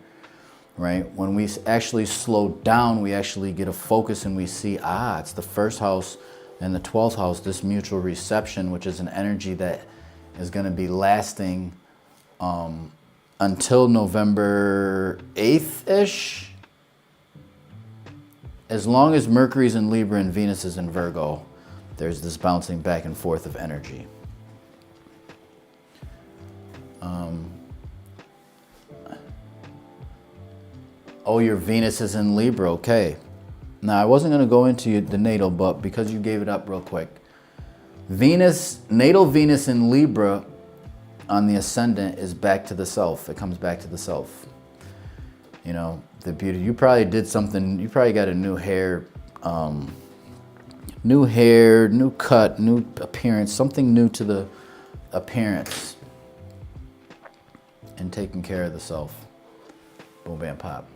right? When we actually slow down, we actually get a focus and we see, it's the first house and the 12th house, this mutual reception, which is an energy that is going to be lasting until November 8th-ish. As long as Mercury's in Libra and Venus is in Virgo, there's this bouncing back and forth of energy. Oh, your Venus is in Libra, okay. Now, I wasn't going to go into the natal, but because you gave it up real quick. Natal Venus in Libra on the ascendant is back to the self. It comes back to the self. The beauty. You probably did something, you probably got a new hair, new cut, new appearance, something new to the appearance and taking care of the self. Boom, bam, pop.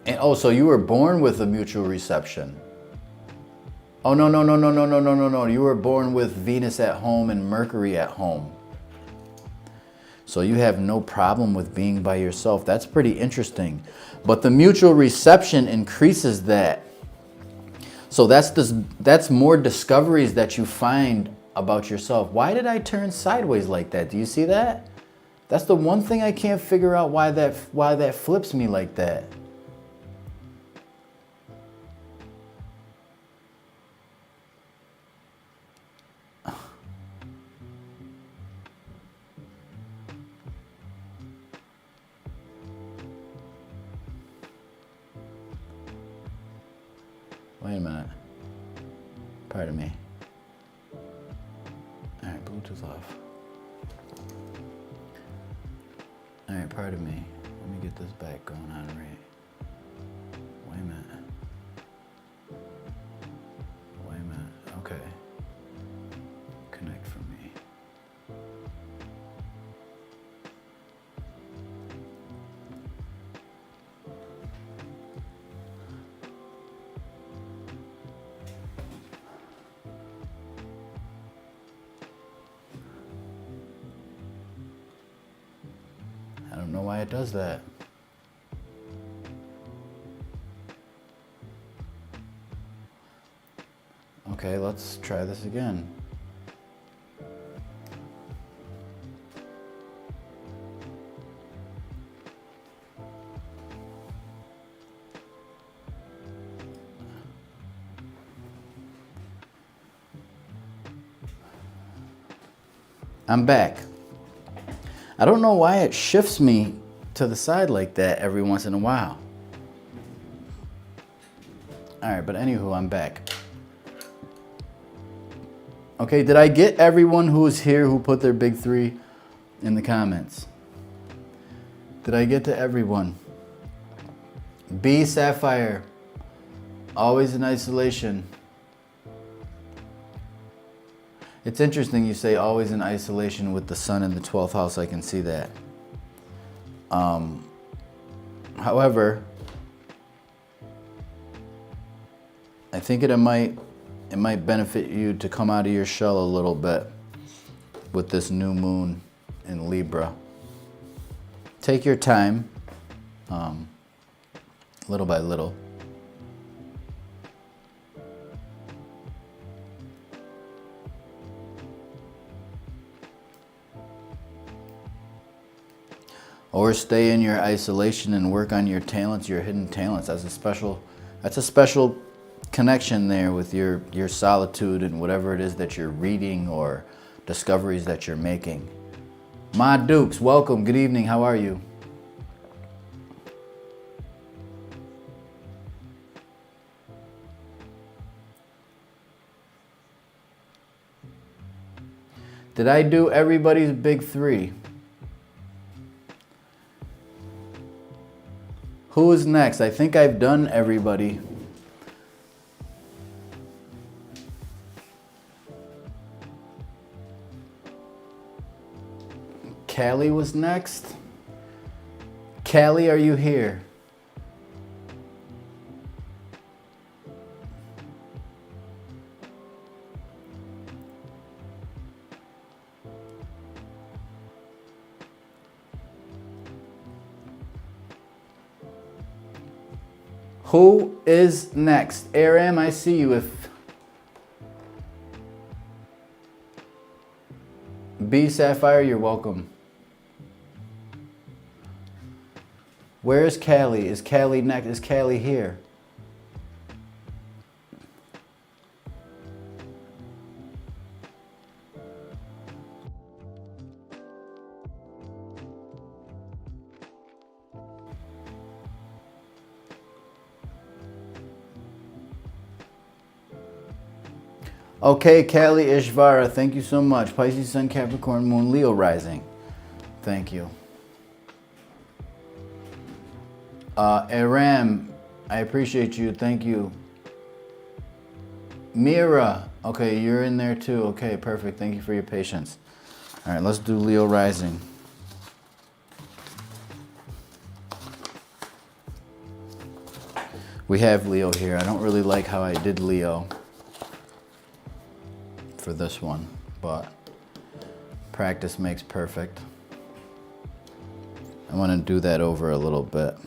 And so you were born with a mutual reception. Oh, no. You were born with Venus at home and Mercury at home. So you have no problem with being by yourself. That's pretty interesting. But the mutual reception increases that. So that's more discoveries that you find about yourself. Why did I turn sideways like that? Do you see that? That's the one thing I can't figure out why that flips me like that. Wait a minute. Pardon me. All right, Bluetooth off. All right, pardon me. Let me get this back going on right. Wait a minute. Okay. Connect for me. I don't know why it does that. Okay, let's try this again. I'm back. I don't know why it shifts me to the side like that every once in a while. All right, but anywho, I'm back. Okay, did I get everyone who was here who put their big 3 in the comments? Did I get to everyone? B Sapphire, always in isolation. It's interesting you say always in isolation with the sun in the 12th house. I can see that. However, I think it might benefit you to come out of your shell a little bit with this new moon in Libra. Take your time, little by little. Or stay in your isolation and work on your talents, your hidden talents. That's a special connection there with your solitude and whatever it is that you're reading or discoveries that you're making. Ma Dukes, welcome. Good evening. How are you? Did I do everybody's big three? Who is next? I think I've done everybody. Callie was next. Callie, are you here? Who is next? Aram, I see you. If B Sapphire, you're welcome. Where is Callie? Is Callie next? Is Callie here? Okay, Callie Ishvara, thank you so much. Pisces, Sun, Capricorn, Moon, Leo rising. Thank you. Aram, I appreciate you. Thank you. Mira, okay, you're in there too. Okay, perfect. Thank you for your patience. All right, let's do Leo rising. We have Leo here. I don't really like how I did Leo for this one, but practice makes perfect. I want to do that over a little bit.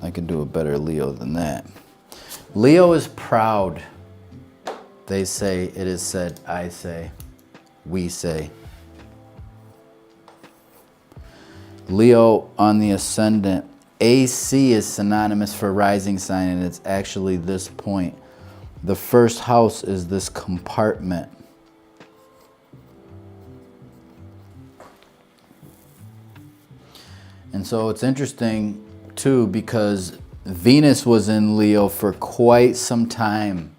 I can do a better Leo than that. Leo is proud. They say, it is said, I say, we say. Leo on the ascendant. AC is synonymous for rising sign, and it's actually this point. The first house is this compartment. And so it's interesting too, because Venus was in Leo for quite some time.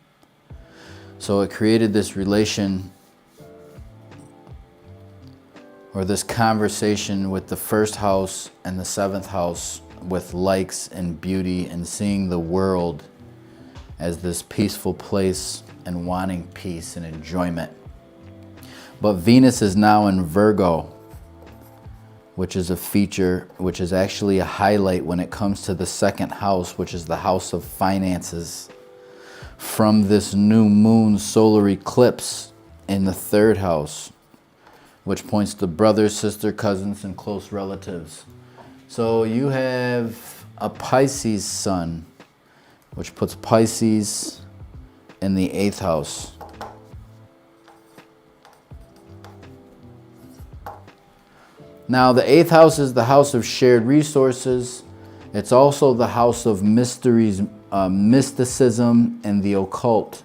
So it created this relation or this conversation with the first house and the seventh house with likes and beauty and seeing the world as this peaceful place and wanting peace and enjoyment. But Venus is now in Virgo, which is a feature, which is actually a highlight when it comes to the second house, which is the house of finances, from this new moon solar eclipse in the third house, which points to brothers, sister, cousins, and close relatives. So you have a Pisces sun, which puts Pisces in the 8th house. Now, the 8th house is the house of shared resources. It's also the house of mysteries, mysticism, and the occult.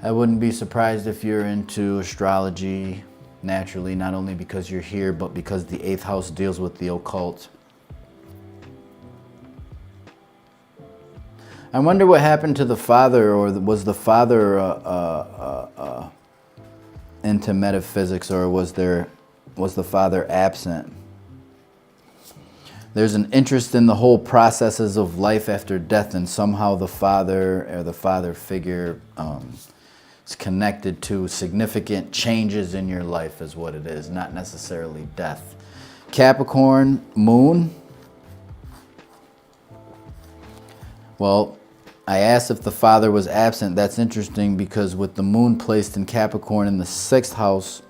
I wouldn't be surprised if you're into astrology naturally, not only because you're here, but because the 8th house deals with the occult. I wonder what happened to the father, or was the father into metaphysics, or was the father absent? There's an interest in the whole processes of life after death, and somehow the father or the father figure is connected to significant changes in your life is what it is, not necessarily death. Capricorn, moon. Well, I asked if the father was absent. That's interesting because with the moon placed in Capricorn in the 6th house,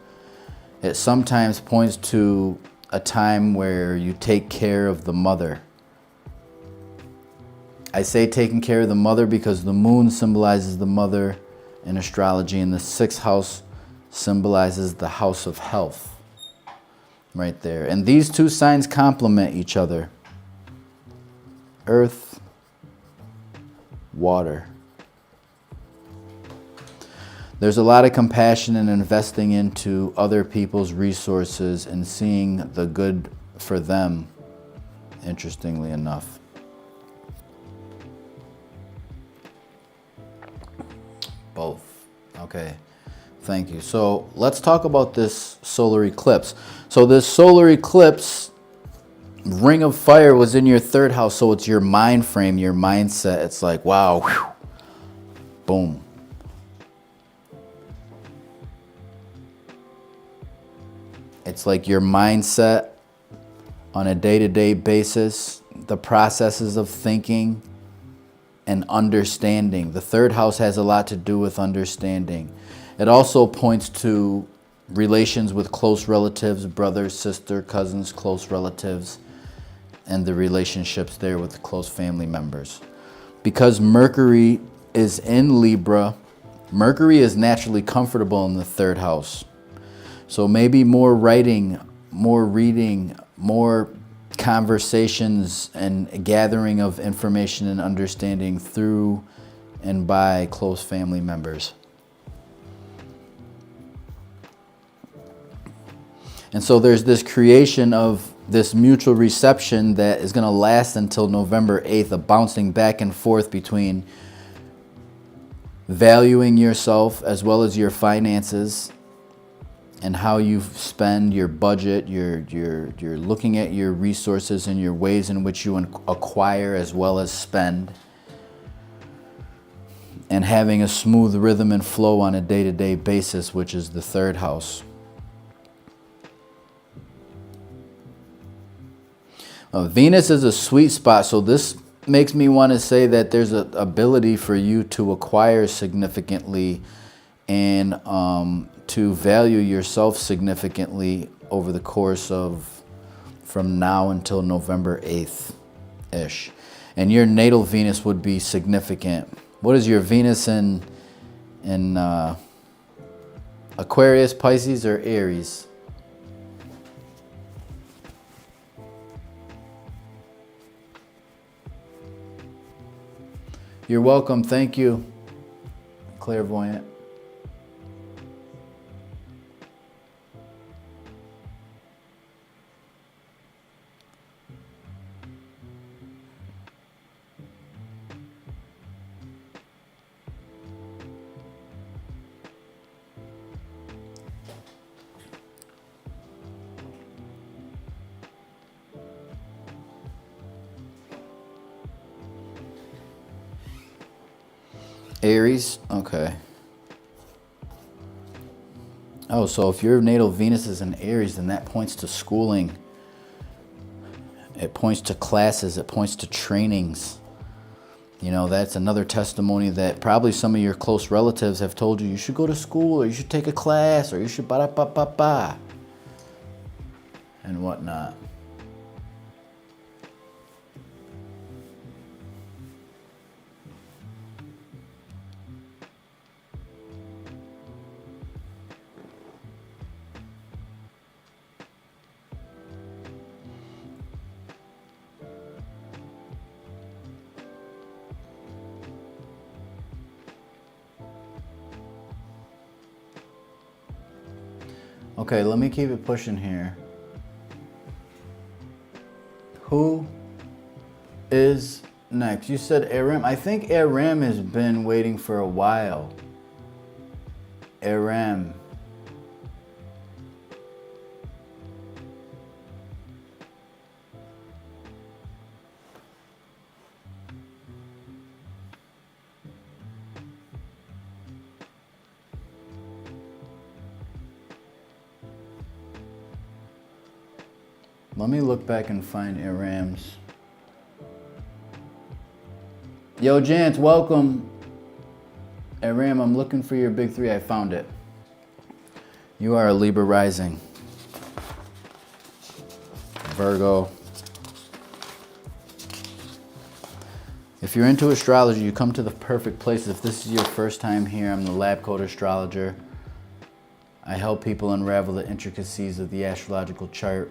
it sometimes points to a time where you take care of the mother. I say taking care of the mother because the moon symbolizes the mother in astrology, and the 6th house symbolizes the house of health. Right there. And these two signs complement each other. Earth, water. There's a lot of compassion in investing into other people's resources and seeing the good for them, interestingly enough. Both. Okay. Thank you. So let's talk about this solar eclipse. So this solar eclipse, ring of fire, was in your 3rd house. So it's your mind frame, your mindset. It's like, wow, whew, boom. It's like your mindset on a day-to-day basis, the processes of thinking and understanding. The 3rd house has a lot to do with understanding. It also points to relations with close relatives, brother, sister, cousins, close relatives, and the relationships there with close family members. Because Mercury is in Libra, Mercury is naturally comfortable in the 3rd house. So maybe more writing, more reading, more conversations and gathering of information and understanding through and by close family members. And so there's this creation of this mutual reception that is going to last until November 8th, a bouncing back and forth between valuing yourself as well as your finances and how you spend your budget. You're looking at your resources and your ways in which you acquire as well as spend, and having a smooth rhythm and flow on a day-to-day basis, which is the 3rd house. Venus is a sweet spot, so this makes me want to say that there's an ability for you to acquire significantly and to value yourself significantly over the course of from now until November 8th-ish. And your natal Venus would be significant. What is your Venus in Aquarius, Pisces, or Aries? You're welcome. Thank you, clairvoyant. Aries, okay. Oh, so if your natal Venus is in Aries, then that points to schooling. It points to classes. It points to trainings. You know, that's another testimony that probably some of your close relatives have told you should go to school, or you should take a class, or you should ba-da-ba-ba-ba, and whatnot. Okay, let me keep it pushing here. Who is next? You said Aram. I think Aram has been waiting for a while. Aram. Let me look back and find Aram's. Yo, Jance, welcome. Hey, Ram, I'm looking for your big three. I found it. You are a Libra rising. Virgo. If you're into astrology, you come to the perfect place. If this is your first time here, I'm the lab coat astrologer. I help people unravel the intricacies of the astrological chart.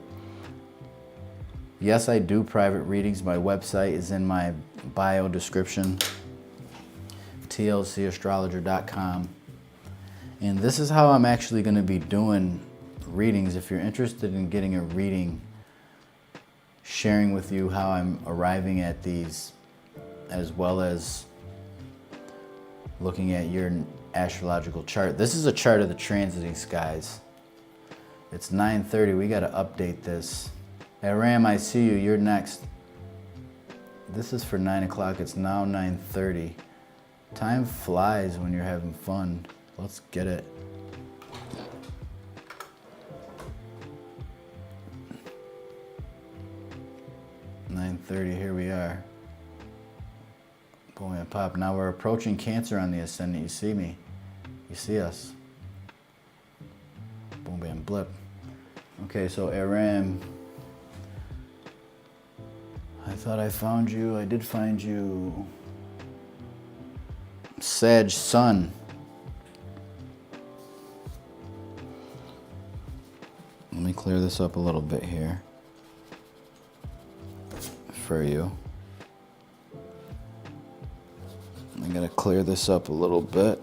Yes, I do private readings. My website is in my bio description, tlcastrologer.com. And this is how I'm actually going to be doing readings. If you're interested in getting a reading, sharing with you how I'm arriving at these, as well as looking at your astrological chart. This is a chart of the transiting skies. It's 9:30. We got to update this. Hey, Ram, I see you. You're next. This is for 9 o'clock. It's now 9:30. Time flies when you're having fun. Let's get it. Here we are. Boom and pop. Now we're approaching Cancer on the ascendant. You see me. You see us. Boom, bam, blip. Okay, so Aram. I thought I found you. I did find you. Sag Sun. Let me clear this up a little bit here for you. I gotta clear this up a little bit.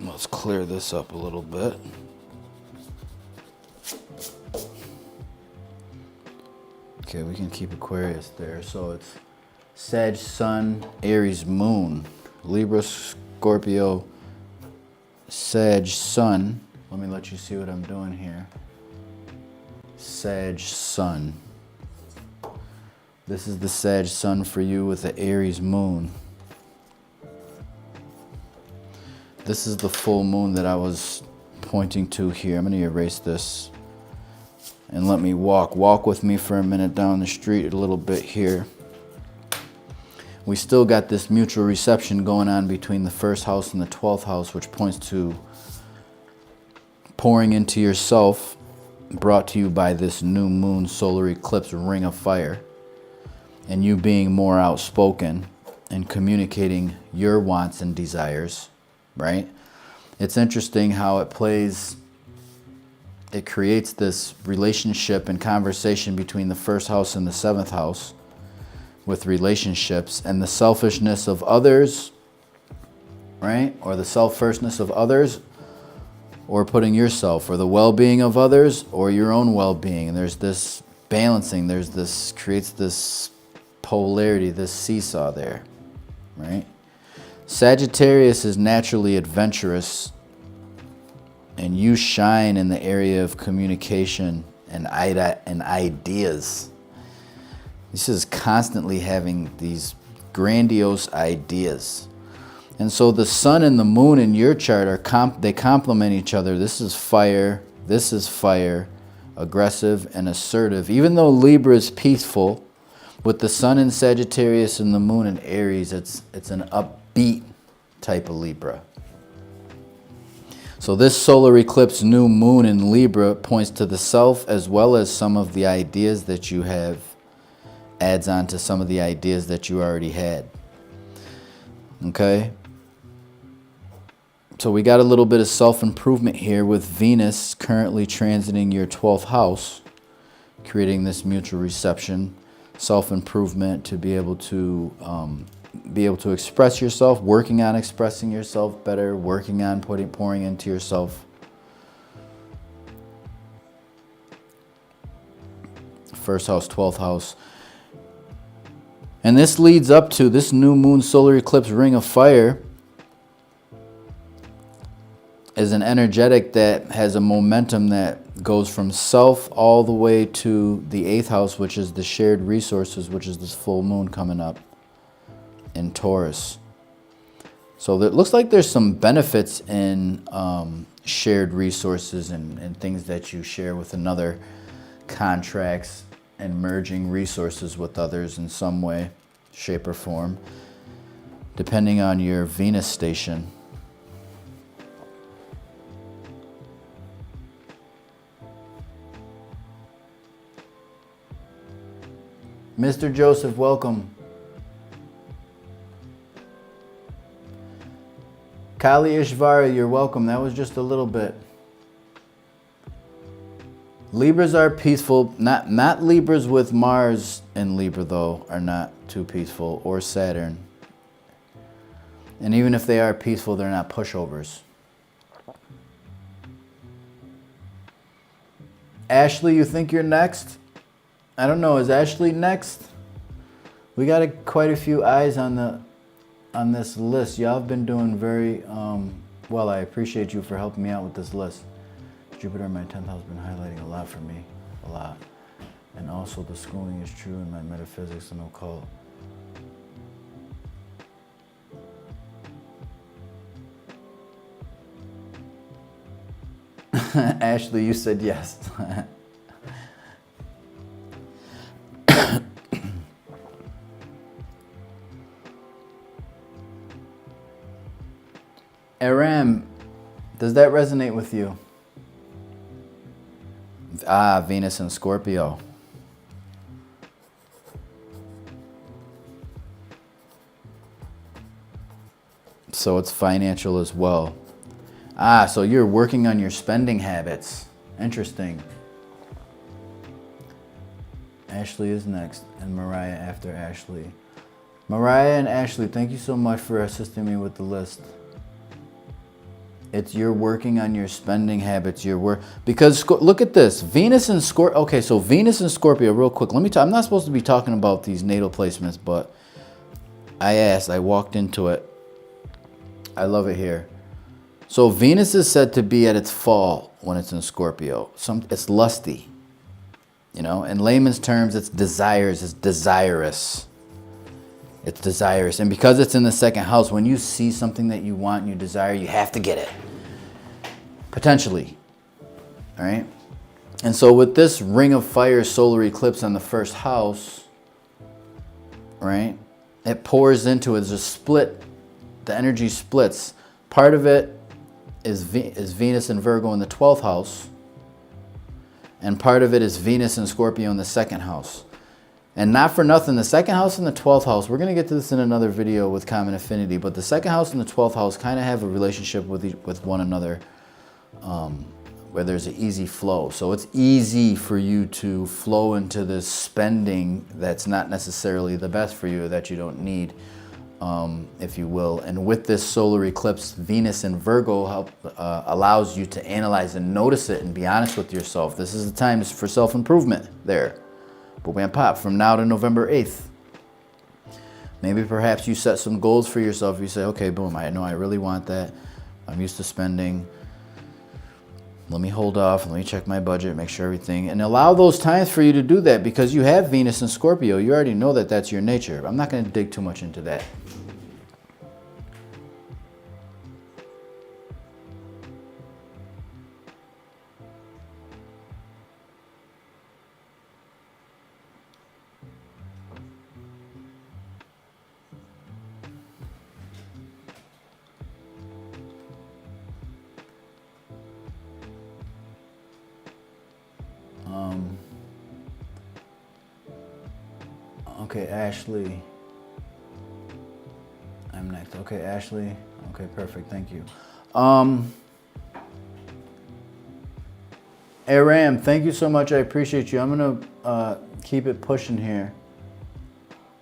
Let's clear this up a little bit. Okay, we can keep Aquarius there. So it's Sag Sun, Aries Moon, Libra, Scorpio, Sag Sun. Let me let you see what I'm doing here. Sag Sun. This is the Sag Sun for you with the Aries Moon. This is the full moon that I was pointing to here. I'm going to erase this and let me walk with me for a minute down the street a little bit here. We still got this mutual reception going on between the first house and the 12th house, which points to pouring into yourself, brought to you by this new moon solar eclipse ring of fire, and you being more outspoken and communicating your wants and desires, right? It's interesting how it plays, it creates this relationship and conversation between the first house and the 7th house with relationships and the selfishness of others, right? Or the self-firstness of others, or putting yourself, or the well-being of others, or your own well-being. And there's this balancing, there's this, creates this polarity, this seesaw there, right? Sagittarius is naturally adventurous, and you shine in the area of communication and ideas. This is constantly having these grandiose ideas. And so the sun and the moon in your chart they complement each other. This is fire, aggressive and assertive. Even though Libra is peaceful, with the sun in Sagittarius and the moon in Aries, it's an upbeat type of Libra. So this solar eclipse new moon in Libra points to the self, as well as some of the ideas that you have, adds on to some of the ideas that you already had. Okay? So we got a little bit of self-improvement here with Venus currently transiting your 12th house, creating this mutual reception, self-improvement to be able to express yourself, working on expressing yourself better, working on pouring into yourself. First house, 12th house. And this leads up to this new moon solar eclipse ring of fire is an energetic that has a momentum that goes from self all the way to the 8th house, which is the shared resources, which is this full moon coming up in Taurus. So it looks like there's some benefits in shared resources and things that you share with another, contracts, and merging resources with others in some way, shape, or form, depending on your Venus station. Mr. Joseph, welcome. Kali Ishvara, you're welcome. That was just a little bit. Libras are peaceful. Not Libras with Mars in Libra, though, are not too peaceful, or Saturn. And even if they are peaceful, they're not pushovers. Ashley, you think you're next? I don't know. Is Ashley next? We got quite a few eyes on this list. Y'all have been doing very well. I appreciate you for helping me out with this list. Jupiter in my 10th house has been highlighting a lot for me. A lot. And also the schooling is true in my metaphysics and occult. Ashley, you said yes. Aram, does that resonate with you? Ah, Venus and Scorpio. So it's financial as well. Ah, so you're working on your spending habits. Interesting. Ashley is next, and Mariah after Ashley. Mariah and Ashley, thank you so much for assisting me with the list. You're working on your spending habits. Because look at this, Venus and Scorpio. Okay, so Venus and Scorpio, real quick. Let me talk. I'm not supposed to be talking about these natal placements, but I walked into it. I love it here. So Venus is said to be at its fall when it's in Scorpio. It's lusty. You know, in layman's terms, it's desires. It's desirous. It's desirous. And because it's in the second house, when you see something that you want and you desire, you have to get it. Potentially. All right? And so with this ring of fire solar eclipse on the first house, right, it pours into it. There's a split. The energy splits. Part of it is Venus and Virgo in the 12th house. And part of it is Venus and Scorpio in the second house. And not for nothing, the second house and the 12th house, we're going to get to this in another video with common affinity, but the second house and the 12th house kind of have a relationship with one another where there's an easy flow. So it's easy for you to flow into this spending that's not necessarily the best for you, that you don't need, if you will. And with this solar eclipse, Venus in Virgo allows you to analyze and notice it and be honest with yourself. This is the time for self-improvement there. But wham pop, from now to November 8th. Maybe perhaps you set some goals for yourself. You say, okay, boom, I know I really want that. I'm used to spending. Let me hold off. Let me check my budget, make sure everything. And allow those times for you to do that because you have Venus and Scorpio. You already know that that's your nature. I'm not going to dig too much into that. Okay, Ashley. I'm next. Okay, Ashley. Okay, perfect. Thank you. Aram, thank you so much. I appreciate you. I'm going to keep it pushing here.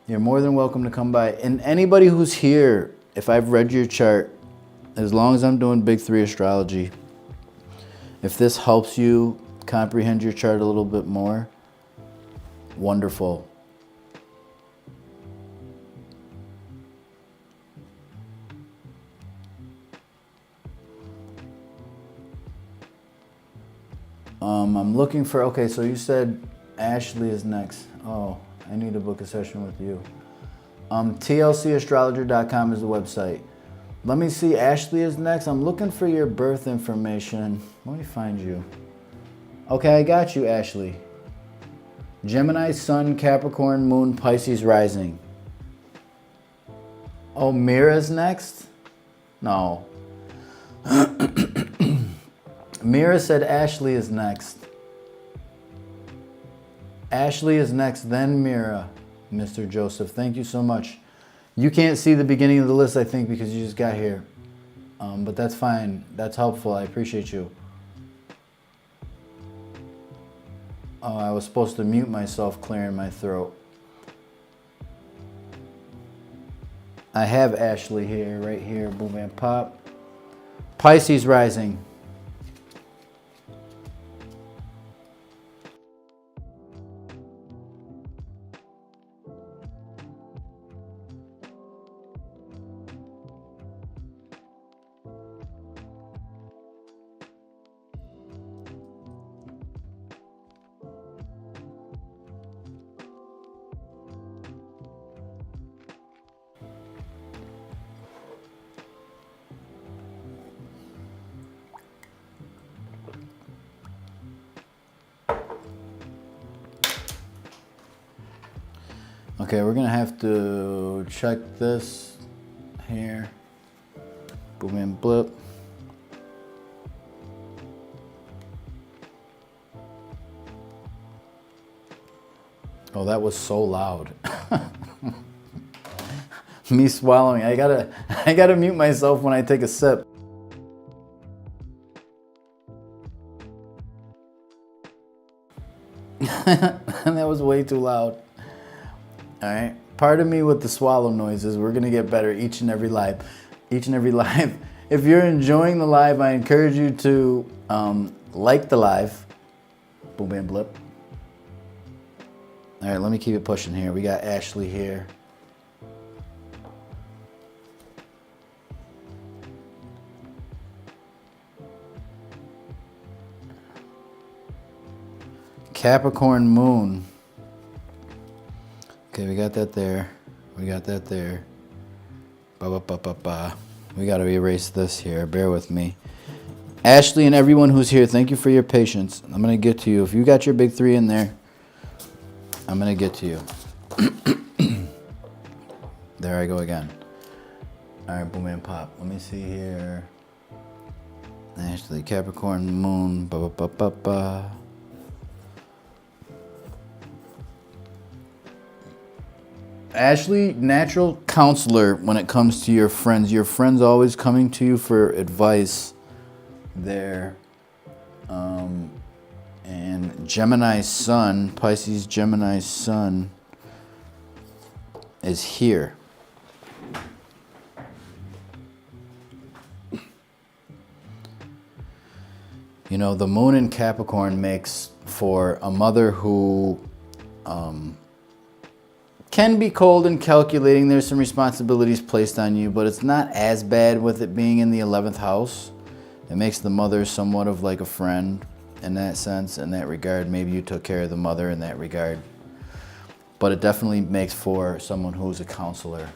You're more than welcome to come by. And anybody who's here, if I've read your chart, as long as I'm doing Big 3 astrology, if this helps you comprehend your chart a little bit more, wonderful. I'm looking for, okay, so you said Ashley is next. Oh, I need to book a session with you. TLCastrologer.com is the website. Let me see, Ashley is next. I'm looking for your birth information. Let me find you. Okay, I got you, Ashley. Gemini, Sun, Capricorn, Moon, Pisces, Rising. Oh, Mira's next? No. Mira said Ashley is next. Ashley is next, then Mira, Mr. Joseph. Thank you so much. You can't see the beginning of the list, I think, because you just got here. But that's fine. That's helpful. I appreciate you. Oh, I was supposed to mute myself, clearing my throat. I have Ashley here, right here. Boom and pop. Pisces rising. Okay, we're gonna have to check this here. Boom and blip. Oh, that was so loud. Me swallowing. I gotta mute myself when I take a sip. That was way too loud. All right. Pardon me with the swallow noises. We're gonna get better each and every live. Each and every live. If you're enjoying the live, I encourage you to like the live. Boom, bam, blip. All right, let me keep it pushing here. We got Ashley here. Capricorn moon. Okay, we got that there. We got that there. Ba ba ba ba ba. We got to erase this here. Bear with me. Ashley and everyone who's here, thank you for your patience. I'm going to get to you. If you got your big three in there, I'm going to get to you. There I go again. All right, boom and pop. Let me see here. Ashley, Capricorn moon. Ba ba ba ba ba. Ashley, natural counselor when it comes to your friends. Your friends always coming to you for advice there. And Gemini sun, Pisces Gemini sun is here. You know, the moon in Capricorn makes for a mother who can be cold and calculating. There's some responsibilities placed on you, but it's not as bad with it being in the 11th house. It makes the mother somewhat of like a friend in that sense, in that regard. Maybe you took care of the mother in that regard. But it definitely makes for someone who's a counselor.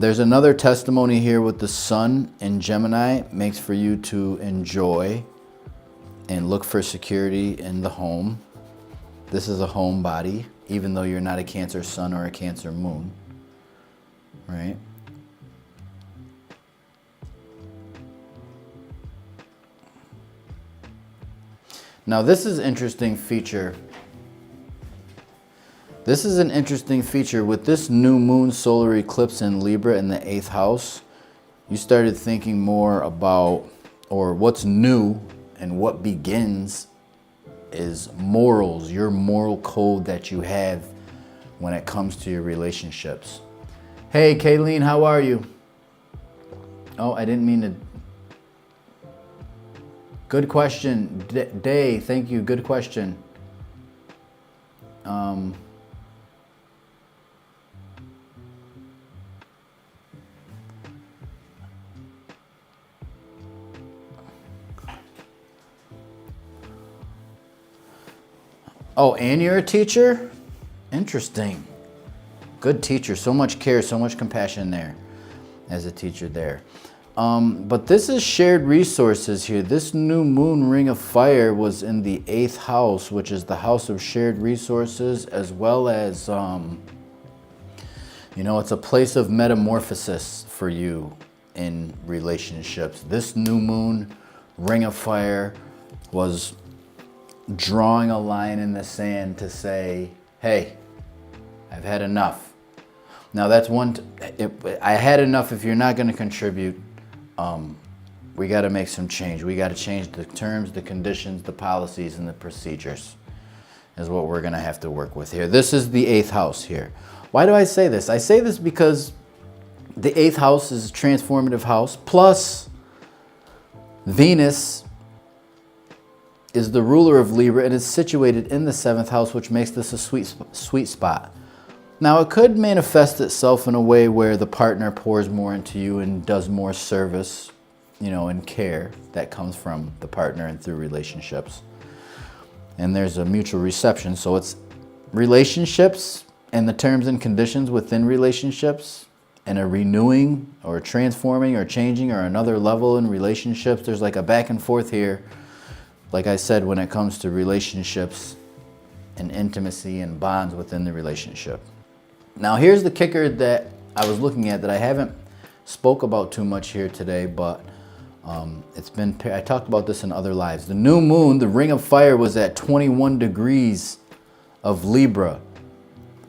There's another testimony here with the sun in Gemini. Makes for you to enjoy and look for security in the home. This is a home body, even though you're not a Cancer sun or a Cancer moon, right? Now this is an interesting feature. This is an interesting feature with this new moon solar eclipse in Libra in the 8th house. You started thinking more about, or what's new and what begins is morals, your moral code that you have when it comes to your relationships. Hey, Kayleen, how are you? Oh, I didn't mean to. Good question. Day, thank you. Good question. Oh, and you're a teacher? Interesting. Good teacher. So much care, so much compassion there as a teacher there. But this is shared resources here. This new moon ring of fire was in the 8th house, which is the house of shared resources, as well as, you know, it's a place of metamorphosis for you in relationships. This new moon ring of fire was drawing a line in the sand to say, hey, I've had enough. Now that's I had enough. If you're not going to contribute, we got to make some change. We got to change the terms, the conditions, the policies, and the procedures is what we're going to have to work with here. This is the 8th house here. Why do I say this? I say this because the 8th house is a transformative house, plus Venus is the ruler of Libra and is situated in the 7th house, which makes this a sweet spot. Now, it could manifest itself in a way where the partner pours more into you and does more service, you know, and care that comes from the partner and through relationships. And there's a mutual reception. So it's relationships and the terms and conditions within relationships, and a renewing or transforming or changing or another level in relationships. There's like a back and forth here, like I said, when it comes to relationships and intimacy and bonds within the relationship. Now here's the kicker that I was looking at that I haven't spoke about too much here today, but I talked about this in other lives. The new moon, the ring of fire, was at 21 degrees of Libra,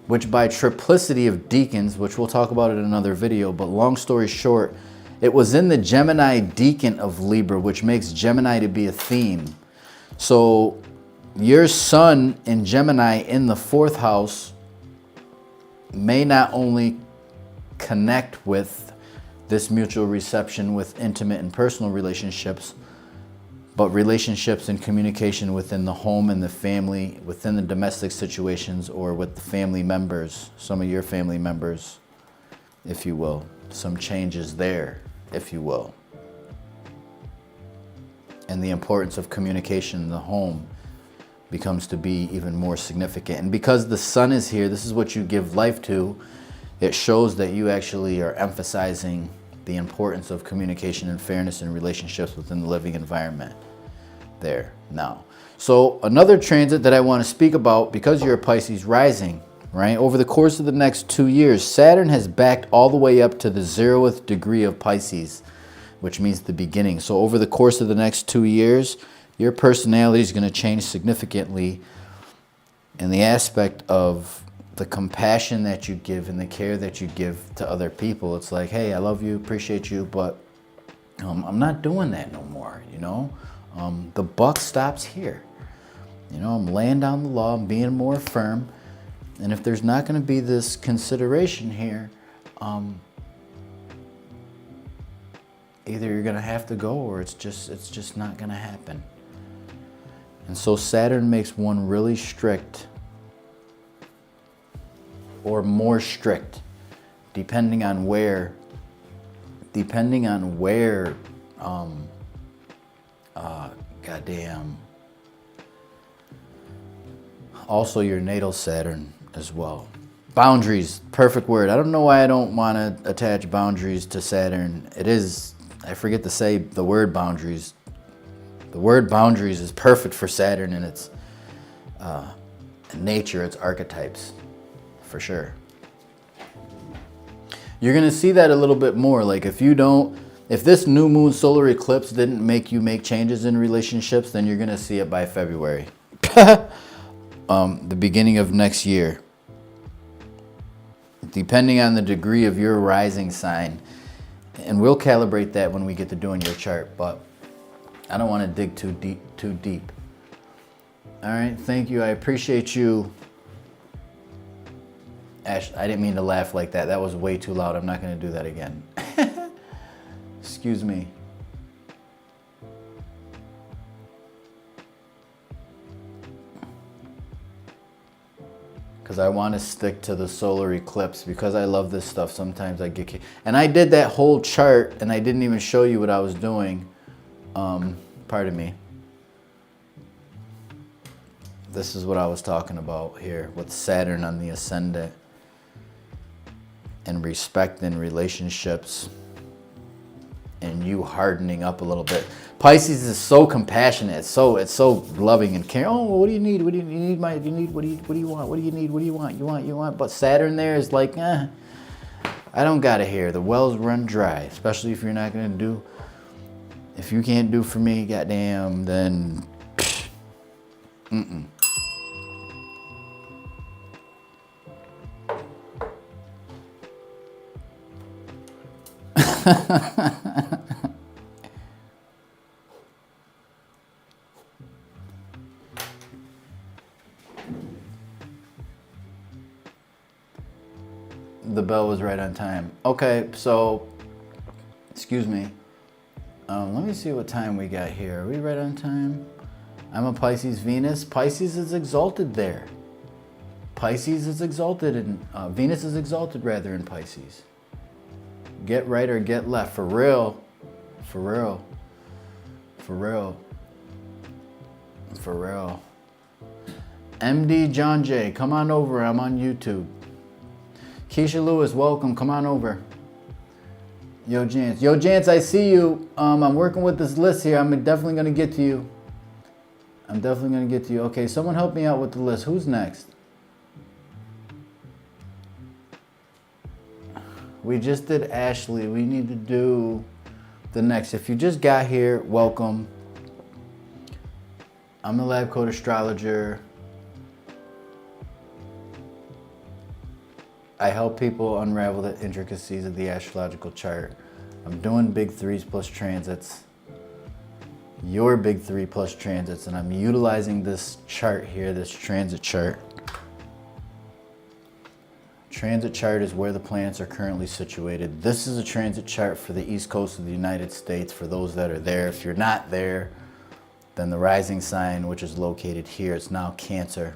which by triplicity of deacons, which we'll talk about in another video, but long story short, it was in the Gemini decan of Libra, which makes Gemini to be a theme. So your sun in Gemini in the 4th house may not only connect with this mutual reception with intimate and personal relationships, but relationships and communication within the home and the family, within the domestic situations, or with the family members, some of your family members, if you will. Some changes there, if you will. And the importance of communication in the home becomes to be even more significant. And because the sun is here, this is what you give life to, it shows that you actually are emphasizing the importance of communication and fairness in relationships within the living environment there now. So another transit that I want to speak about, because you're a Pisces rising, right? Over the course of the next 2 years, Saturn has backed all the way up to the 0th degree of Pisces, which means the beginning. So over the course of the next 2 years, your personality is going to change significantly in the aspect of the compassion that you give and the care that you give to other people. It's like, hey, I love you, appreciate you, but I'm not doing that no more, you know? The buck stops here. You know, I'm laying down the law, I'm being more firm, and if there's not going to be this consideration here, either you're going to have to go or it's just not going to happen. And so Saturn makes one really strict or more strict, depending on where also your natal Saturn as well. Boundaries, perfect word. I don't know why I don't want to attach boundaries to Saturn. It is, I forget to say the word boundaries. The word boundaries is perfect for Saturn and its nature, its archetypes, for sure. You're going to see that a little bit more. Like if this new moon solar eclipse didn't make you make changes in relationships, then you're going to see it by February. The beginning of next year. Depending on the degree of your rising sign. And we'll calibrate that when we get to doing your chart, but I don't want to dig too deep. All right, thank you. I appreciate you. Ash, I didn't mean to laugh like that. That was way too loud. I'm not going to do that again. Excuse me. Because I want to stick to the solar eclipse, because I love this stuff. Sometimes I get... And I did that whole chart and I didn't even show you what I was doing. Pardon me. This is what I was talking about here with Saturn on the ascendant and respect in relationships and you hardening up a little bit. Pisces is so compassionate. It's so loving and caring. Oh, what do you need? What do you need? What do you want? What do you need? What do you want? You want. But Saturn there is like, I don't got it here. The wells run dry, especially if you're not gonna do. If you can't do for me, goddamn, then. The bell was right on time. Okay, so, excuse me. Let me see what time we got here. Are we right on time? I'm a Pisces Venus. Pisces is exalted there. Pisces is exalted, and Venus is exalted rather in Pisces. Get right or get left, for real. For real. For real. For real. MD John J, come on over. I'm on YouTube. Keisha Lewis, welcome. Come on over. Yo, Jance. Yo, Jance, I see you. I'm working with this list here. I'm definitely going to get to you. Okay, someone help me out with the list. Who's next? We just did Ashley. We need to do the next. If you just got here, welcome. I'm the Lab Coat Astrologer. I help people unravel the intricacies of the astrological chart. I'm doing big 3s plus transits. Your big 3 plus transits, and I'm utilizing this chart here, this transit chart. Transit chart is where the planets are currently situated. This is a transit chart for the East Coast of the United States for those that are there. If you're not there, then the rising sign, which is located here, it's now Cancer.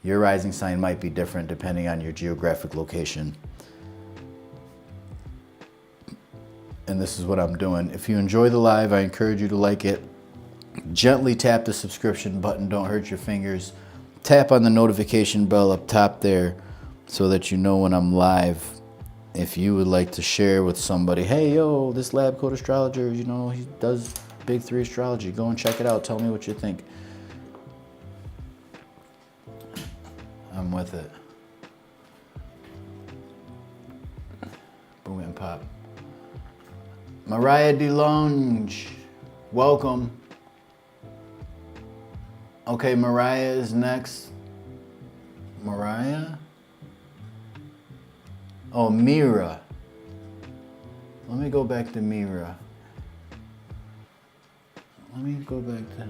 Your rising sign might be different depending on your geographic location. And this is what I'm doing. If you enjoy the live, I encourage you to like it. Gently tap the subscription button, don't hurt your fingers. Tap on the notification bell up top there so that you know when I'm live. If you would like to share with somebody, hey, yo, this Lab Coat Astrologer, you know, he does big 3 astrology. Go and check it out. Tell me what you think. I'm with it. Boom and pop. Mariah DeLonge, welcome. Okay, Mariah is next. Mariah? Oh, Mira. Let me go back to Mira. Let me go back to...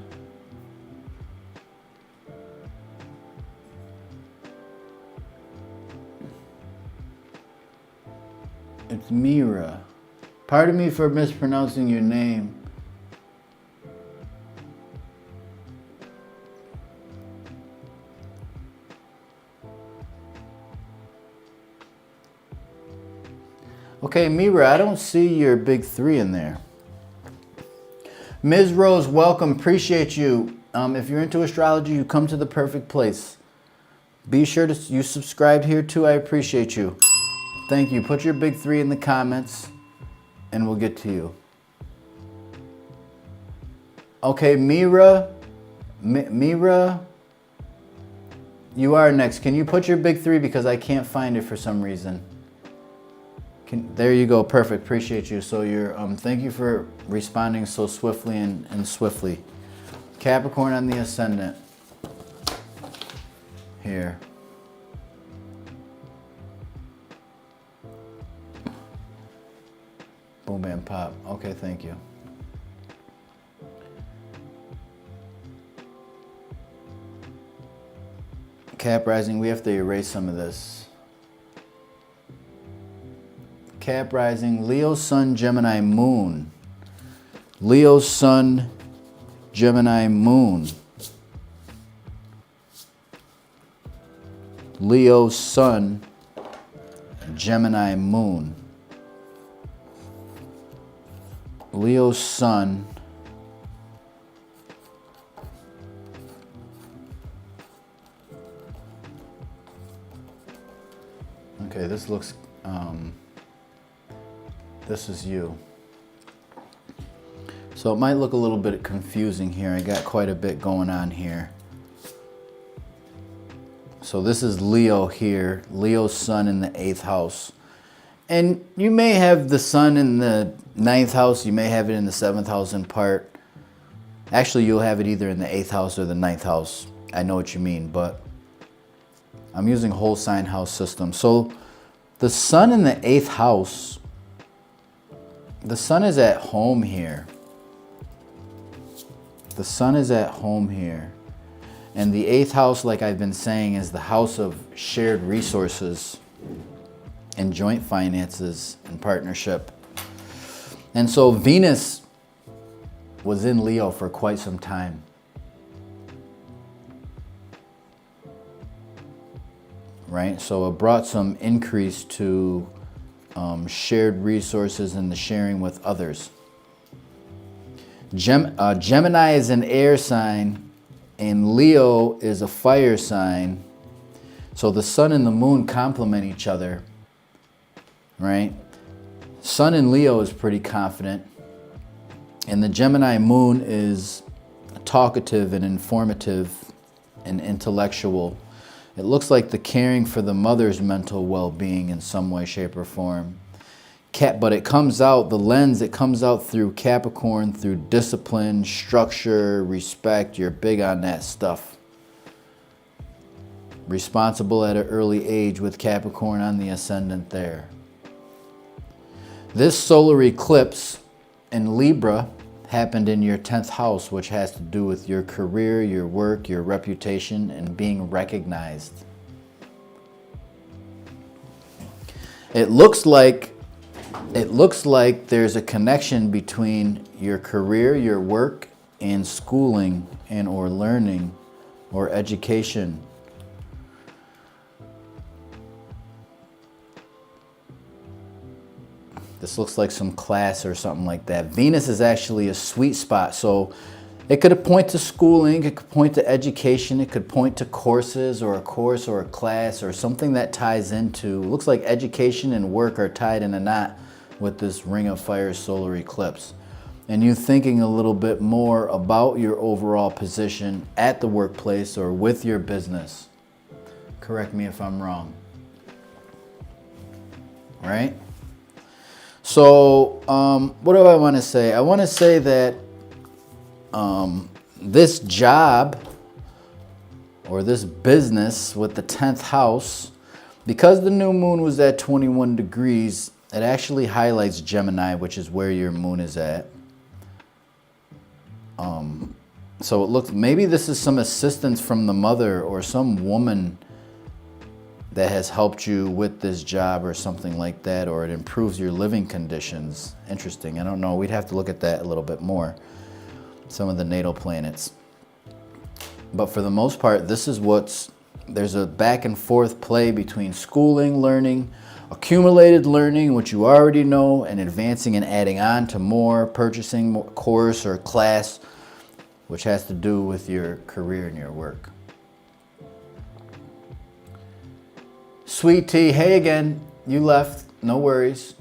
It's Mira. Pardon me for mispronouncing your name. Okay, Mira, I don't see your big 3 in there. Ms. Rose, welcome. Appreciate you. If you're into astrology, you come to the perfect place. Be sure to you subscribed here too. I appreciate you. Thank you. Put your big 3 in the comments and we'll get to you. Okay, Mira, you are next. Can you put your big 3 because I can't find it for some reason. There you go. Perfect. Appreciate you. So you're thank you for responding so swiftly and swiftly. Capricorn on the ascendant. Here. Boom, bam, pop. Okay, thank you. Cap rising, we have to erase some of this. Cap rising, Leo, Sun, Gemini, Moon. Leo, Sun, Gemini, Moon. Leo, Sun, Gemini, Moon. Leo, Sun. Okay, this looks This is you. So it might look a little bit confusing here. I got quite a bit going on here. So this is Leo here, Leo's sun in the 8th house. And you may have the sun in the 9th house, you may have it in the 7th house in part. Actually, you'll have it either in the 8th house or the 9th house. I know what you mean, but I'm using whole sign house system. So the sun in the 8th house, the sun is at home here. The sun is at home here. And the 8th house, like I've been saying, is the house of shared resources and joint finances and partnership. And so Venus was in Leo for quite some time. Right? So it brought some increase to shared resources and the sharing with others. Gemini is an air sign and Leo is a fire sign. So the sun and the moon complement each other, right? Sun in Leo is pretty confident, and the Gemini moon is talkative and informative and intellectual. It looks like the caring for the mother's mental well-being in some way, shape, or form. But it comes out, the lens, it comes out through Capricorn, through discipline, structure, respect. You're big on that stuff. Responsible at an early age with Capricorn on the ascendant there. This solar eclipse in Libra happened in your 10th house, which has to do with your career, your work, your reputation, and being recognized. It looks like there's a connection between your career, your work, and schooling and or learning or education. This looks like some class or something like that. Venus is actually a sweet spot. So it could point to schooling, it could point to education, it could point to courses or a course or a class or something that ties into, looks like education and work are tied in a knot with this Ring of Fire solar eclipse. And you thinking a little bit more about your overall position at the workplace or with your business. Correct me if I'm wrong. Right? So, what do I want to say? I want to say that this job or this business with the 10th house, because the new moon was at 21 degrees, it actually highlights Gemini, which is where your moon is at. So it looks, maybe this is some assistance from the mother or some woman that has helped you with this job or something like that, or it improves your living conditions. Interesting. I don't know. We'd have to look at that a little bit more. Some of the natal planets. But for the most part, this is there's a back and forth play between schooling, learning, accumulated learning, which you already know, and advancing and adding on to more, purchasing more course or class, which has to do with your career and your work. Sweet Tea, hey again, you left, no worries.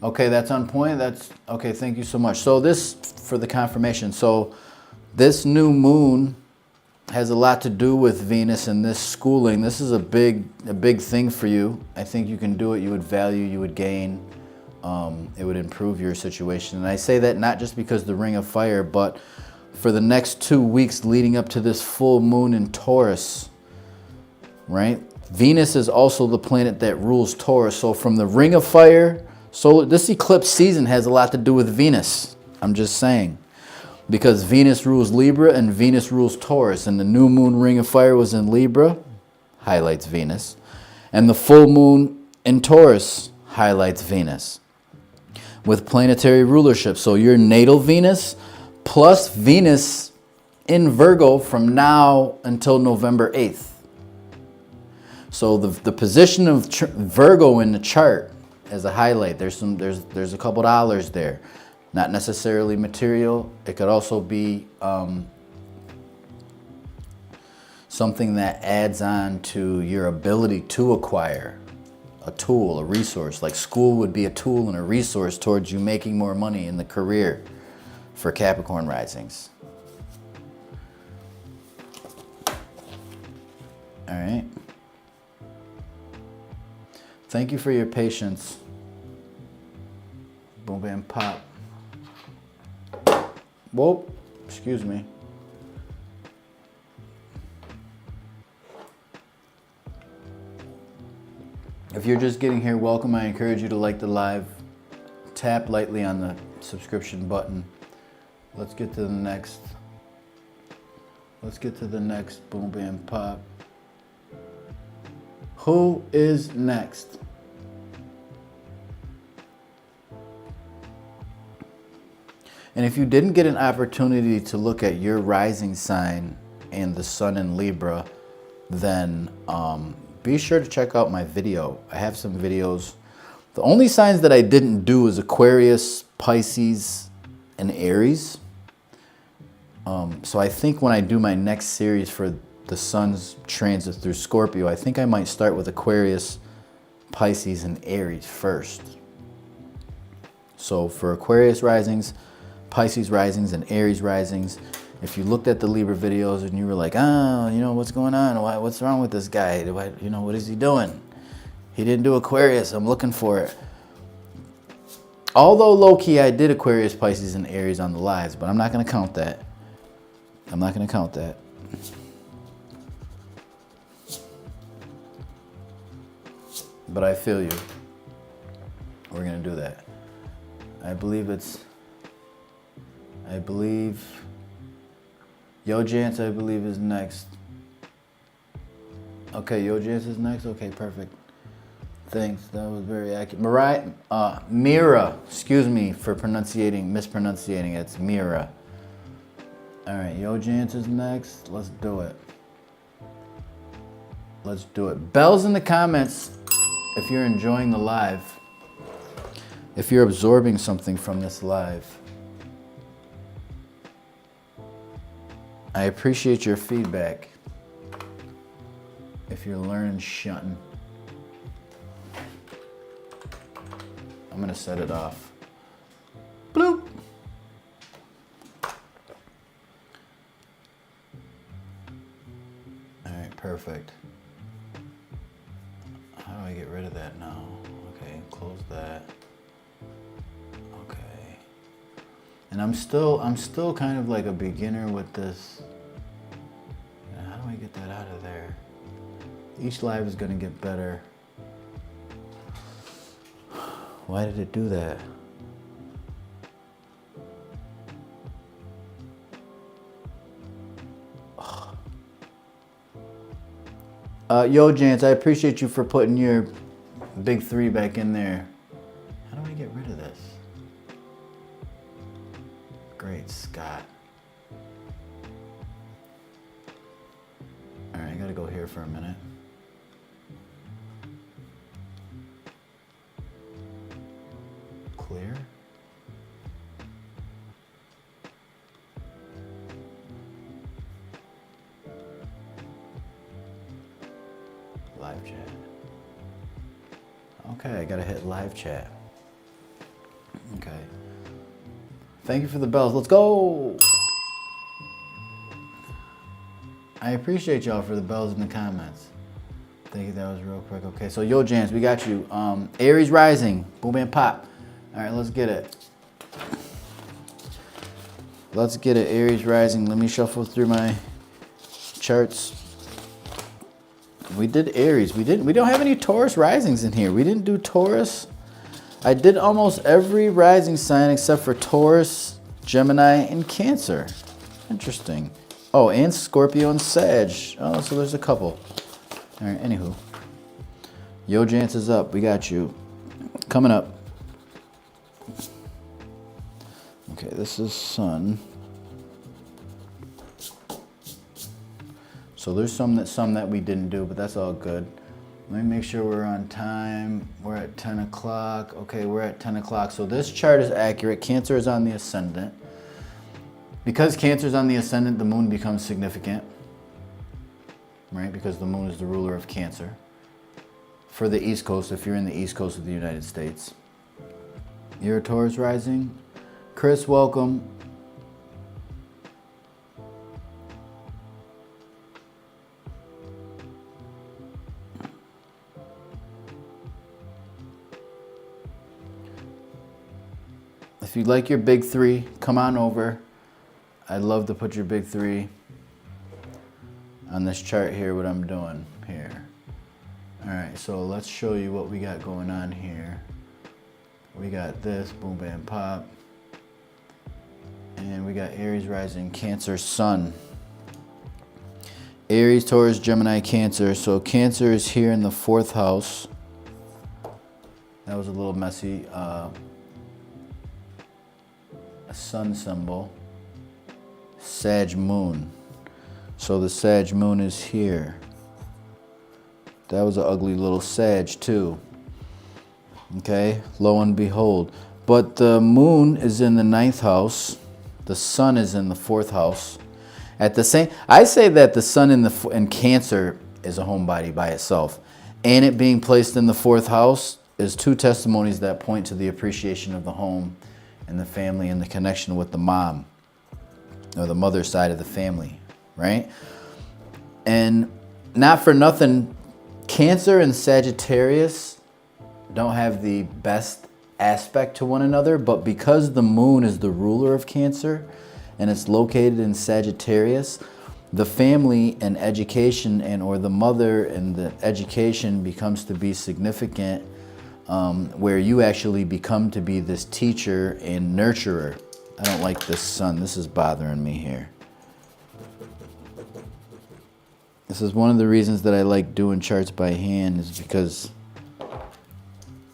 Okay, that's on point. That's okay, thank you so much. So this, for the confirmation, so this new moon has a lot to do with Venus and this schooling. This is a big thing for you. I think you can do it, you would value, you would gain, it would improve your situation. And I say that not just because the Ring of Fire, but for the next 2 weeks leading up to this full moon in Taurus, right? Venus is also the planet that rules Taurus. So from the Ring of Fire, so this eclipse season has a lot to do with Venus. I'm just saying. Because Venus rules Libra and Venus rules Taurus. And the new moon Ring of Fire was in Libra, highlights Venus. And the full moon in Taurus highlights Venus. With planetary rulership. So your natal Venus plus Venus in Virgo from now until November 8th. So the position of Virgo in the chart as a highlight, there's a couple dollars there. Not necessarily material. It could also be something that adds on to your ability to acquire a tool, a resource. Like school would be a tool and a resource towards you making more money in the career for Capricorn risings. All right. Thank you for your patience. Boom, bam, pop. Whoa, excuse me. If you're just getting here, welcome. I encourage you to like the live. Tap lightly on the subscription button. Let's get to the next. Let's get to the next boom, bam, pop. Who is next? And if you didn't get an opportunity to look at your rising sign and the sun in Libra, then be sure to check out my video. I have some videos. The only signs that I didn't do is Aquarius, Pisces, and Aries. So I think when I do my next series for the sun's transit through Scorpio, I think I might start with Aquarius, Pisces, and Aries first. So for Aquarius risings, Pisces risings, and Aries risings, if you looked at the Libra videos and you were like, oh, you know, what's going on? What's wrong with this guy? What is he doing? He didn't do Aquarius. I'm looking for it. Although low-key, I did Aquarius, Pisces, and Aries on the lives, but I'm not going to count that. I'm not going to count that. But I feel you. We're going to do that. I believe Yo Jance, I believe, is next. Okay, Yo Jance is next? Okay, perfect. Thanks, that was very accurate. Mira, excuse me for mispronouncing. It's Mira. All right, Yo Jance is next. Let's do it. Let's do it. Bells in the comments if you're enjoying the live. If you're absorbing something from this live. I appreciate your feedback. If you're learning shunting. I'm gonna set it off. Bloop. All right, perfect. How do I get rid of that now? Okay, close that. Okay. And I'm still kind of like a beginner with this. How do I get that out of there? Each live is gonna get better. Why did it do that? Yo, Jance, I appreciate you for putting your big 3 back in there. How do I get rid of this? Great Scott. All right, I gotta go here for a minute. Clear. Live chat. Okay, I gotta hit live chat. Okay. Thank you for the bells. Let's go. I appreciate y'all for the bells in the comments. Thank you. That was real quick. Okay, so Yo Jans, we got you. Aries rising. Boom, bam, pop. All right, let's get it. Let's get it. Aries rising. Let me shuffle through my charts. We did Aries. We don't have any Taurus risings in here. We didn't do Taurus. I did almost every rising sign except for Taurus, Gemini, and Cancer. Interesting. Oh, and Scorpio and Sag. Oh, so there's a couple. All right, anywho. Yo Jance is up. We got you. Coming up. Okay, this is Sun. So there's some that we didn't do, but that's all good. Let me make sure we're on time. We're at 10 o'clock. Okay, we're at 10 o'clock. So this chart is accurate. Cancer is on the ascendant. Because Cancer is on the ascendant, the moon becomes significant. right? Because the moon is the ruler of Cancer. For the East Coast, if you're in the East Coast of the United States. You're a Taurus rising. Chris, welcome. If you like your big three, come on over. I'd love to put your big three on this chart here, what I'm doing here. All right, so let's show you what we got going on here. We got this, boom, bam, pop. And we got Aries rising, Cancer, Sun. Aries, Taurus, Gemini, Cancer. So Cancer is here in the 4th house. That was a little messy. A sun symbol. Sag moon. So the Sag moon is here. That was an ugly little Sag too. Okay, lo and behold. But the moon is in the 9th house. The sun is in the 4th house. At the same, I say that the sun in Cancer is a homebody by itself. And it being placed in the 4th house is 2 testimonies that point to the appreciation of the home and the family and the connection with the mom or the mother side of the family, right? And not for nothing, Cancer and Sagittarius don't have the best aspect to one another, but because the moon is the ruler of Cancer and it's located in Sagittarius, the family and education and or the mother and the education becomes to be significant, where you actually become to be this teacher and nurturer. I don't like this sun. This is bothering me here. This is one of the reasons that I like doing charts by hand, is because,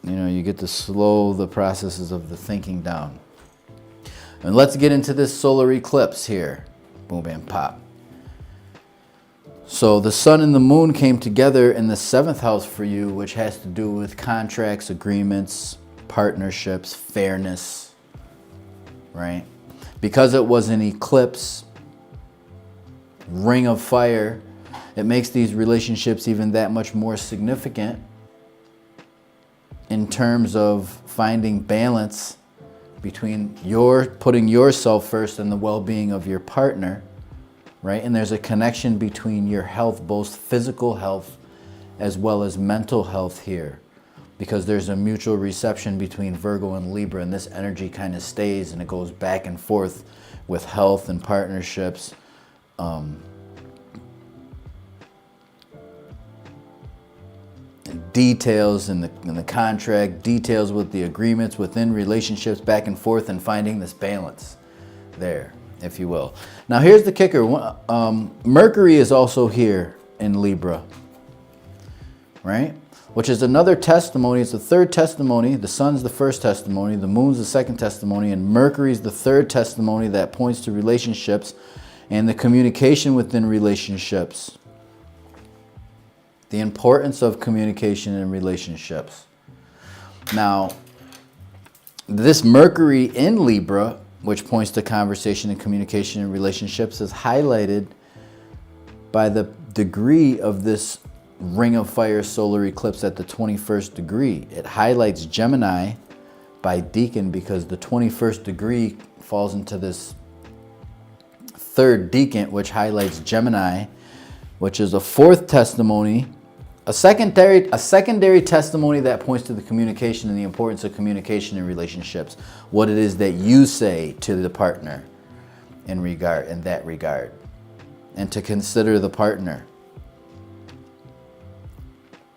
you know, you get to slow the processes of the thinking down. And let's get into this solar eclipse here. Boom, bam, pop. So the sun and the moon came together in the 7th house for you, which has to do with contracts, agreements, partnerships, fairness, right? Because it was an eclipse, ring of fire, it makes these relationships even that much more significant in terms of finding balance between putting yourself first and the well-being of your partner, right? And there's a connection between your health, both physical health as well as mental health here, because there's a mutual reception between Virgo and Libra, and this energy kind of stays and it goes back and forth with health and partnerships. Details in the contract, details with the agreements within relationships, back and forth, and finding this balance there, if you will. Now here's the kicker. Mercury is also here in Libra, right? Which is another testimony. It's the 3rd testimony. The sun's the 1st testimony, the moon's the 2nd testimony, and Mercury's the 3rd testimony that points to relationships and the communication within relationships. The importance of communication in relationships. Now, this Mercury in Libra, which points to conversation and communication in relationships, is highlighted by the degree of this ring of fire solar eclipse at the 21st degree. It highlights Gemini by decan because the 21st degree falls into this 3rd decan, which highlights Gemini, which is a 4th testimony, a secondary testimony that points to the communication and the importance of communication in relationships. What it is that you say to the partner in that regard, and to consider the partner.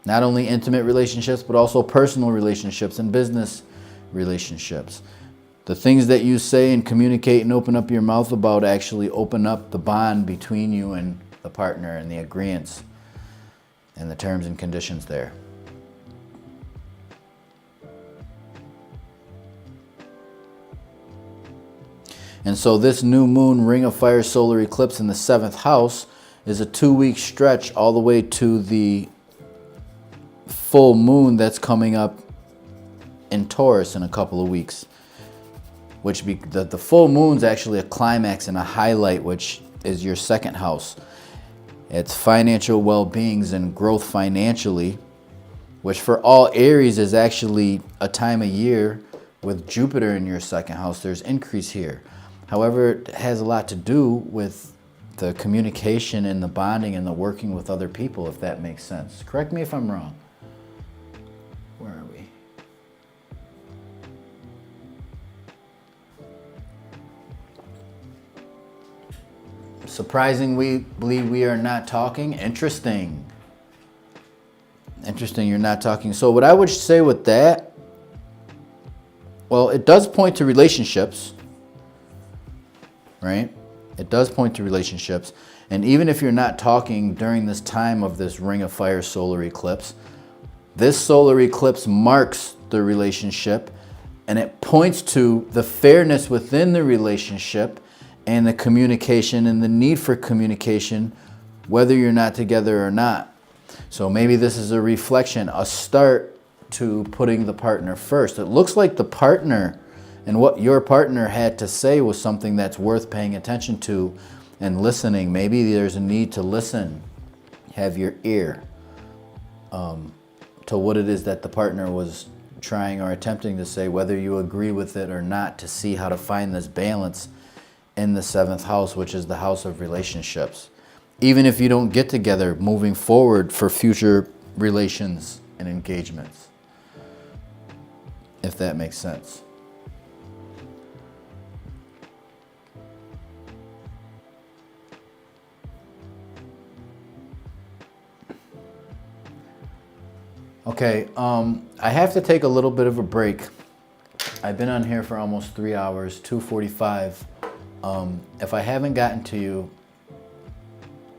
Not only intimate relationships, but also personal relationships and business relationships. The things that you say and communicate and open up your mouth about actually open up the bond between you and the partner and the agreements and the terms and conditions there. And so this new moon ring of fire solar eclipse in the 7th house is a 2-week stretch all the way to the full moon that's coming up in Taurus in a couple of weeks. The full moon's actually a climax and a highlight, which is your 2nd house. It's financial well-beings and growth financially, which for all Aries is actually a time of year with Jupiter in your second house. There's increase here. However, it has a lot to do with the communication and the bonding and the working with other people, if that makes sense. Correct me if I'm wrong. Where are we? Surprisingly, we are not talking. Interesting. Interesting, you're not talking. So what I would say with that, well, it does point to relationships, right? It does point to relationships. And even if you're not talking during this time of this Ring of Fire solar eclipse, this solar eclipse marks the relationship, and it points to the fairness within the relationship and the communication and the need for communication, whether you're not together or not. So maybe this is a reflection, a start to putting the partner first. It looks like the partner and what your partner had to say was something that's worth paying attention to and listening. Maybe there's a need to listen, have your ear to what it is that the partner was trying or attempting to say, whether you agree with it or not, to see how to find this balance in the seventh house, which is the house of relationships. Even if you don't get together, moving forward for future relations and engagements, if that makes sense. Okay, I have to take a little bit of a break. I've been on here for almost 3 hours, 2:45. If I haven't gotten to you,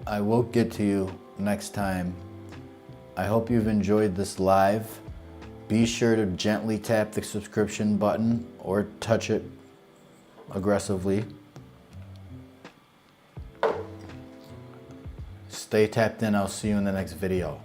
I will get to you next time. I hope you've enjoyed this live. Be sure to gently tap the subscription button or touch it aggressively. Stay tapped in. I'll see you in the next video.